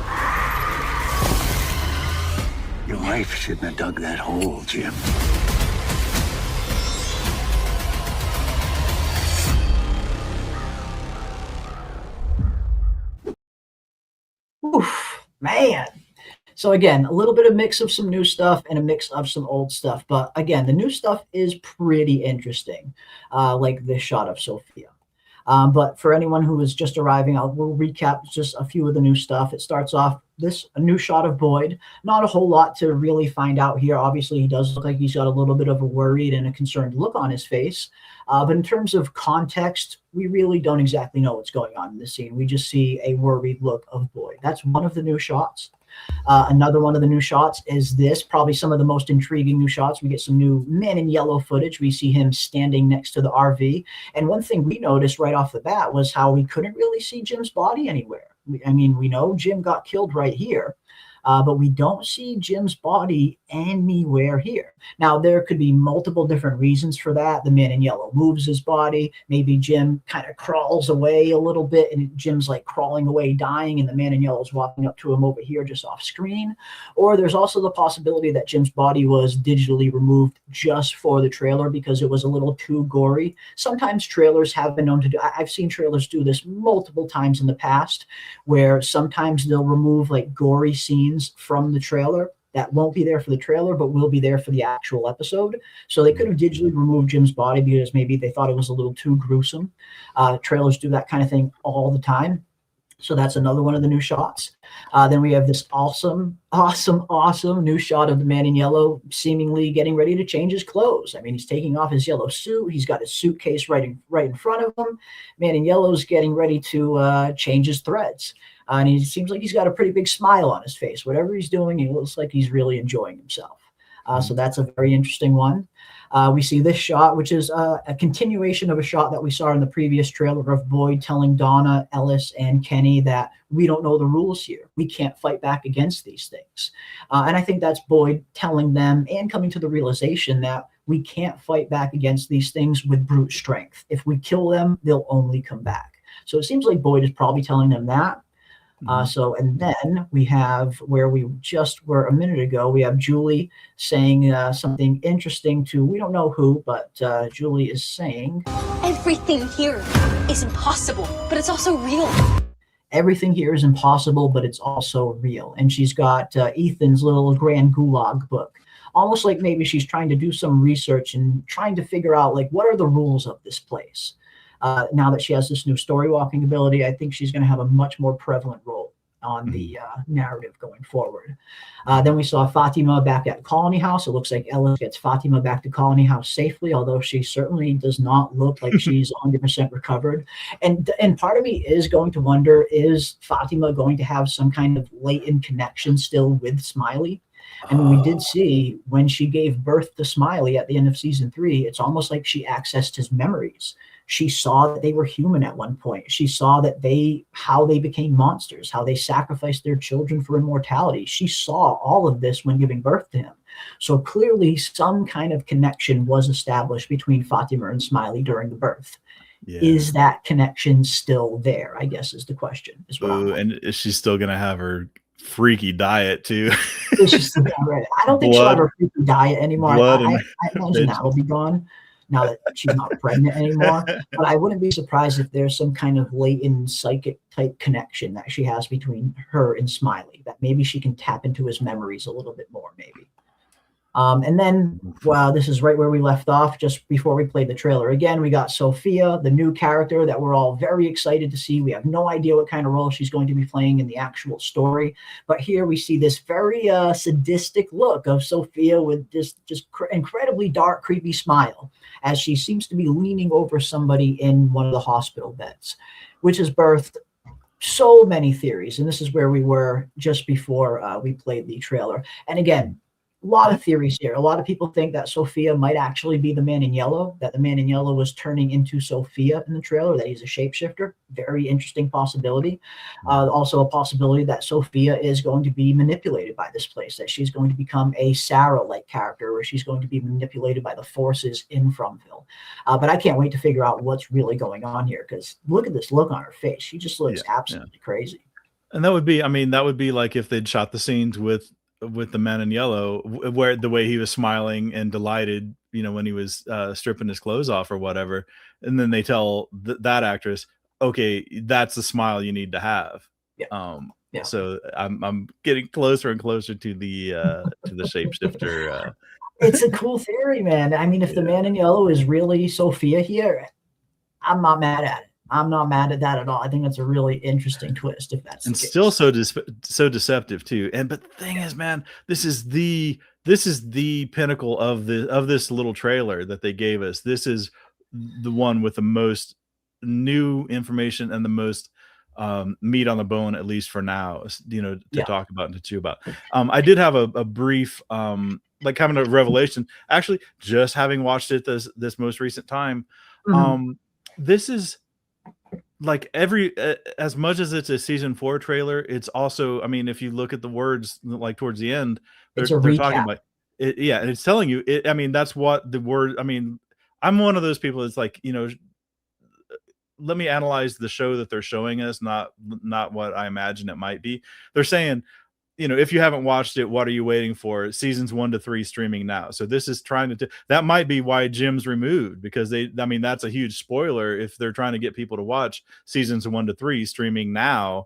Your wife shouldn't have dug that hole, Jim. Oof, man. So again, a little bit of mix of some new stuff and a mix of some old stuff. But again, the new stuff is pretty interesting, like this shot of Sophia. But for anyone who is just arriving, we'll recap just a few of the new stuff. It starts off a new shot of Boyd. Not a whole lot to really find out here. Obviously, he does look like he's got a little bit of a worried and a concerned look on his face. But in terms of context, we really don't exactly know what's going on in this scene. We just see a worried look of Boyd. That's one of the new shots. Another one of the new shots is this, probably some of the most intriguing new shots. We get some new Man in Yellow footage. We see him standing next to the RV. And one thing we noticed right off the bat was how we couldn't really see Jim's body anywhere. I mean, we know Jim got killed right here, but we don't see Jim's body anywhere here. Now, there could be multiple different reasons for that. The Man in Yellow moves his body. Maybe Jim kind of crawls away a little bit, and Jim's like crawling away, dying, and the Man in Yellow is walking up to him over here just off screen. Or there's also the possibility that Jim's body was digitally removed just for the trailer because it was a little too gory. Sometimes trailers have been known to do. I've seen trailers do this multiple times in the past, where sometimes they'll remove like gory scenes from the trailer that won't be there for the trailer, but will be there for the actual episode. So they could have digitally removed Jim's body because maybe they thought it was a little too gruesome. Trailers do that kind of thing all the time. So that's another one of the new shots. Then we have this awesome new shot of the Man in Yellow seemingly getting ready to change his clothes. I mean, he's taking off his yellow suit. He's got his suitcase right in front of him. Man in Yellow's getting ready to change his threads. And he seems like he's got a pretty big smile on his face. Whatever he's doing, he looks like he's really enjoying himself. So that's a very interesting one. We see this shot, which is a continuation of a shot that we saw in the previous trailer of Boyd telling Donna, Ellis, and Kenny that we don't know the rules here. We can't fight back against these things. And I think that's Boyd telling them and coming to the realization that we can't fight back against these things with brute strength. If we kill them, they'll only come back. So it seems like Boyd is probably telling them that. And then we have where we just were a minute ago, we have Julie saying something interesting to, we don't know who, but Julie is saying, everything here is impossible, but it's also real. Everything here is impossible, but it's also real. And she's got Ethan's little Grand Gulag book. Almost like maybe she's trying to do some research and trying to figure out, like, what are the rules of this place? Now that she has this new story walking ability, I think she's going to have a much more prevalent role on the narrative going forward. Then we saw Fatima back at Colony House. It looks like Ellis gets Fatima back to Colony House safely, although she certainly does not look like she's 100% recovered. And part of me is going to wonder, is Fatima going to have some kind of latent connection still with Smiley? I mean, we did see when she gave birth to Smiley at the end of season 3, it's almost like she accessed his memories. She saw that they were human at one point. She saw that how they became monsters, how they sacrificed their children for immortality. She saw all of this when giving birth to him. So clearly some kind of connection was established between Fatima and Smiley during the birth. Yeah. Is that connection still there, I guess, is the question. And is she still going to have her freaky diet too? I don't think she'll have her freaky diet anymore. I imagine that'll be gone now that she's not pregnant anymore. But I wouldn't be surprised if there's some kind of latent psychic type connection that she has between her and Smiley, that maybe she can tap into his memories a little bit more, maybe. And then, wow, this is right where we left off just before we played the trailer. Again, we got Sophia, the new character that we're all very excited to see. We have no idea what kind of role she's going to be playing in the actual story. But here we see this very sadistic look of Sophia with this just incredibly dark, creepy smile as she seems to be leaning over somebody in one of the hospital beds, which has birthed so many theories. And this is where we were just before we played the trailer. And again, a lot of theories here. A lot of people think that Sophia might actually be the man in yellow, that the man in yellow was turning into Sophia in the trailer, that he's a shapeshifter. Very interesting possibility. Also a possibility that Sophia is going to be manipulated by this place, that she's going to become a Sarah-like character, where she's going to be manipulated by the forces in Fromville. But I can't wait to figure out what's really going on here, because look at this look on her face. She just looks absolutely crazy. And that would be, I mean, that would be like if they'd shot the scenes with the man in yellow, where the way he was smiling and delighted, you know, when he was stripping his clothes off or whatever, and then they tell that actress, okay, that's the smile you need to have. So I'm getting closer and closer to the shapeshifter. It's a cool theory, man. I mean, if the man in yellow is really Sophia here, I'm not mad at it. I'm not mad at that at all. I think that's a really interesting twist, if that's and the case. Still so deceptive too. And but the thing is, man, this is the pinnacle of this little trailer that they gave us. This is the one with the most new information and the most meat on the bone, at least for now, you know, to talk about and to chew about. I did have a brief like kind of a revelation, actually, just having watched it this most recent time. This is like as much as it's a season 4 trailer, it's also, I mean, if you look at the words like towards the end, they're talking about it. Yeah. And it's telling you it. I mean, that's what the word, I mean, I'm one of those people that's like, you know, let me analyze the show that they're showing us, not what I imagine it might be. They're saying, you know, if you haven't watched it, what are you waiting for? Seasons 1 to 3 streaming now. So this is trying to, that might be why Jim's removed, because I mean, that's a huge spoiler if they're trying to get people to watch seasons 1 to 3 streaming now.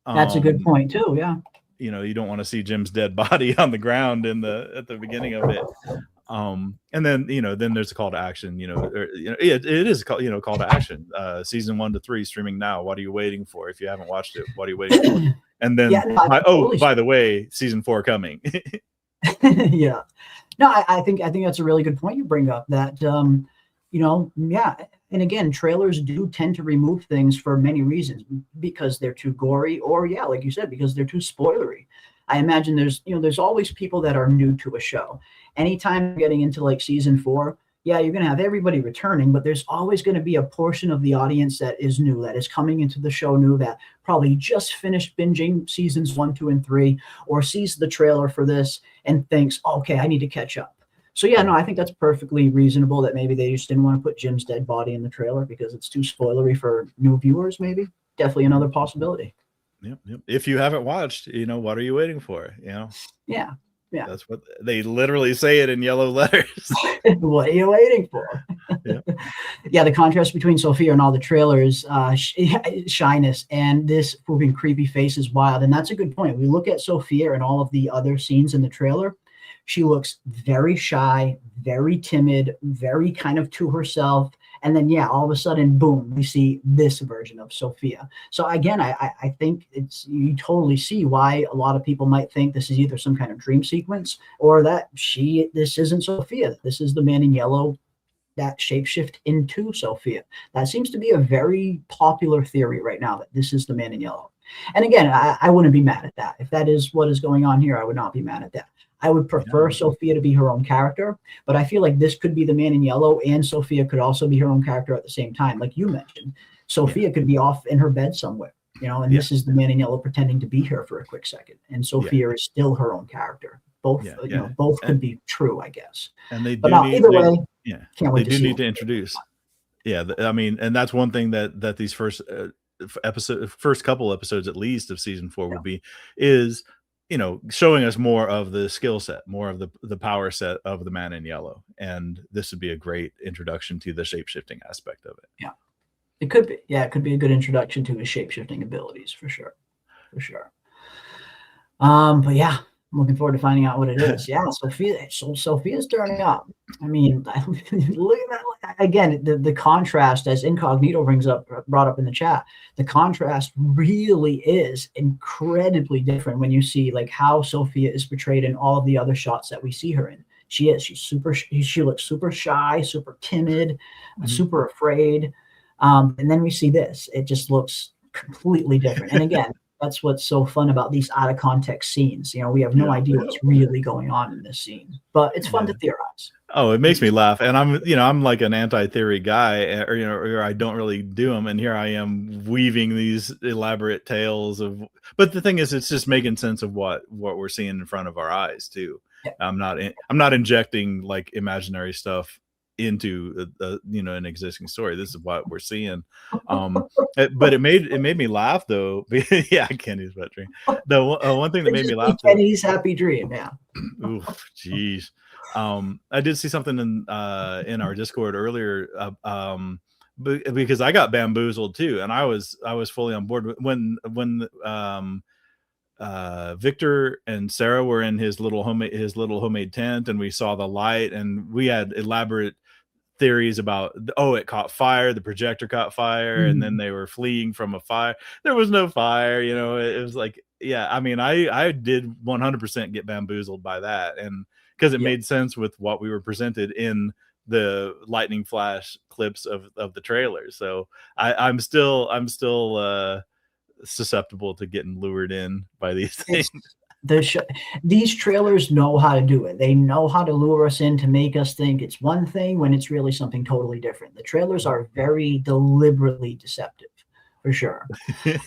That's a good point too. Yeah. You know, you don't want to see Jim's dead body on the ground at the beginning of it. And then, you know, then there's a call to action, you know, it is call to action, season 1 to 3 streaming now. What are you waiting for? If you haven't watched it, what are you waiting for? And then, by the way, season 4 coming. Yeah. No, I think that's a really good point you bring up, that, you know, yeah. And again, trailers do tend to remove things for many reasons, because they're too gory, or like you said, because they're too spoilery. I imagine there's always people that are new to a show. Anytime you're getting into like season 4, you're going to have everybody returning, but there's always going to be a portion of the audience that is new, that is coming into the show new, that probably just finished binging seasons 1, 2, and 3, or sees the trailer for this and thinks, okay, I need to catch up. So I think that's perfectly reasonable, that maybe they just didn't want to put Jim's dead body in the trailer because it's too spoilery for new viewers, maybe. Definitely another possibility. Yep. If you haven't watched, you know, what are you waiting for? You know? Yeah. That's what they literally say it in yellow letters. What are you waiting for? The contrast between Sophia and all the trailers, shyness, and this moving creepy face is wild. And that's a good point. We look at Sophia and all of the other scenes in the trailer. She looks very shy, very timid, very kind of to herself. And then, yeah, all of a sudden, boom, we see this version of Sophia. So again, I think you totally see why a lot of people might think this is either some kind of dream sequence or that this isn't Sophia. This is the man in yellow that shapeshift into Sophia. That seems to be a very popular theory right now, that this is the man in yellow. And again, I wouldn't be mad at that. If that is what is going on here, I would not be mad at that. I would prefer Sophia to be her own character, but I feel like this could be the man in yellow and Sophia could also be her own character at the same time. Like you mentioned, Sophia could be off in her bed somewhere, and this is the man in yellow pretending to be her for a quick second. And Sophia is still her own character. Both, both could be true, I guess. And they do but either way, they do need to introduce. Yeah, I mean, and that's one thing that these first couple episodes, at least, of season 4 would be, is showing us more of the skill set, more of the power set of the man in yellow, and this would be a great introduction to the shape-shifting aspect of it. Yeah, it could be. Yeah, it could be a good introduction to his shape-shifting abilities, for sure. But yeah, I'm looking forward to finding out what it is. Yeah, Sophia's turning up. I mean, look at that again. The contrast, as Incognito brought up in the chat, the contrast really is incredibly different when you see like how Sophia is portrayed in all of the other shots that we see her in. She looks super shy, super timid, super afraid, and then we see this. It just looks completely different. And again, that's what's so fun about these out of context scenes. We have no idea what's really going on in this scene, but it's fun to theorize. Oh, it makes me laugh. And I'm like an anti-theory guy, or I don't really do them. And here I am weaving these elaborate tales but the thing is, it's just making sense of what we're seeing in front of our eyes too. Yeah. I'm not injecting like imaginary stuff into an existing story. This is what we're seeing. But it made me laugh though. Yeah, Kenny's wet dream. The one thing that made me laugh, Kenny's happy dream. Yeah. Oof, jeez. I did see something in our Discord earlier, because I got bamboozled too, and I was fully on board when Victor and Sarah were in his little homemade tent, and we saw the light, and we had elaborate theories about, it caught fire, the projector caught fire, and then they were fleeing from a fire. There was no fire. It was like, yeah, I mean, I did 100% get bamboozled by that, and because it made sense with what we were presented in the lightning flash clips of the trailers. So I'm still susceptible to getting lured in by these things. These trailers know how to do it. They know how to lure us in to make us think it's one thing when it's really something totally different. The trailers are very deliberately deceptive, for sure.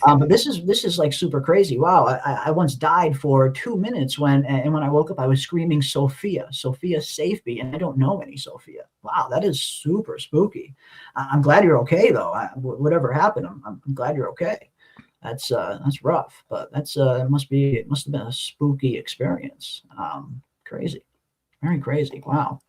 But this is like super crazy. Wow, I once died for 2 minutes when I woke up, I was screaming Sophia, save me, and I don't know any Sophia. Wow, that is super spooky. I'm glad you're okay though. Whatever happened, I'm glad you're okay. That's rough, but it must have been a spooky experience. Crazy, very crazy. Wow.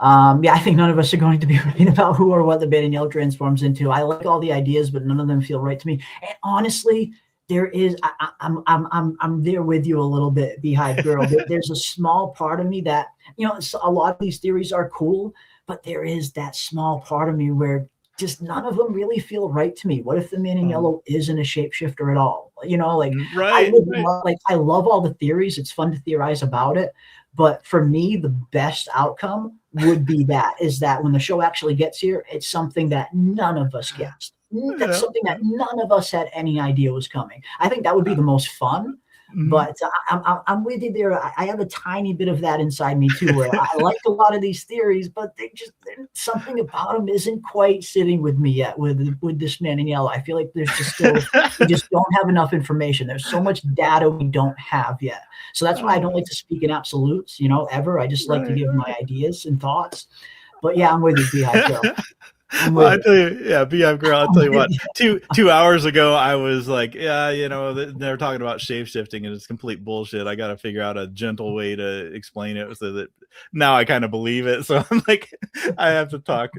Yeah, I think none of us are going to be reading about who or what the man in yellow transforms into. I like all the ideas, but none of them feel right to me. And honestly, I'm there with you a little bit, Beehive Girl. There's a small part of me that, a lot of these theories are cool, but there is that small part of me where just none of them really feel right to me. What if the man in yellow isn't a shapeshifter at all? Right. I love all the theories. It's fun to theorize about it. But for me, the best outcome would be is that when the show actually gets here, it's something that none of us guessed. That's something that none of us had any idea was coming. I think that would be the most fun. But I'm with you there. I have a tiny bit of that inside me too, where I like a lot of these theories, but something about them isn't quite sitting with me yet. With this man in yellow, I feel like there's we just don't have enough information. There's so much data we don't have yet. So that's why I don't like to speak in absolutes, ever. I just like to give my ideas and thoughts. But yeah, I'm with you, Beehive Girl. Well, I tell you, yeah, Beehive Girl, I'll tell you what, 2 hours ago, I was like, yeah, they're talking about shape-shifting and it's complete bullshit. I got to figure out a gentle way to explain it so that now I kind of believe it. So I'm like, I have to talk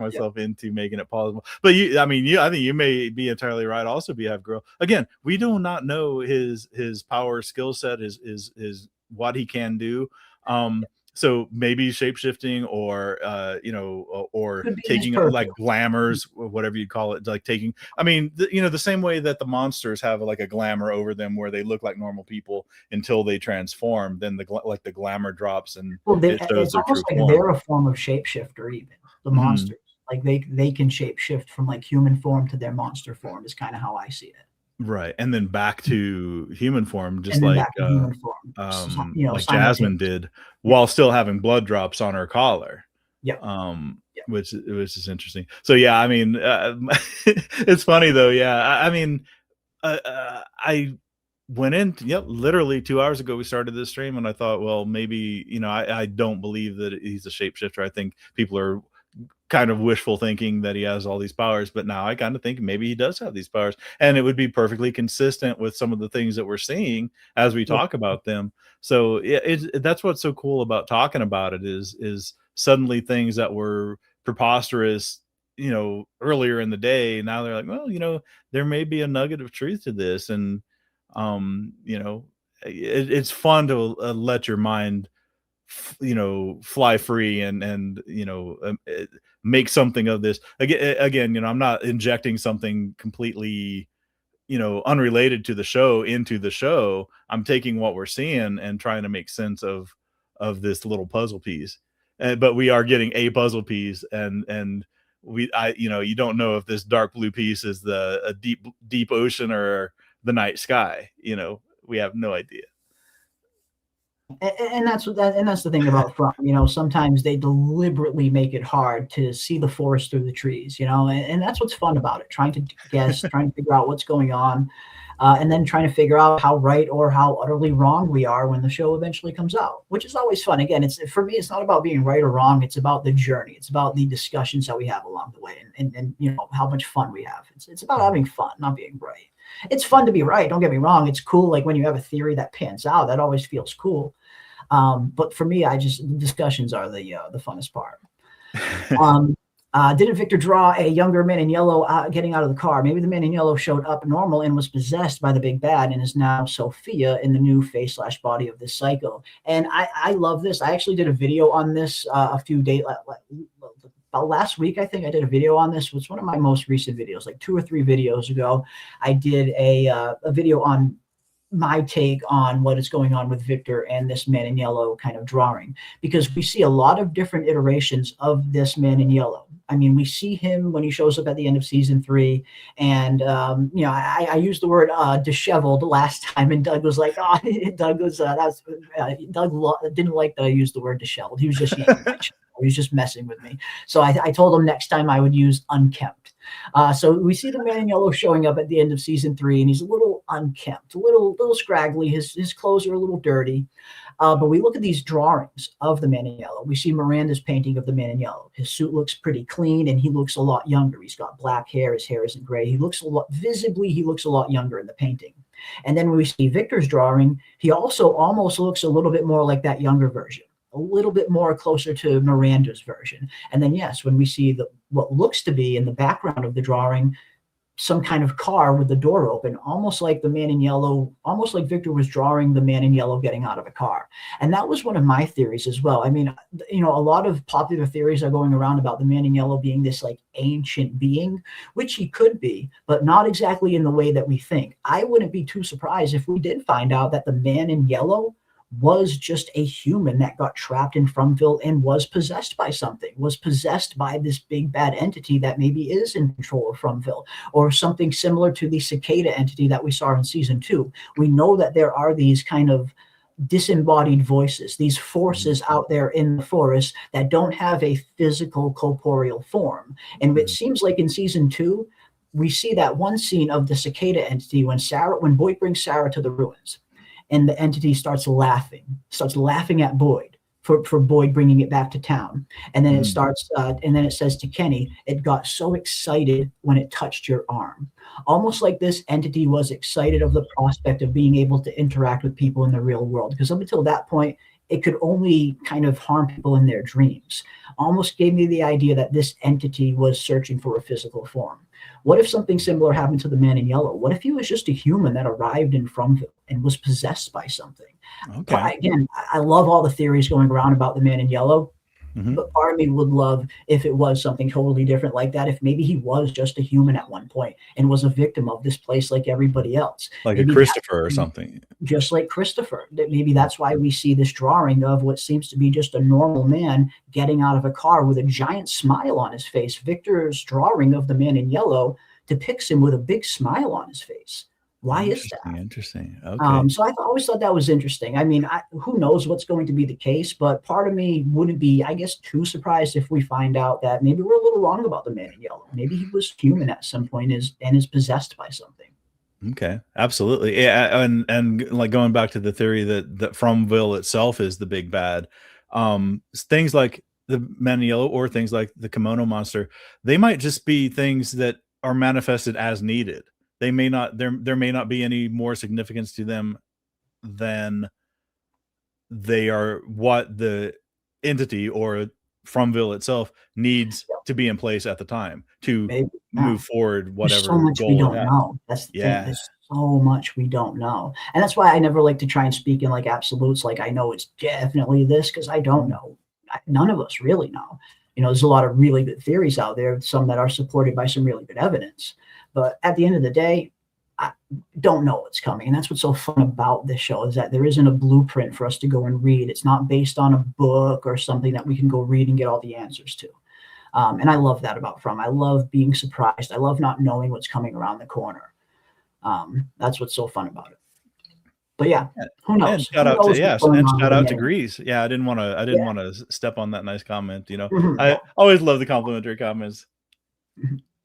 myself into making it plausible. But I think you may be entirely right also, Beehive Girl. Again, we do not know his power skill set, his what he can do. So maybe shape-shifting or or Could be his taking purpose. like glamours, or whatever you call it, like taking, I mean, the same way that the monsters have like a glamour over them where they look like normal people until they transform, then the glamour drops and Well, it shows it's their true almost like form. they're a form of shapeshifter, even the monsters. Like they can shapeshift from like human form to their monster form is kind of how I see it. Right, and then back to human form, just And then like back to human form. like Jasmine did, while still having blood drops on her collar. Yeah. Which is interesting. So yeah, I mean, it's funny though. Yeah, I mean, I went in. Yep, literally 2 hours ago we started this stream, and I thought, well, maybe I don't believe that he's a shapeshifter. I think people are kind of wishful thinking that he has all these powers, but now I kind of think maybe he does have these powers, and it would be perfectly consistent with some of the things that we're seeing as we talk about them. So that's what's so cool about talking about it is suddenly things that were preposterous, earlier in the day, now they're like, well, there may be a nugget of truth to this, and it's fun to let your mind fly free and make something of this. Again, I'm not injecting something completely unrelated to the show into the show. I'm taking what we're seeing and trying to make sense of this little puzzle piece. But we are getting a puzzle piece, and you don't know if this dark blue piece is a deep ocean or the night sky. We have no idea. And that's the thing about From. Sometimes they deliberately make it hard to see the forest through the trees. And that's what's fun about it. Trying to guess, trying to figure out what's going on, and then trying to figure out how right or how utterly wrong we are when the show eventually comes out, which is always fun. Again, for me, it's not about being right or wrong. It's about the journey. It's about the discussions that we have along the way, and how much fun we have. It's about having fun, not being right. It's fun to be right. Don't get me wrong. It's cool. Like when you have a theory that pans out, that always feels cool. But for me, the discussions are the funnest part. Didn't Victor draw a younger man in yellow getting out of the car? Maybe the man in yellow showed up normal and was possessed by the big bad and is now Sophia in the new face/body of this cycle. And I love this. I actually did a video on this a few days about last week. I think I did a video on this. It was one of my most recent videos, like 2 or 3 videos ago. I did a video on my take on what is going on with Victor and this man in yellow kind of drawing, because we see a lot of different iterations of this man in yellow. I mean, we see him when he shows up at the end of season 3, and I used the word disheveled last time, and Doug was like, "Oh, Doug didn't like that I used the word disheveled. He was just yanking my chain. He was just messing with me." So I told him next time I would use unkempt. So we see the man in yellow showing up at the end of season 3, and he's a little unkempt, a little scraggly. His clothes are a little dirty. But we look at these drawings of the man in yellow. We see Miranda's painting of the man in yellow. His suit looks pretty clean, and he looks a lot younger. He's got black hair. His hair isn't gray. He looks a lot younger in the painting. And then when we see Victor's drawing, he also almost looks a little bit more like that younger version, a little bit more closer to Miranda's version. And then, yes, when we see what looks to be in the background of the drawing, some kind of car with the door open, almost like the man in yellow, almost like Victor was drawing the man in yellow getting out of a car. And that was one of my theories as well. I mean, a lot of popular theories are going around about the man in yellow being this like ancient being, which he could be, but not exactly in the way that we think. I wouldn't be too surprised if we did find out that the man in yellow was just a human that got trapped in Fromville and was possessed by something, was possessed by this big bad entity that maybe is in control of Fromville, or something similar to the cicada entity that we saw in season 2. We know that there are these kind of disembodied voices, these forces out there in the forest that don't have a physical corporeal form. And it seems like in season 2, we see that one scene of the cicada entity when Boyd brings Sarah to the ruins. And the entity starts laughing at Boyd for Boyd bringing it back to town. And then it starts, and then it says to Kenny, "It got so excited when it touched your arm." Almost like this entity was excited of the prospect of being able to interact with people in the real world. Because up until that point, it could only kind of harm people in their dreams. Almost gave me the idea that this entity was searching for a physical form. What if something similar happened to the man in yellow? What if he was just a human that arrived in Fromville? and was possessed by something. Okay. But again, I love all the theories going around about the man in yellow. But part of me would love if it was something totally different like that, if maybe he was just a human at one point and was a victim of this place like everybody else. Like maybe a Christopher or something. Just like Christopher. That maybe that's why we see this drawing of what seems to be just a normal man getting out of a car with a giant smile on his face. Victor's drawing of the man in yellow depicts him with a big smile on his face. Why is that? Interesting. Okay. So I always thought that was interesting. I mean, who knows what's going to be the case, but part of me wouldn't be, I guess, too surprised if we find out that maybe we're a little wrong about the man in yellow. Maybe he was human at some point and is possessed by something. Okay, absolutely. Yeah, and like going back to the theory that Fromville itself is the big bad, things like the man in yellow or things like the kimono monster, they might just be things that are manifested as needed. They may not, there may not be any more significance to them than they are what the entity or Fromville itself needs to be in place at the time to move forward whatever There's so much goal we don't it has. know. That's the thing. There's so much we don't know. And that's why I never like to try and speak in like absolutes, like I know it's definitely this, because I don't know. None of us really know. You know, there's a lot of really good theories out there, some that are supported by some really good evidence. But at the end of the day, I don't know what's coming. And that's what's so fun about this show, is that there isn't a blueprint for us to go and read. It's not based on a book or something that we can go read and get all the answers to. And I love that about From. I love being surprised. I love not knowing what's coming around the corner. That's what's so fun about it. But yeah, who knows? And shout out to Grease. Yeah, I didn't want to step on that nice comment. You know, I always love the complimentary comments.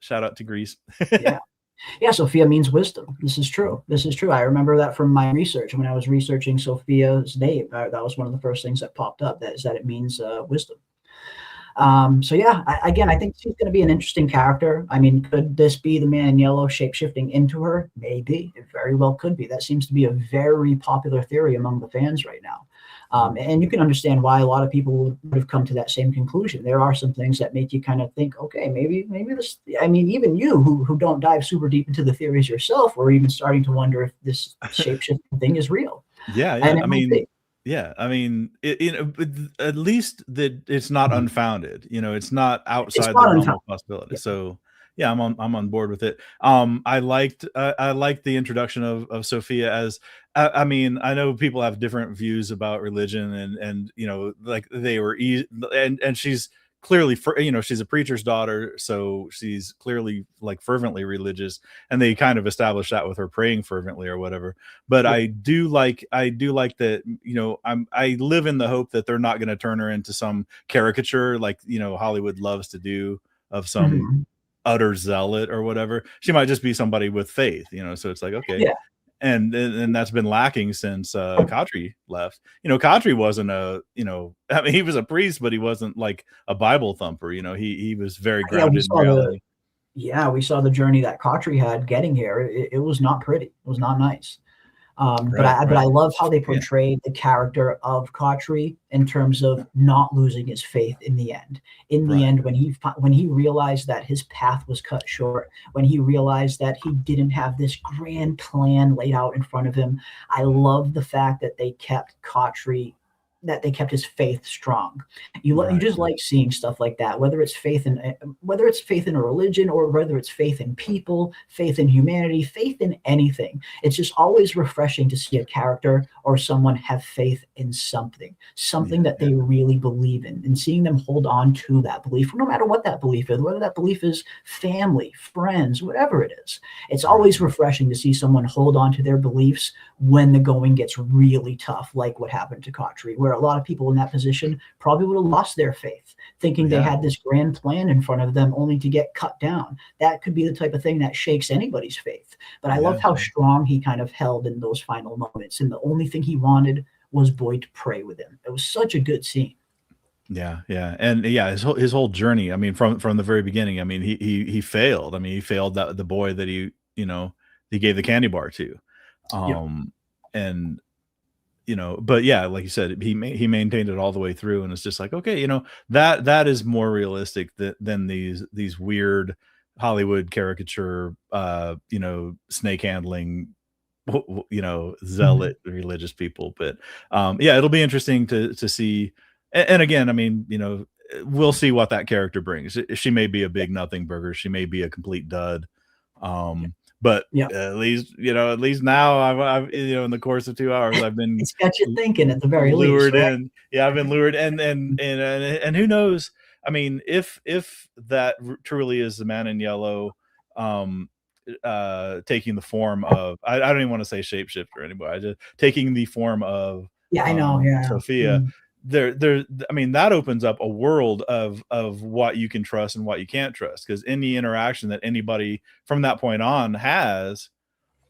Shout out to Grease. Yeah, Sophia means wisdom. This is true. This is true. I remember that from my research. When I was researching Sophia's name, that was one of the first things that popped up, that it means wisdom. So yeah, again, I think she's going to be an interesting character. I mean, could this be the man in yellow shape-shifting into her? Maybe. It very well could be. That seems to be a very popular theory among the fans right now. And you can understand why a lot of people would have come to that same conclusion. There are some things that make you kind of think, okay, maybe this, I mean, even you who don't dive super deep into the theories yourself, or even starting to wonder if this shape-shifting thing is real. Yeah. I mean, at least that it's not unfounded. You know, it's not outside the realm of possibility. So yeah, I'm on board with it. I liked the introduction of Sophia as, I mean, I know people have different views about religion and you know, like they were and she's clearly, you know, she's a preacher's daughter, so she's clearly like fervently religious, and they kind of established that with her praying fervently or whatever. But I do like that, you know, I live in the hope that they're not going to turn her into some caricature like, you know, Hollywood loves to do of some utter zealot or whatever. She might just be somebody with faith, you know. So it's like, okay. Yeah. And that's been lacking since Katri left. You know, Katri wasn't I mean, he was a priest, but he wasn't like a Bible thumper. You know, he was very grounded in reality. We saw the journey that Katri had getting here. It was not pretty. It was not nice. But I love how they portrayed the character of Katri in terms of not losing his faith in the end. In the end, when he realized that his path was cut short, when he realized that he didn't have this grand plan laid out in front of him, I love the fact that they kept Katri, that they kept his faith strong. You just like seeing stuff like that, whether it's faith in a religion, or whether it's faith in people, faith in humanity, faith in anything. It's just always refreshing to see a character or someone have faith in something that they really believe in, and seeing them hold on to that belief, no matter what that belief is, whether that belief is family, friends, whatever it is. It's always refreshing to see someone hold on to their beliefs when the going gets really tough, like what happened to Katri, where a lot of people in that position probably would have lost their faith, thinking they had this grand plan in front of them only to get cut down. That could be the type of thing that shakes anybody's faith. But I love how strong he kind of held in those final moments. And the only thing he wanted was Boyd to pray with him. It was such a good scene. Yeah. And his whole journey, I mean, from the very beginning, I mean, he failed. I mean, he failed the boy that he gave the candy bar to. And you know, but yeah, like you said, he maintained it all the way through, and it's just like, okay, you know, that is more realistic than these weird Hollywood caricature, you know, snake handling zealot religious people. But yeah, it'll be interesting to see. And again, I mean, we'll see what that character brings. She may be a big nothing burger. She may be a complete dud. But at least now I've in the course of 2 hours I've been it's got you thinking at the very lured least, right? in. Yeah, I've been lured, and who knows? I mean, if that truly is the man in yellow, taking the form of I don't even want to say shapeshifter anymore. I just taking the form of I know. Yeah, Sophia. I mean, that opens up a world of what you can trust and what you can't trust, because any interaction that anybody from that point on has,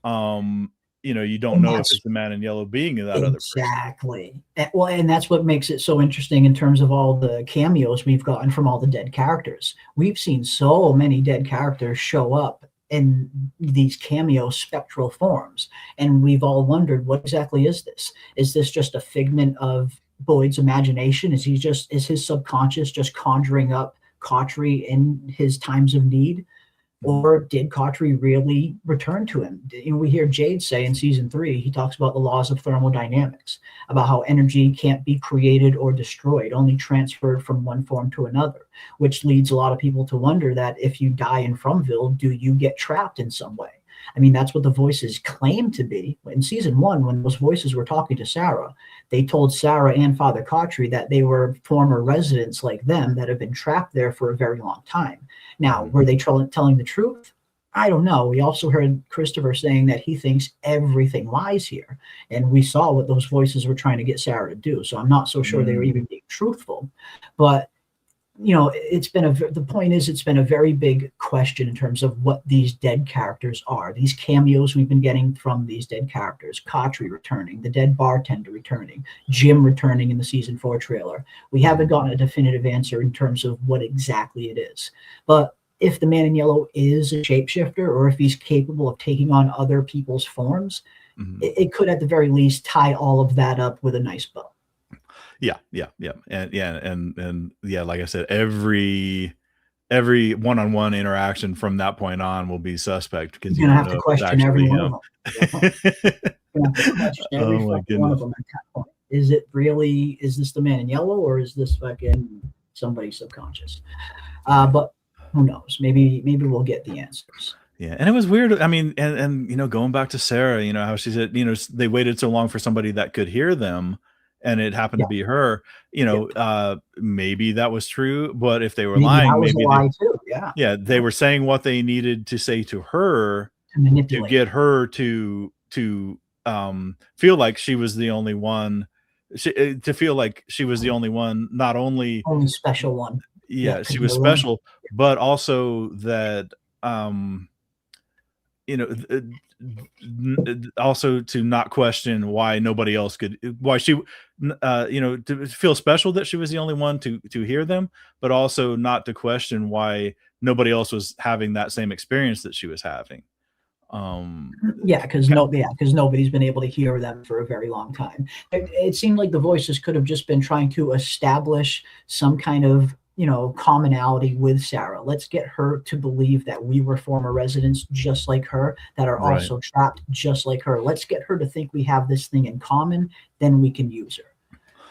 you don't know if it's the man in yellow being that other person. Exactly. Well, and that's what makes it so interesting in terms of all the cameos we've gotten from all the dead characters. We've seen so many dead characters show up in these cameo spectral forms, and we've all wondered, what exactly is this? Is this just a figment of Boyd's imagination? Is his subconscious just conjuring up Cautry in his times of need? Or did Cautry really return to him? We hear Jade say in season 3, he talks about the laws of thermodynamics, about how energy can't be created or destroyed, only transferred from one form to another, which leads a lot of people to wonder that if you die in Fromville, do you get trapped in some way? I mean, that's what the voices claim to be. In season 1, when those voices were talking to Sarah, they told Sarah and Father Cautry that they were former residents like them that have been trapped there for a very long time. Now, were they telling the truth? I don't know. We also heard Christopher saying that he thinks everything lies here. And we saw what those voices were trying to get Sarah to do. So I'm not so sure they were even being truthful. But it's been the point is, it's been a very big question in terms of what these dead characters are. These cameos we've been getting from these dead characters, Cautry returning, the dead bartender returning, Jim returning in the season 4 trailer. We haven't gotten a definitive answer in terms of what exactly it is. But if the man in yellow is a shapeshifter, or if he's capable of taking on other people's forms, it could at the very least tie all of that up with a nice bow. Yeah. And like I said, every one-on-one interaction from that point on will be suspect, because you're gonna have to question every one of them. Every one of them at that point. Is this the man in yellow, or is this fucking somebody's subconscious? But who knows? Maybe we'll get the answers. Yeah, and it was weird. I mean, and going back to Sarah, how she said, they waited so long for somebody that could hear them, and it happened to be her. Maybe that was true, but if they were lying, maybe too. They were saying what they needed to say to her to get her to feel like she was the only one, to feel like she was the only one, not only special one. Yeah, she was special, but also that also to not question why nobody else could, why she to feel special that she was the only one to hear them, but also not to question why nobody else was having that same experience that she was having. Because nobody's been able to hear them for a very long time. It seemed like the voices could have just been trying to establish some kind of commonality with Sarah. Let's get her to believe that we were former residents just like her, that are also trapped just like her. Let's get her to think we have this thing in common, then we can use her.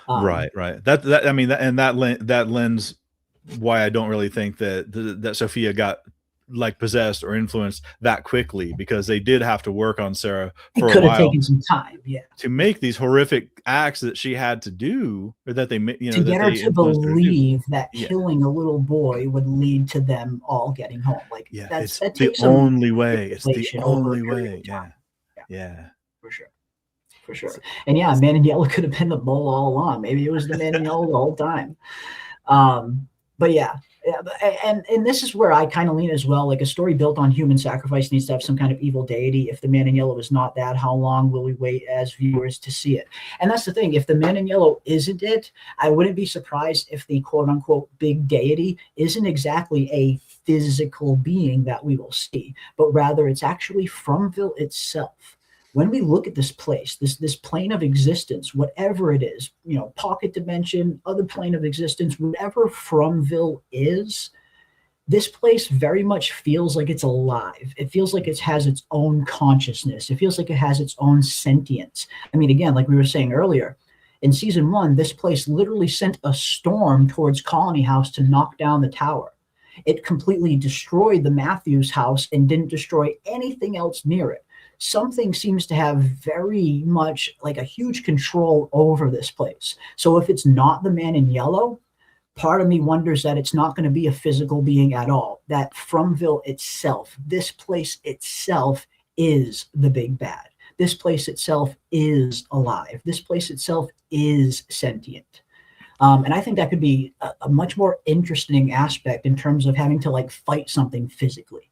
Right. That lends why I don't really think that Sophia got possessed or influenced that quickly, because they did have to work on Sarah for a while. It could have taken some time, to make these horrific acts that she had to do, or that they, to get her to believe that killing a little boy would lead to them all getting home. It's the only way. It's the only way. Yeah. For sure. And Man in Yellow could have been the mole all along. Maybe it was the Man in Yellow the whole time. But and this is where I kind of lean as well. Like, a story built on human sacrifice needs to have some kind of evil deity. If the Man in Yellow is not that, how long will we wait as viewers to see it? And that's the thing. If the Man in Yellow isn't it, I wouldn't be surprised if the quote unquote big deity isn't exactly a physical being that we will see, but rather it's actually Fromville itself. When we look at this place, this plane of existence, whatever it is, pocket dimension, other plane of existence, whatever Fromville is, this place very much feels like it's alive. It feels like it has its own consciousness. It feels like it has its own sentience. I mean, again, like we were saying earlier, in season 1, this place literally sent a storm towards Colony House to knock down the tower. It completely destroyed the Matthews house and didn't destroy anything else near it. Something seems to have very much like a huge control over this place. So if it's not the man in yellow, part of me wonders that it's not going to be a physical being at all, that Fromville itself, this place itself, is the big bad. This place itself is alive. This place itself is sentient. And I think that could be a much more interesting aspect in terms of having to like fight something physically.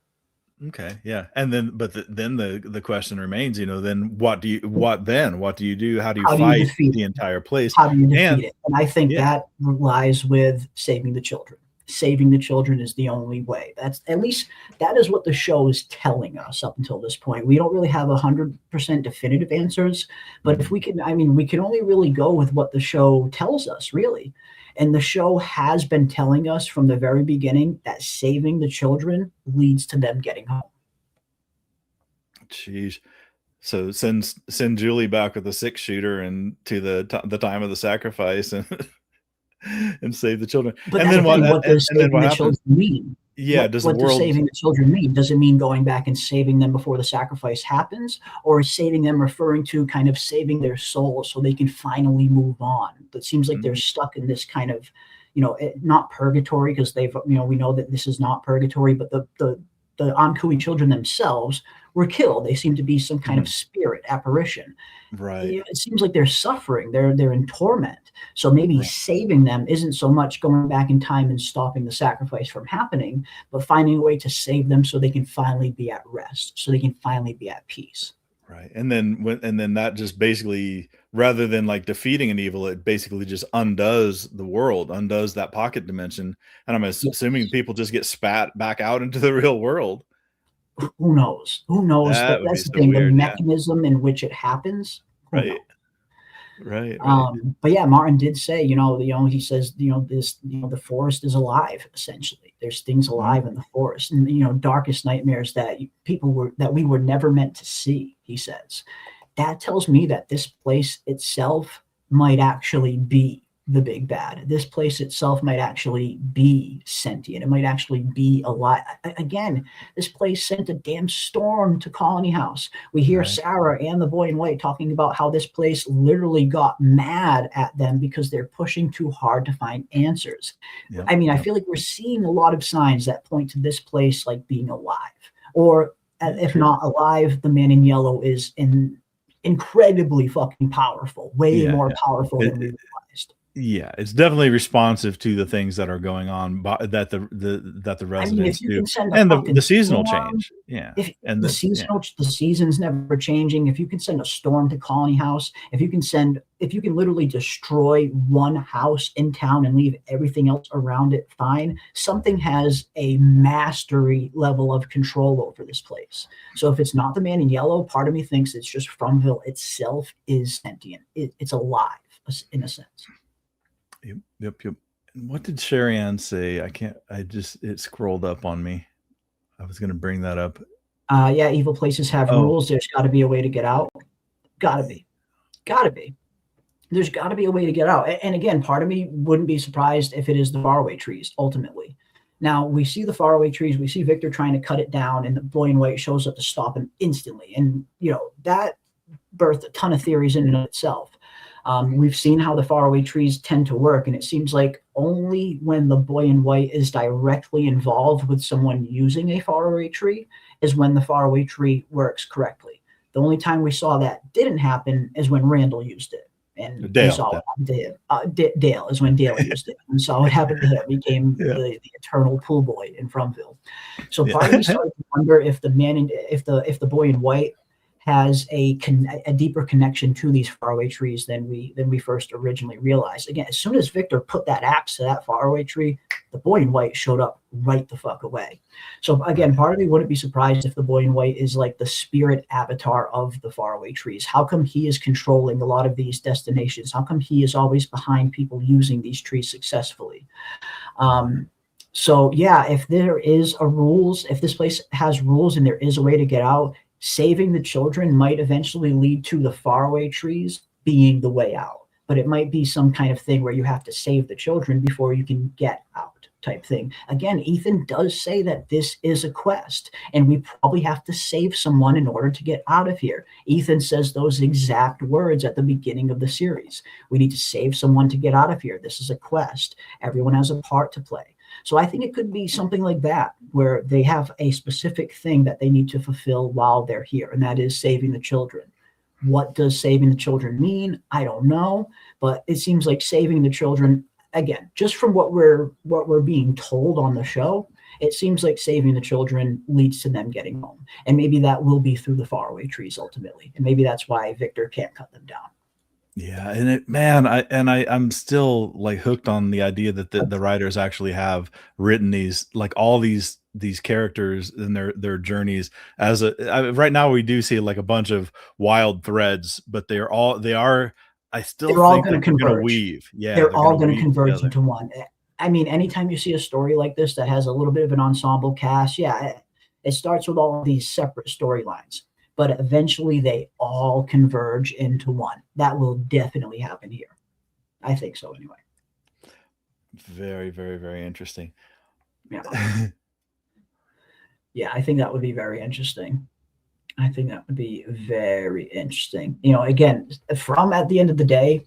Okay, yeah, and then then the question remains, then what do you do? How do you fight the entire place? How do you defeat it? And I think that lies with saving the children. Saving the children is the only way. That's, at least that is what the show is telling us up until this point. We don't really have 100% definitive answers, but if we can, we can only really go with what the show tells us, really. And the show has been telling us from the very beginning that saving the children leads to them getting home. Jeez. So send Julie back with a 6-shooter and to the time of the sacrifice and and save the children. But and then what does saving the children mean? Yeah, does saving the children mean? Does it mean going back and saving them before the sacrifice happens, or is saving them referring to kind of saving their soul so they can finally move on? It seems like they're stuck in this kind of, not purgatory, because they've, we know that this is not purgatory, but the Ankui children themselves were killed. They seem to be some kind of spirit apparition. Right. It seems like they're suffering. They're in torment. So maybe saving them isn't so much going back in time and stopping the sacrifice from happening, but finding a way to save them so they can finally be at rest, so they can finally be at peace. Right. And then that just basically, rather than like defeating an evil, it basically just undoes the world, undoes that pocket dimension. And I'm assuming people just get spat back out into the real world. Who knows? Who knows? But that's the thing, the mechanism in which it happens. Right. Right. But yeah, Martin did say, he says, the forest is alive, essentially. There's things alive in the forest, and, darkest nightmares that we were never meant to see, he says. That tells me that this place itself might actually be the big bad. This place itself might actually be sentient. It might actually be alive. Again, this place sent a damn storm to Colony House. We hear Sarah and the boy in white talking about how this place literally got mad at them because they're pushing too hard to find answers. Yep. I feel like we're seeing a lot of signs that point to this place like being alive, or if not alive, the man in yellow is incredibly fucking powerful, way more powerful than we realized. Yeah, it's definitely responsive to the things that are going on, that the residents do, and the seasonal change. Yeah, and the season's never changing. If you can send a storm to Colony House, if you can literally destroy one house in town and leave everything else around it fine, something has a mastery level of control over this place. So if it's not the man in yellow, part of me thinks it's just Fromville itself is sentient. It's alive in a sense. Yep. And what did Sherry Ann say? It scrolled up on me. I was going to bring that up. Yeah, evil places have rules. There's got to be a way to get out. Gotta be. There's got to be a way to get out. And again, part of me wouldn't be surprised if it is the faraway trees, ultimately. Now, we see the faraway trees. We see Victor trying to cut it down, and the boy in white shows up to stop him instantly. And, that birthed a ton of theories in and of itself. We've seen how the faraway trees tend to work, and it seems like only when the boy in white is directly involved with someone using a faraway tree is when the faraway tree works correctly. The only time we saw that didn't happen is when Randall used it, and we saw what happened to him. Dale is when Dale used it, and saw what happened to him. He became the eternal pool boy in Fromville. So part of me started to wonder if the boy in white has a deeper connection to these faraway trees than we first originally realized. Again, as soon as Victor put that axe to that faraway tree, the boy in white showed up right the fuck away. So again, part of me wouldn't be surprised if the boy in white is like the spirit avatar of the faraway trees. How come he is controlling a lot of these destinations? How come he is always behind people using these trees successfully? So yeah, if there is a rules, if this place has rules and there is a way to get out, saving the children might eventually lead to the faraway trees being the way out. But it might be some kind of thing where you have to save the children before you can get out, type thing. Again, Ethan does say that this is a quest and we probably have to save someone in order to get out of here. Ethan says those exact words at the beginning of the series. We need to save someone to get out of here. This is a quest. Everyone has a part to play. So I think it could be something like that, where they have a specific thing that they need to fulfill while they're here, and that is saving the children. What does saving the children mean? I don't know, but it seems like saving the children, again, just from what we're being told on the show, it seems like saving the children leads to them getting home. And maybe that will be through the faraway trees ultimately. And maybe that's why Victor can't cut them down. Yeah, and I'm still like hooked on the idea that the writers actually have written these, like, all these characters and their journeys as right now we do see like a bunch of wild threads, but they're all I still they're all think going to they're converge. gonna weave. Yeah, they're all going to weave converge together. into one. I mean, anytime you see a story like this that has a little bit of an ensemble cast, yeah, it starts with all of these separate storylines, but eventually they all converge into one. That will definitely happen here. I think so anyway. Very, very, very interesting. Yeah. Yeah, I think that would be very interesting. I think that would be very interesting. You know, again, From at the end of the day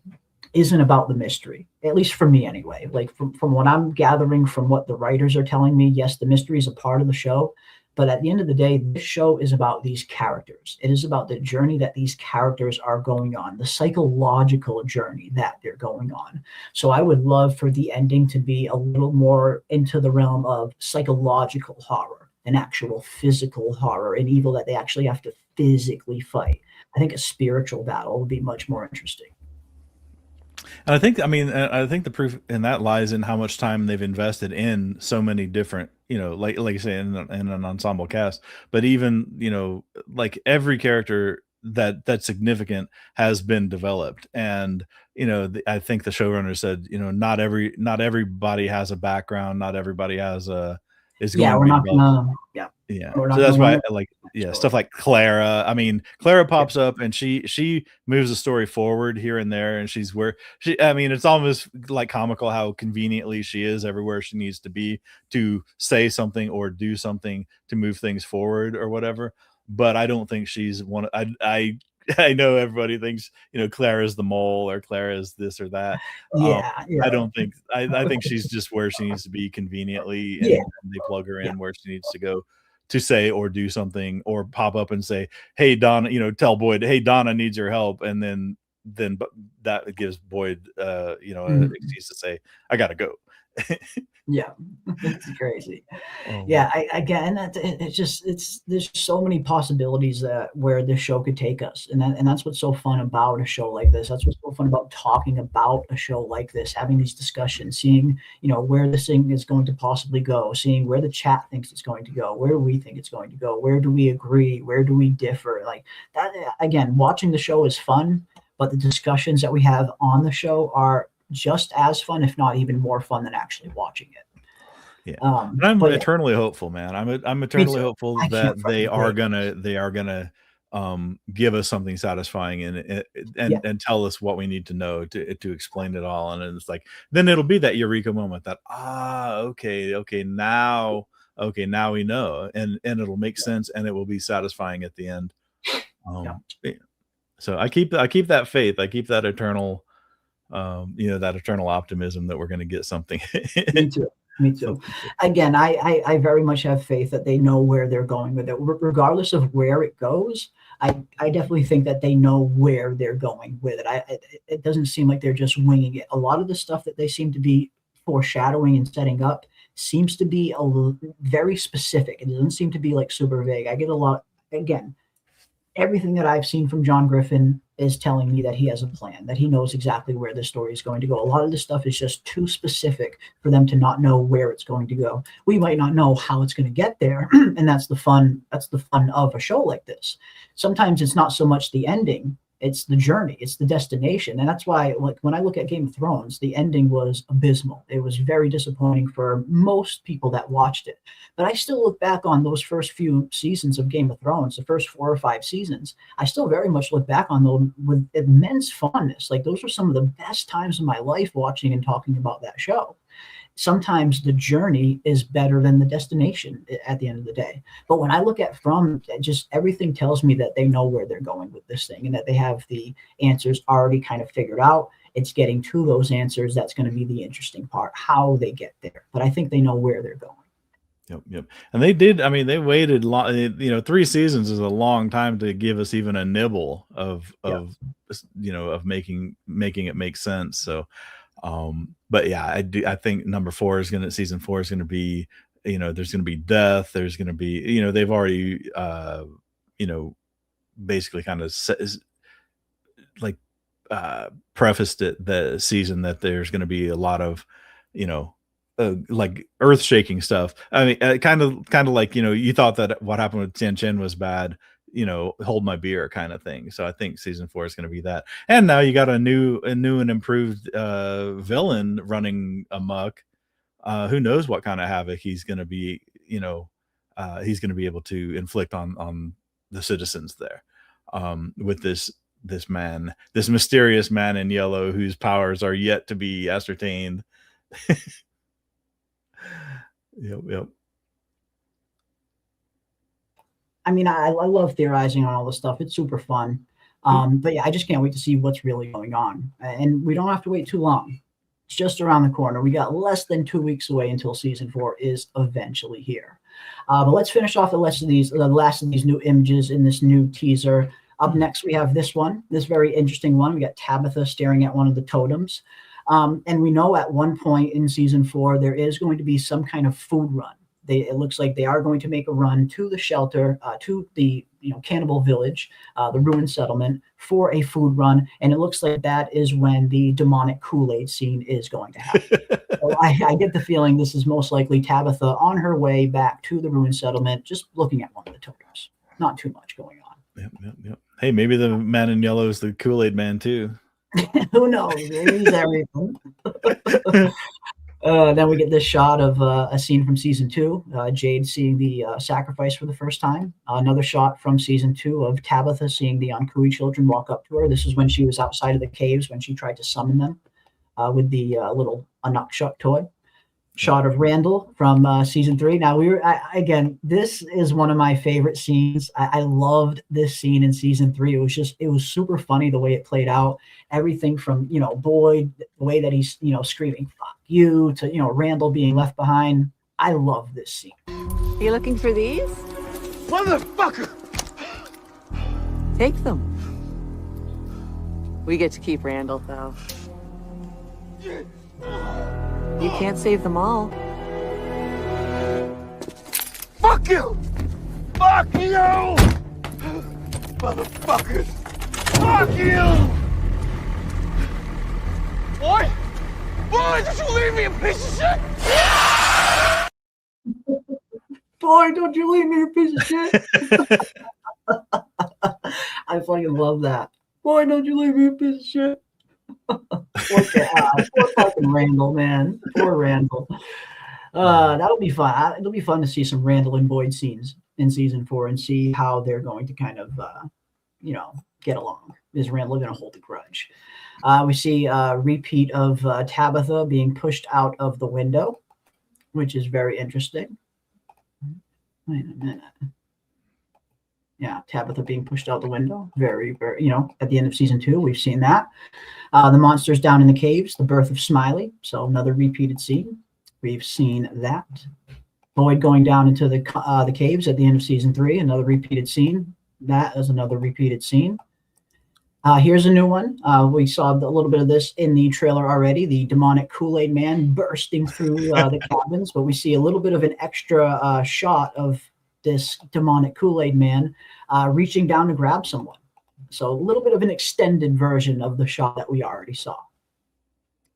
isn't about the mystery, at least for me anyway. Like from what I'm gathering from what the writers are telling me, yes, the mystery is a part of the show, but at the end of the day, this show is about these characters. It is about the journey that these characters are going on, the psychological journey that they're going on. So I would love for the ending to be a little more into the realm of psychological horror, an actual physical horror, and evil that they actually have to physically fight. I think a spiritual battle would be much more interesting. And I think the proof in that lies in how much time they've invested in so many different, like you say, in an ensemble cast. But even, like every character that's significant has been developed. And, I think the showrunner said, not everybody has a background, not everybody has is going Yeah, to we're be not developed. gonna. Yeah, Yeah. we're So not that's gonna. why I like, stuff like Clara. I mean, Clara pops up and she moves the story forward here and there, and it's almost like comical how conveniently she is everywhere she needs to be to say something or do something to move things forward or whatever. But I don't think she's one. I know everybody thinks, Clara's the mole or Clara's this or that. Yeah, I don't think I think she's just where she needs to be conveniently, and Yeah. they plug her in where she needs to go to say or do something, or pop up and say, "Hey, Donna," tell Boyd, "Hey, Donna needs your help," and then but that gives Boyd, an excuse to say, "I gotta go." Yeah, it's crazy. Oh, Yeah, there's so many possibilities that where this show could take us, and that's what's so fun about a show like this. That's what's so fun about talking about a show like this, having these discussions, seeing where this thing is going to possibly go, seeing where the chat thinks it's going to go, where we think it's going to go, where do we agree, where do we differ. Like that, again, watching the show is fun, but the discussions that we have on the show are just as fun, if not even more fun, than actually watching it. Yeah, and I'm eternally hopeful, man. I'm eternally hopeful I that can't they fucking are gonna give us something satisfying and tell us what we need to know to explain it all. And it's like, then it'll be that eureka moment that okay, now we know, and it'll make sense, and it will be satisfying at the end. So I keep that faith. I keep that eternal that eternal optimism that we're going to get something. Me too. Again, I very much have faith that they know where they're going with it. Regardless of where it goes, I definitely think that they know where they're going with it. It doesn't seem like they're just winging it. A lot of the stuff that they seem to be foreshadowing and setting up seems to be very specific. It doesn't seem to be like super vague. I get a lot, again, everything that I've seen from John Griffin is telling me that he has a plan, that he knows exactly where the story is going to go. A lot of this stuff is just too specific for them to not know where it's going to go. We might not know how it's going to get there, and that's the fun of a show like this. Sometimes it's not so much the ending, It's the journey, it's the destination. And that's why, like, when I look at Game of Thrones, the ending was abysmal. It was very disappointing for most people that watched it. But I still look back on those first few seasons of Game of Thrones, the first 4 or 5 seasons. I still very much look back on them with immense fondness. Like, those were some of the best times of my life watching and talking about that show. Sometimes the journey is better than the destination at the end of the day. But when I look at From, just everything tells me that they know where they're going with this thing and that they have the answers already kind of figured out. It's getting to those answers that's going to be the interesting part, how they get there. But I think they know where they're going. Yep. And they did. I mean, they waited long. 3 seasons is a long time to give us even a nibble of making it make sense. So, but yeah, I think season 4 is going to be, there's going to be death. There's going to be, they've already, basically kind of prefaced it the season that there's going to be a lot of, like earth-shaking stuff. I mean, kind of like, you thought that what happened with Tien Chen was bad, hold my beer kind of thing. So I think season 4 is going to be that. And now you got a new and improved villain running amok. Who knows what kind of havoc he's going to be, he's going to be able to inflict on the citizens there, with this mysterious man in yellow whose powers are yet to be ascertained. Yep. I mean, I love theorizing on all this stuff. It's super fun. But yeah, I just can't wait to see what's really going on. And we don't have to wait too long. It's just around the corner. We got less than 2 weeks away until season 4 is eventually here. But let's finish off the last of these new images in this new teaser. Up next, we have this very interesting one. We got Tabitha staring at one of the totems. And we know at one point in season 4, there is going to be some kind of food run. It looks like they are going to make a run to the shelter, to the cannibal village, the ruined settlement, for a food run. And it looks like that is when the demonic Kool-Aid scene is going to happen. So I get the feeling this is most likely Tabitha on her way back to the ruined settlement, just looking at one of the totems. Not too much going on. Yep. Hey, maybe the man in yellow is the Kool-Aid man too. Who knows? Maybe he's everything. Then we get this shot of a scene from season 2, Jade seeing the sacrifice for the first time. Another shot from season 2 of Tabitha seeing the Ankui children walk up to her. This is when she was outside of the caves when she tried to summon them with the little Anakshuk toy. Shot of Randall from season 3. Now again, this is one of my favorite scenes. I loved this scene in season 3. It was super funny the way it played out. Everything from Boyd, the way that he's screaming "fuck you" to Randall being left behind. I love this scene. You looking for these? Motherfucker! Take them. We get to keep Randall, though. You can't save them all. Fuck you! Fuck you! Motherfuckers! Fuck you! Boy! Boy, did you leave me, a piece of shit? Boy, don't you leave me, a piece of shit. I fucking love that. Boy, don't you leave me, a piece of shit. Poor fucking Randall, man. Poor Randall. That'll be fun. It'll be fun to see some Randall and Boyd scenes in season 4 and see how they're going to kind of, get along. Is Randall going to hold a grudge? We see a repeat of Tabitha being pushed out of the window, which is very interesting. Wait a minute. Yeah, Tabitha being pushed out the window. Very, very, at the end of season 2, we've seen that. The monsters down in the caves, the birth of Smiley. So another repeated scene. We've seen that. Boyd going down into the caves at the end of season 3, another repeated scene. That is another repeated scene. Here's a new one. We saw a little bit of this in the trailer already, the demonic Kool-Aid man bursting through the cabins, but we see a little bit of an extra shot of this demonic Kool-Aid man reaching down to grab someone. So a little bit of an extended version of the shot that we already saw.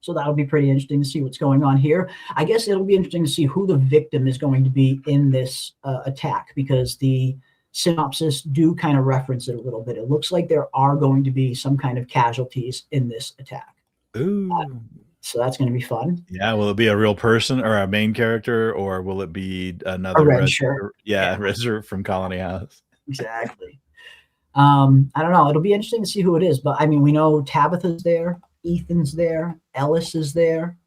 So that'll be pretty interesting to see what's going on here. I guess it'll be interesting to see who the victim is going to be in this attack, because the synopsis do kind of reference it a little bit. It looks like there are going to be some kind of casualties in this attack. Ooh. So that's going to be fun. Yeah, will it be a real person or a main character, or will it be another red shirt? Yeah, red shirt from Colony House. Exactly. I don't know. It'll be interesting to see who it is, but I mean, we know Tabitha's there, Ethan's there, Ellis is there.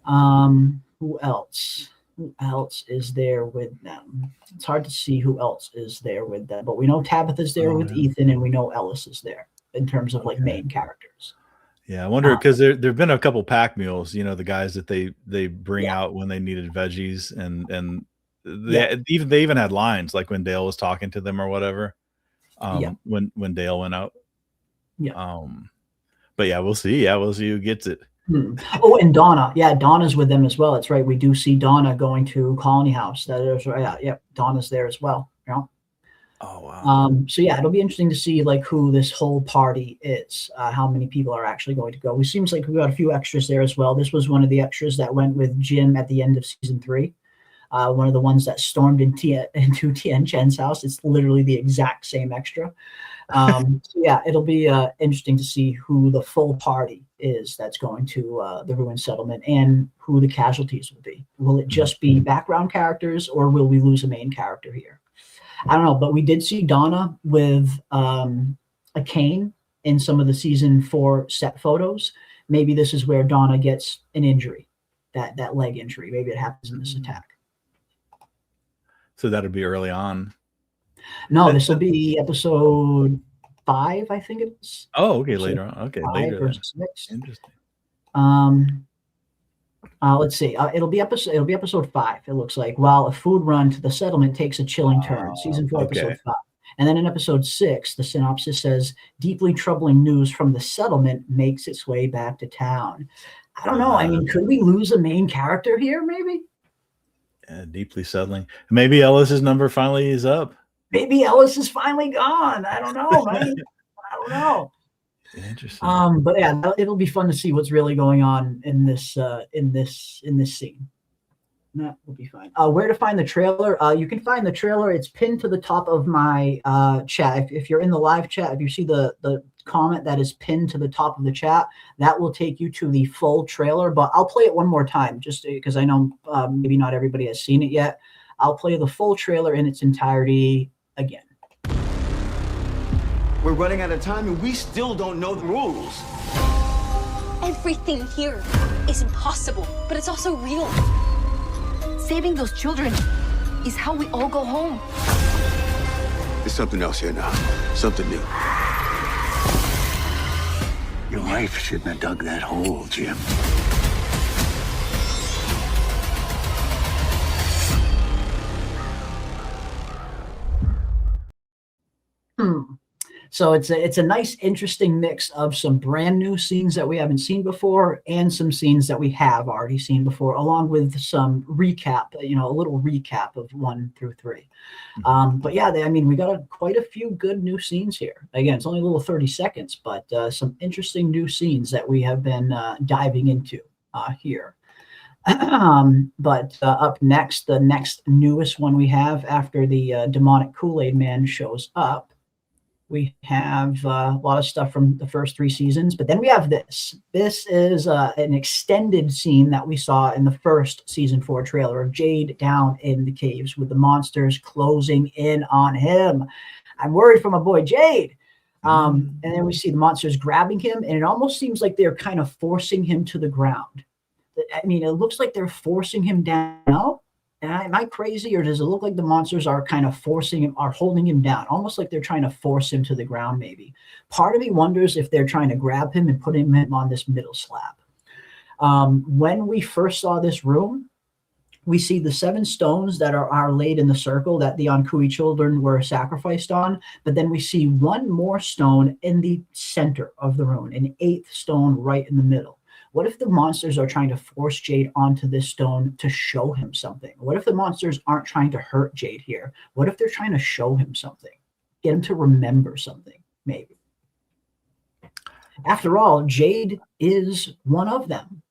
Who else? Who else is there with them? It's hard to see who else is there with them, but we know Tabitha's there with Ethan, and we know Ellis is there in terms of like main characters. Yeah, I wonder because there've been a couple pack mules, you know, the guys that they bring out when they needed veggies, and they even had lines like when Dale was talking to them or whatever. When Dale went out. Yeah. But yeah, we'll see. Yeah, we'll see who gets it. Oh, and Donna. Yeah, Donna's with them as well. That's right. We do see Donna going to Colony House. That is right. Yeah, Donna's there as well. Yeah. Oh wow. So yeah, it'll be interesting to see like who this whole party is, how many people are actually going to go. It seems like we got a few extras there as well. This was one of the extras that went with Jim at the end of season 3. One of the ones that stormed into Tien Chen's house. It's literally the exact same extra. So yeah, it'll be interesting to see who the full party is that's going to the Ruined Settlement and who the casualties will be. Will it just be background characters, or will we lose a main character here? I don't know, but we did see Donna with a cane in some of the season 4 set photos. Maybe this is where Donna gets an injury, that leg injury. Maybe it happens in this attack. So that'll be early on. No, this will be episode 5, I think it is. Oh, okay, later on. Okay, 5 later. or 6. Interesting. Let's see. It'll be episode 5. It looks like, while a food run to the settlement takes a chilling turn. Season 4, episode 5. And then in episode 6, the synopsis says, deeply troubling news from the settlement makes its way back to town. I don't know. I mean, could we lose a main character here? Maybe. Deeply settling. Maybe Ellis's number finally is up. Maybe Ellis is finally gone. I don't know, man. I don't know. Interesting. But yeah, it'll be fun to see what's really going on in this scene. That will be fine. Where to find the trailer? You can find the trailer. It's pinned to the top of my chat. If you're in the live chat, if you see the comment that is pinned to the top of the chat, that will take you to the full trailer. But I'll play it one more time, just because I know maybe not everybody has seen it yet. I'll play the full trailer in its entirety again. We're running out of time, and we still don't know the rules. Everything here is impossible, but it's also real. Saving those children is how we all go home. There's something else here now. Something new. Your wife shouldn't have dug that hole, Jim. So it's a nice, interesting mix of some brand new scenes that we haven't seen before and some scenes that we have already seen before, along with some recap, a little recap of 1 through 3. But yeah, we got quite a few good new scenes here. Again, it's only a little 30 seconds, but some interesting new scenes that we have been diving into here. But up next, the next newest one we have after the demonic Kool-Aid Man shows up, we have a lot of stuff from the first 3 seasons, but then we have this. This is an extended scene that we saw in the first season 4 trailer of Jade down in the caves with the monsters closing in on him. I'm worried for my boy Jade. And then we see the monsters grabbing him, and it almost seems like they're kind of forcing him to the ground. I mean, it looks like they're forcing him down. Am I crazy, or does it look like the monsters are kind of holding him down, almost like they're trying to force him to the ground? Maybe. Part of me wonders if they're trying to grab him and put him on this middle slab. When we first saw this room, we see the 7 stones that are laid in the circle that the Ankui children were sacrificed on, but then we see one more stone in the center of the room, an 8th stone right in the middle. What if the monsters are trying to force Jade onto this stone to show him something? What if the monsters aren't trying to hurt Jade here? What if they're trying to show him something? Get him to remember something, maybe. After all, Jade is one of them.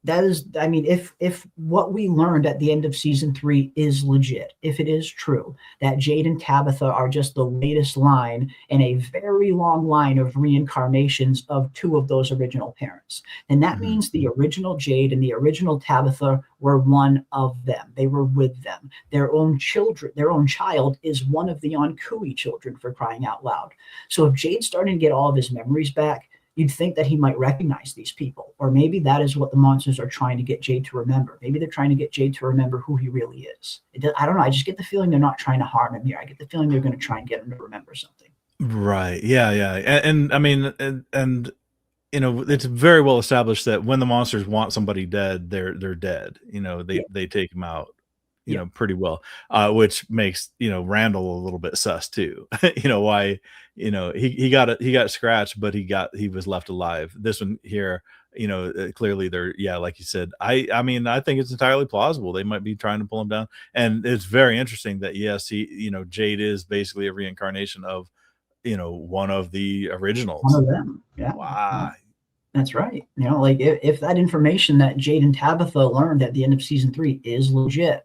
That is, I mean, if what we learned at the end of season 3 is legit, if it is true that Jade and Tabitha are just the latest line in a very long line of reincarnations of 2 of those original parents, then that means the original Jade and the original Tabitha were one of them. They were with them. Their own children, their own child is one of the Onkui children, for crying out loud. So if Jade's starting to get all of his memories back, you'd think that he might recognize these people. Or maybe that is what the monsters are trying to get Jade to remember. Maybe they're trying to get Jade to remember who he really is. I don't know. I just get the feeling they're not trying to harm him here. I get the feeling they're going to try and get him to remember something. Right. Yeah. Yeah. And I mean, and you know, it's very well established that when the monsters want somebody dead, they're dead. You know, they take them out, you know, pretty well, which makes, you know, Randall a little bit sus too. You know, why, you know, he got scratched, but he was left alive. This one here, you know, clearly they're, yeah, like you said, I mean, I think it's entirely plausible. They might be trying to pull him down. And it's very interesting that, yes, you know, Jade is basically a reincarnation of, you know, one of the originals. One of them. Yeah. Wow. That's right. You know, like if that information that Jade and Tabitha learned at the end of season 3 is legit,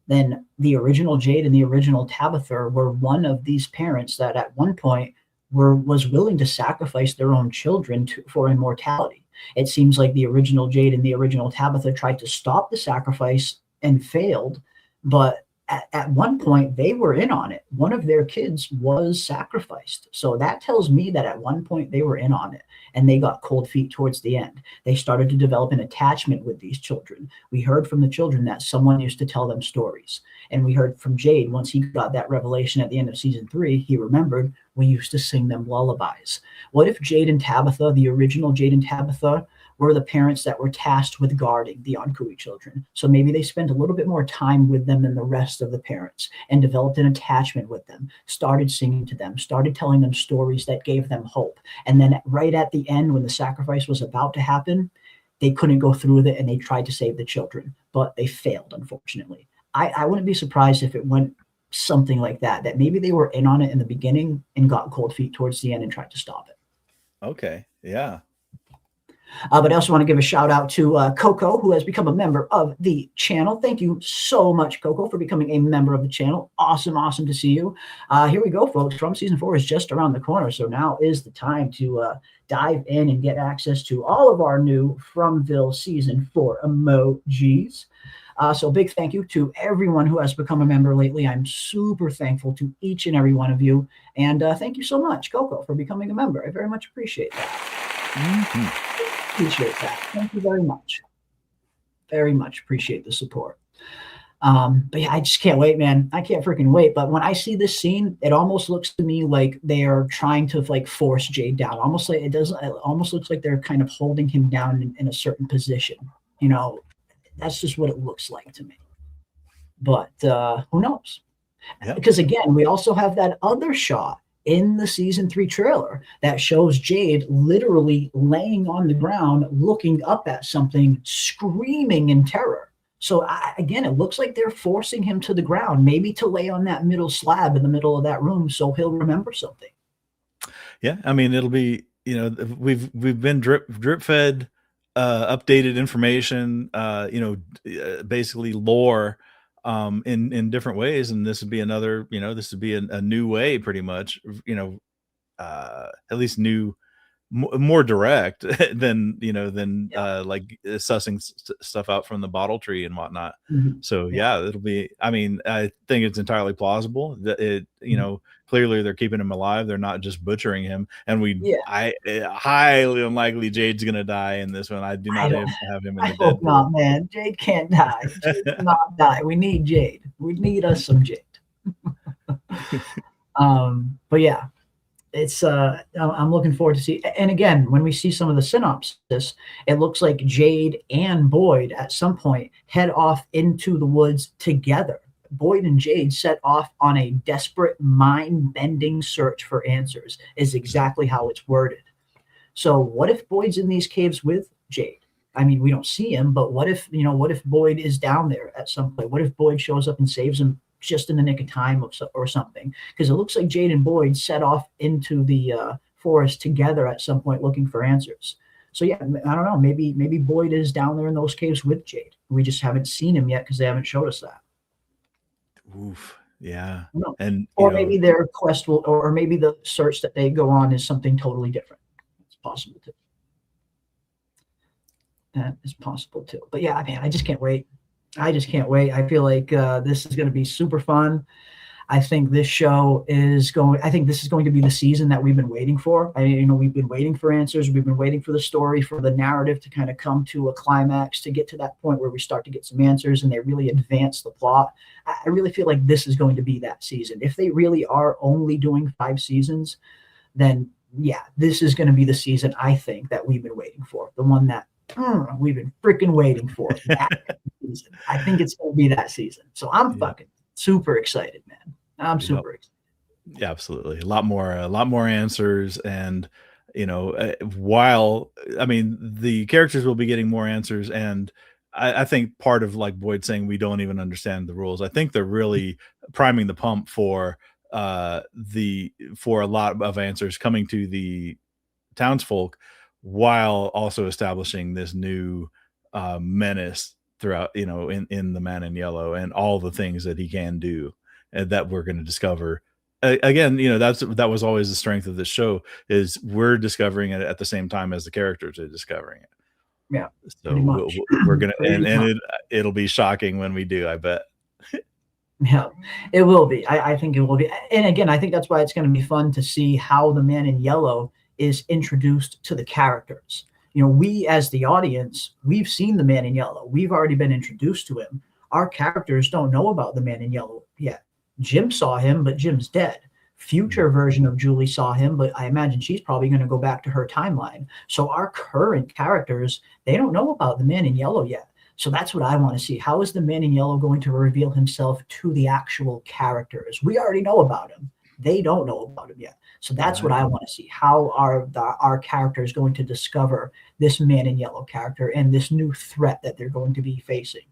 then the original Jade and the original Tabitha were one of these parents that at one point was willing to sacrifice their own children for immortality. It seems like the original Jade and the original Tabitha tried to stop the sacrifice and failed, but at one point they were in on it. One of their kids was sacrificed. So that tells me that at one point they were in on it, and they got cold feet towards the end. They started to develop an attachment with these children. We heard from the children that someone used to tell them stories. And we heard from Jade, once he got that revelation at the end of season 3, he remembered we used to sing them lullabies. What if Jade and Tabitha, the original Jade and Tabitha, were the parents that were tasked with guarding the Onkui children? So maybe they spent a little bit more time with them than the rest of the parents and developed an attachment with them, started singing to them, started telling them stories that gave them hope. And then right at the end, when the sacrifice was about to happen, they couldn't go through with it and they tried to save the children, but they failed, unfortunately. I wouldn't be surprised if it went something like that, that maybe they were in on it in the beginning and got cold feet towards the end and tried to stop it. Okay. Yeah. But I also want to give a shout out to Coco, who has become a member of the channel. Thank you so much, Coco, for becoming a member of the channel. Awesome, awesome to see you. Here we go, folks. From season 4 is just around the corner. So now is the time to dive in and get access to all of our new Fromville season 4 emojis. So big thank you to everyone who has become a member lately. I'm super thankful to each and every one of you. And thank you so much, Coco, for becoming a member. I very much appreciate that. Appreciate that. Thank you very much. Very much appreciate the support. But yeah, I just can't wait, man. I can't freaking wait. But when I see this scene, it almost looks to me like they are trying to like force Jade down. Almost like it almost looks like they're kind of holding him down in a certain position. You know, that's just what it looks like to me. But who knows? Yeah. Because again, we also have that other shot in the season 3 trailer that shows Jade literally laying on the ground, looking up at something, screaming in terror. So again, it looks like they're forcing him to the ground, maybe to lay on that middle slab in the middle of that room so he'll remember something. Yeah, I mean, it'll be, you know, we've been drip fed updated information, you know, basically lore in different ways, and this would be another, you know, this would be a new way, pretty much, you know, at least new, more direct than, you know, than like sussing stuff out from the bottle tree and whatnot. So yeah, it'll be, I mean, I think it's entirely plausible that it, you know, clearly they're keeping him alive, they're not just butchering him. And highly unlikely Jade's gonna die in this one. I do not have him in the dead. No, man, Jade can't die. Jade cannot die. We need Jade. We need us some Jade. But yeah, it's I'm looking forward to see. And again, when we see some of the synopsis, it looks like Jade and Boyd at some point head off into the woods together. Boyd and Jade set off on a desperate, mind-bending search for answers, is exactly how it's worded. So what if Boyd's in these caves with Jade? I mean, we don't see him, but what if, you know, what if Boyd is down there at some point? What if Boyd shows up and saves him just in the nick of time or something? Because it looks like Jade and Boyd set off into the forest together at some point looking for answers. So yeah, I don't know. Maybe Boyd is down there in those caves with Jade. We just haven't seen him yet because they haven't showed us that. Oof. Yeah. No. And or maybe their quest will, or maybe the search that they go on is something totally different. It's possible too. That is possible too. But yeah, man, I just can't wait. I just can't wait. I feel like this is going to be super fun. I think this show is going. I think this is going to be the season that we've been waiting for. We've been waiting for answers. We've been waiting for the story, for the narrative to kind of come to a climax, to get to that point where we start to get some answers and they really advance the plot. I really feel like this is going to be that season. If they really are only doing 5 seasons, then yeah, this is going to be the season I think that we've been waiting for. The one that we've been freaking waiting for. That season. I think it's going to be that season. So I'm fucking super excited, man. I'm super excited. Yeah, absolutely. A lot more answers. And, while, the characters will be getting more answers. And I think part of like Boyd saying we don't even understand the rules, I think they're really priming the pump for a lot of answers coming to the townsfolk, while also establishing this new menace throughout, in the Man in Yellow and all the things that he can do that we're going to discover. Again, that was always the strength of this show, is we're discovering it at the same time as the characters are discovering it. Yeah. So we're going to, and it'll be shocking when we do, I bet. Yeah, it will be. I think it will be. And again, I think that's why it's going to be fun to see how the Man in Yellow is introduced to the characters. We as the audience, we've seen the Man in Yellow. We've already been introduced to him. Our characters don't know about the Man in Yellow yet. Jim saw him, but Jim's dead. Future version of Julie saw him, but I imagine she's probably going to go back to her timeline. So our current characters, they don't know about the Man in Yellow yet. So that's what I want to see. How is the Man in Yellow going to reveal himself to the actual characters? We already know about him. They don't know about him yet. So that's what I want to see. How are our characters going to discover this Man in Yellow character and this new threat that they're going to be facing?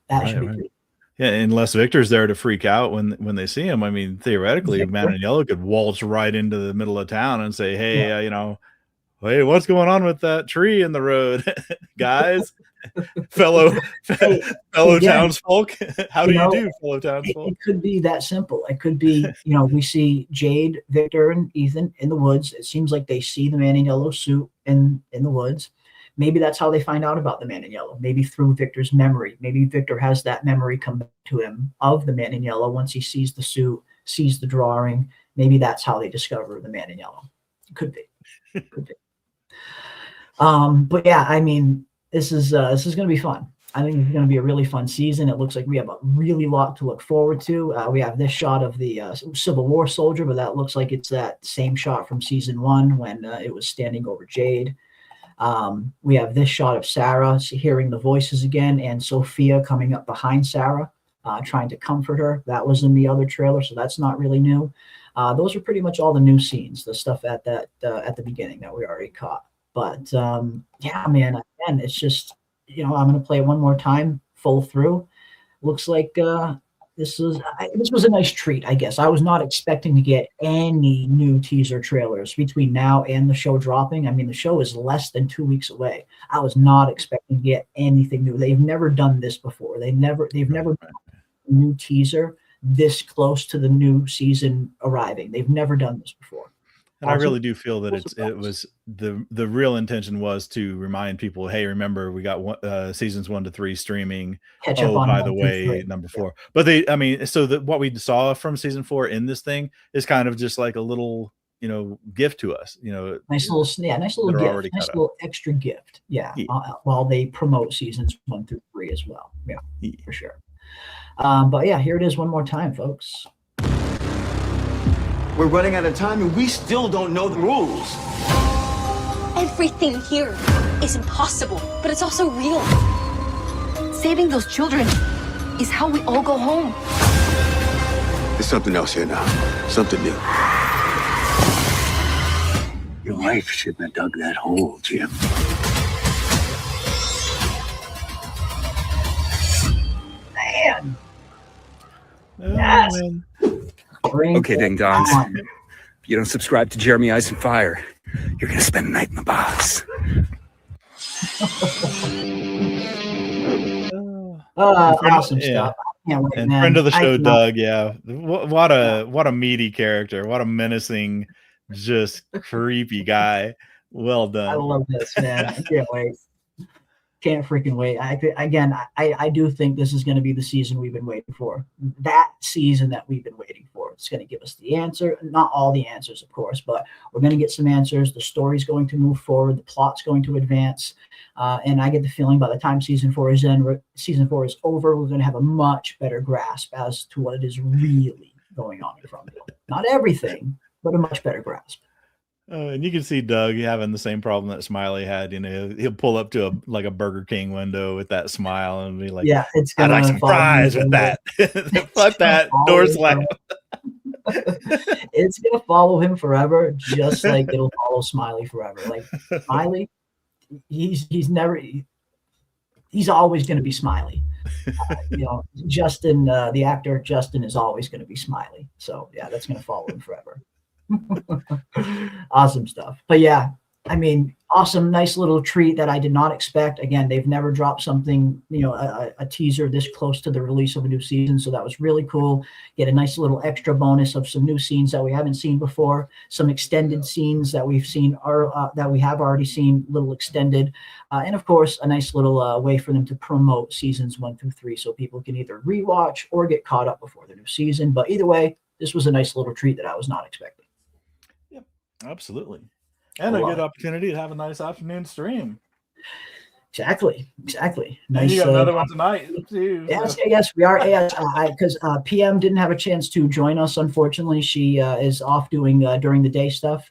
That should be pretty. Yeah, unless Victor's there to freak out when they see him. I mean, theoretically, Man in Yellow could waltz right into the middle of town and say, "Hey, hey, what's going on with that tree in the road, guys? fellow townsfolk, how do you do, fellow townsfolk?" It could be that simple. It could be, we see Jade, Victor, and Ethan in the woods. It seems like they see the Man in Yellow suit in the woods. Maybe that's how they find out about the Man in Yellow. Maybe through Victor's memory. Maybe Victor has that memory come back to him of the Man in Yellow once he sees the suit, sees the drawing. Maybe that's how they discover the Man in Yellow. It could be. Could be. But yeah, I mean, this is going to be fun. I think it's going to be a really fun season. It looks like we have a really lot to look forward to. We have this shot of the Civil War soldier, but that looks like it's that same shot from season 1 when it was standing over Jade. We have this shot of Sarah hearing the voices again, and Sophia coming up behind Sarah, trying to comfort her. That was in the other trailer, so that's not really new. Those are pretty much all the new scenes, the stuff at the beginning that we already caught. But yeah, man, again, it's just, I'm going to play it one more time, full through. Looks like this was a nice treat, I guess. I was not expecting to get any new teaser trailers between now and the show dropping. I mean, the show is less than 2 weeks away. I was not expecting to get anything new. They've never done this before. They've never done a new teaser this close to the new season arriving. They've never done this before. And I really do feel that it was the real intention was to remind people, hey, remember we got seasons 1 to 3 streaming. Catch up on by the way, number 4. But what we saw from season 4 in this thing is kind of just like a little, gift to us. Nice little gift, nice little extra gift. Yeah. While they promote seasons 1 through 3 as well. Yeah. For sure. But yeah, here it is one more time, folks. We're running out of time and we still don't know the rules. Everything here is impossible, but it's also real. Saving those children is how we all go home. There's something else here now. Something new. Your wife shouldn't have dug that hole, Jim. Man. Yes. Okay, ding dongs. If you don't subscribe to Jeremy Eyes and Fire, you're gonna spend a night in the box. Awesome yeah. stuff. I can't wait, And man. friend of the I show, cannot. Doug. Yeah, what a meaty character. What a menacing, just creepy guy. Well I done. love this, man. I can't wait. Can't freaking wait. I do think this is going to be the season we've been waiting for. That season that we've been waiting for. It's going to give us the answer. Not all the answers, of course, but we're going to get some answers. The story's going to move forward. The plot's going to advance. And I get the feeling by the time season 4 is over, we're going to have a much better grasp as to what is really going on in Fromville. Not everything, but a much better grasp. And you can see Doug having the same problem that Smiley had. You know, he'll pull up to a Burger King window with that smile and be like, "Yeah, it's I'd gonna like some fries with that." Fuck that door slam. It's gonna follow him forever, just like it'll follow Smiley forever. Like Smiley, he's always gonna be Smiley. Justin, the actor Justin, is always gonna be Smiley. So yeah, that's gonna follow him forever. Awesome stuff. But yeah, I mean, awesome, nice little treat that I did not expect. Again, they've never dropped something, a teaser this close to the release of a new season. So that was really cool. Get a nice little extra bonus of some new scenes that we haven't seen before, some extended scenes that we've seen that we have already seen, little extended, and of course, a nice little way for them to promote seasons 1 through 3, so people can either rewatch or get caught up before the new season. But either way, this was a nice little treat that I was not expecting. Absolutely. And a good opportunity to have a nice afternoon stream. Exactly. Nice. And you got another one tonight too. Yes, we are. Because PM didn't have a chance to join us. Unfortunately, she is off doing during the day stuff.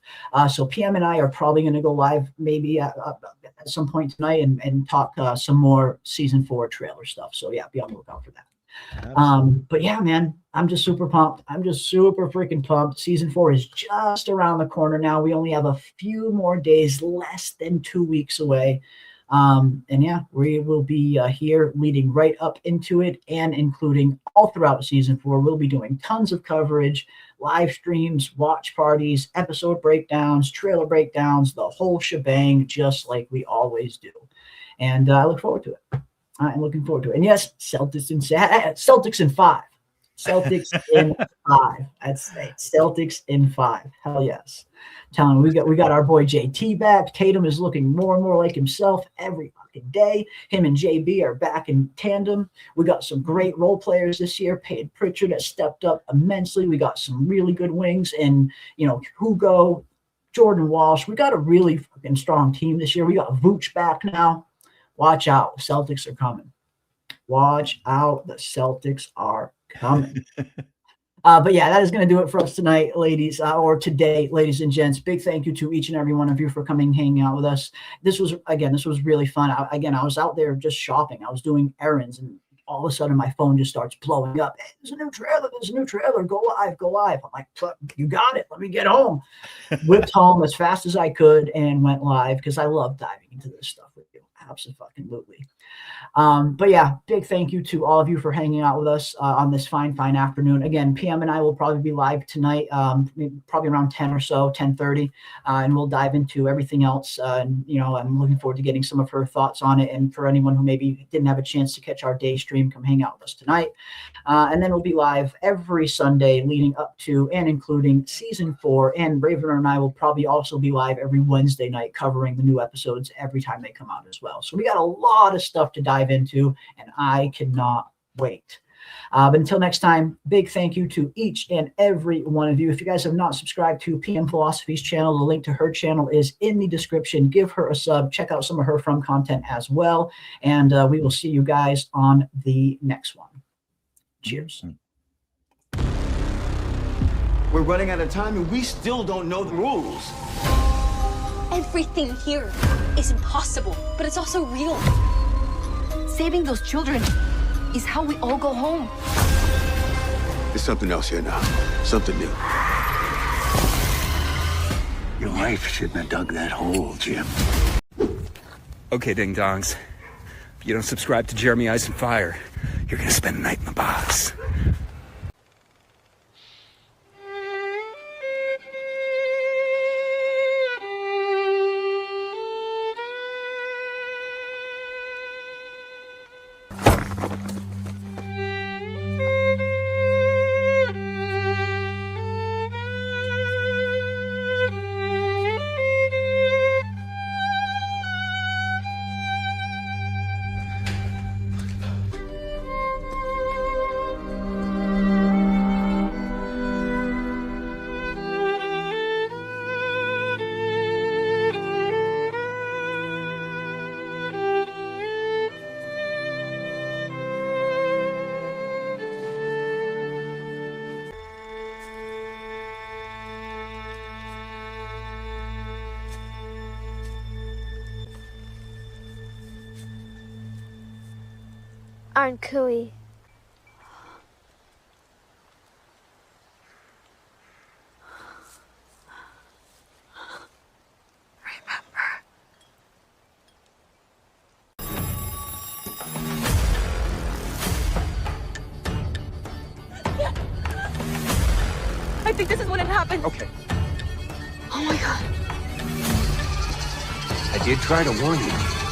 So PM and I are probably going to go live maybe at some point tonight and talk some more season 4 trailer stuff. So yeah, be on the lookout for that. But yeah, man, I'm just super pumped. I'm just super freaking pumped. Season 4 is just around the corner now. We only have a few more days, less than 2 weeks away. And yeah, we will be here leading right up into it and including all throughout season 4. We'll be doing tons of coverage, live streams, watch parties, episode breakdowns, trailer breakdowns, the whole shebang, just like we always do. And I look forward to it. I'm looking forward to it. And yes, Celtics in 5. Celtics in 5. That's right. Celtics in 5. Hell yes. Telling we got our boy JT back. Tatum is looking more and more like himself every fucking day. Him and JB are back in tandem. We got some great role players this year. Peyton Pritchard has stepped up immensely. We got some really good wings and Hugo, Jordan Walsh. We got a really fucking strong team this year. We got Vooch back now. Watch out. Celtics are coming. Watch out. The Celtics are coming. But yeah, that is going to do it for us tonight, ladies, or today, ladies and gents. Big thank you to each and every one of you for coming, hanging out with us. This was really fun. I was out there just shopping. I was doing errands, and all of a sudden my phone just starts blowing up. Hey, there's a new trailer. Go live. I'm like, you got it. Let me get home. Whipped home as fast as I could and went live because I love diving into this stuff with you. Absolutely. But yeah, big thank you to all of you for hanging out with us on this fine afternoon. Again, PM and I will probably be live tonight, probably around 10 or so, 10:30, and we'll dive into everything else. And I'm looking forward to getting some of her thoughts on it. And for anyone who maybe didn't have a chance to catch our day stream, come hang out with us tonight. And then we'll be live every Sunday leading up to and including season 4. And Raven and I will probably also be live every Wednesday night covering the new episodes every time they come out as well. So we got a lot of stuff to dive into, and I cannot wait. But until next time, big thank you to each and every one of you. If you guys have not subscribed to PM Philosophy's channel, the link to her channel is in the description. Give her a sub. Check out some of her From content as well. And we will see you guys on the next one. Cheers. We're running out of time and we still don't know the rules. Everything here is impossible, but it's also real. Saving those children is how we all go home. There's something else here now. Something new. Your wife shouldn't have dug that hole, Jim. Okay, ding dongs. If you don't subscribe to Jeremy Ice and Fire, you're gonna spend a night in the box. aren't Cooey. I think this is when it happened. Okay. Oh my god. I did try to warn you.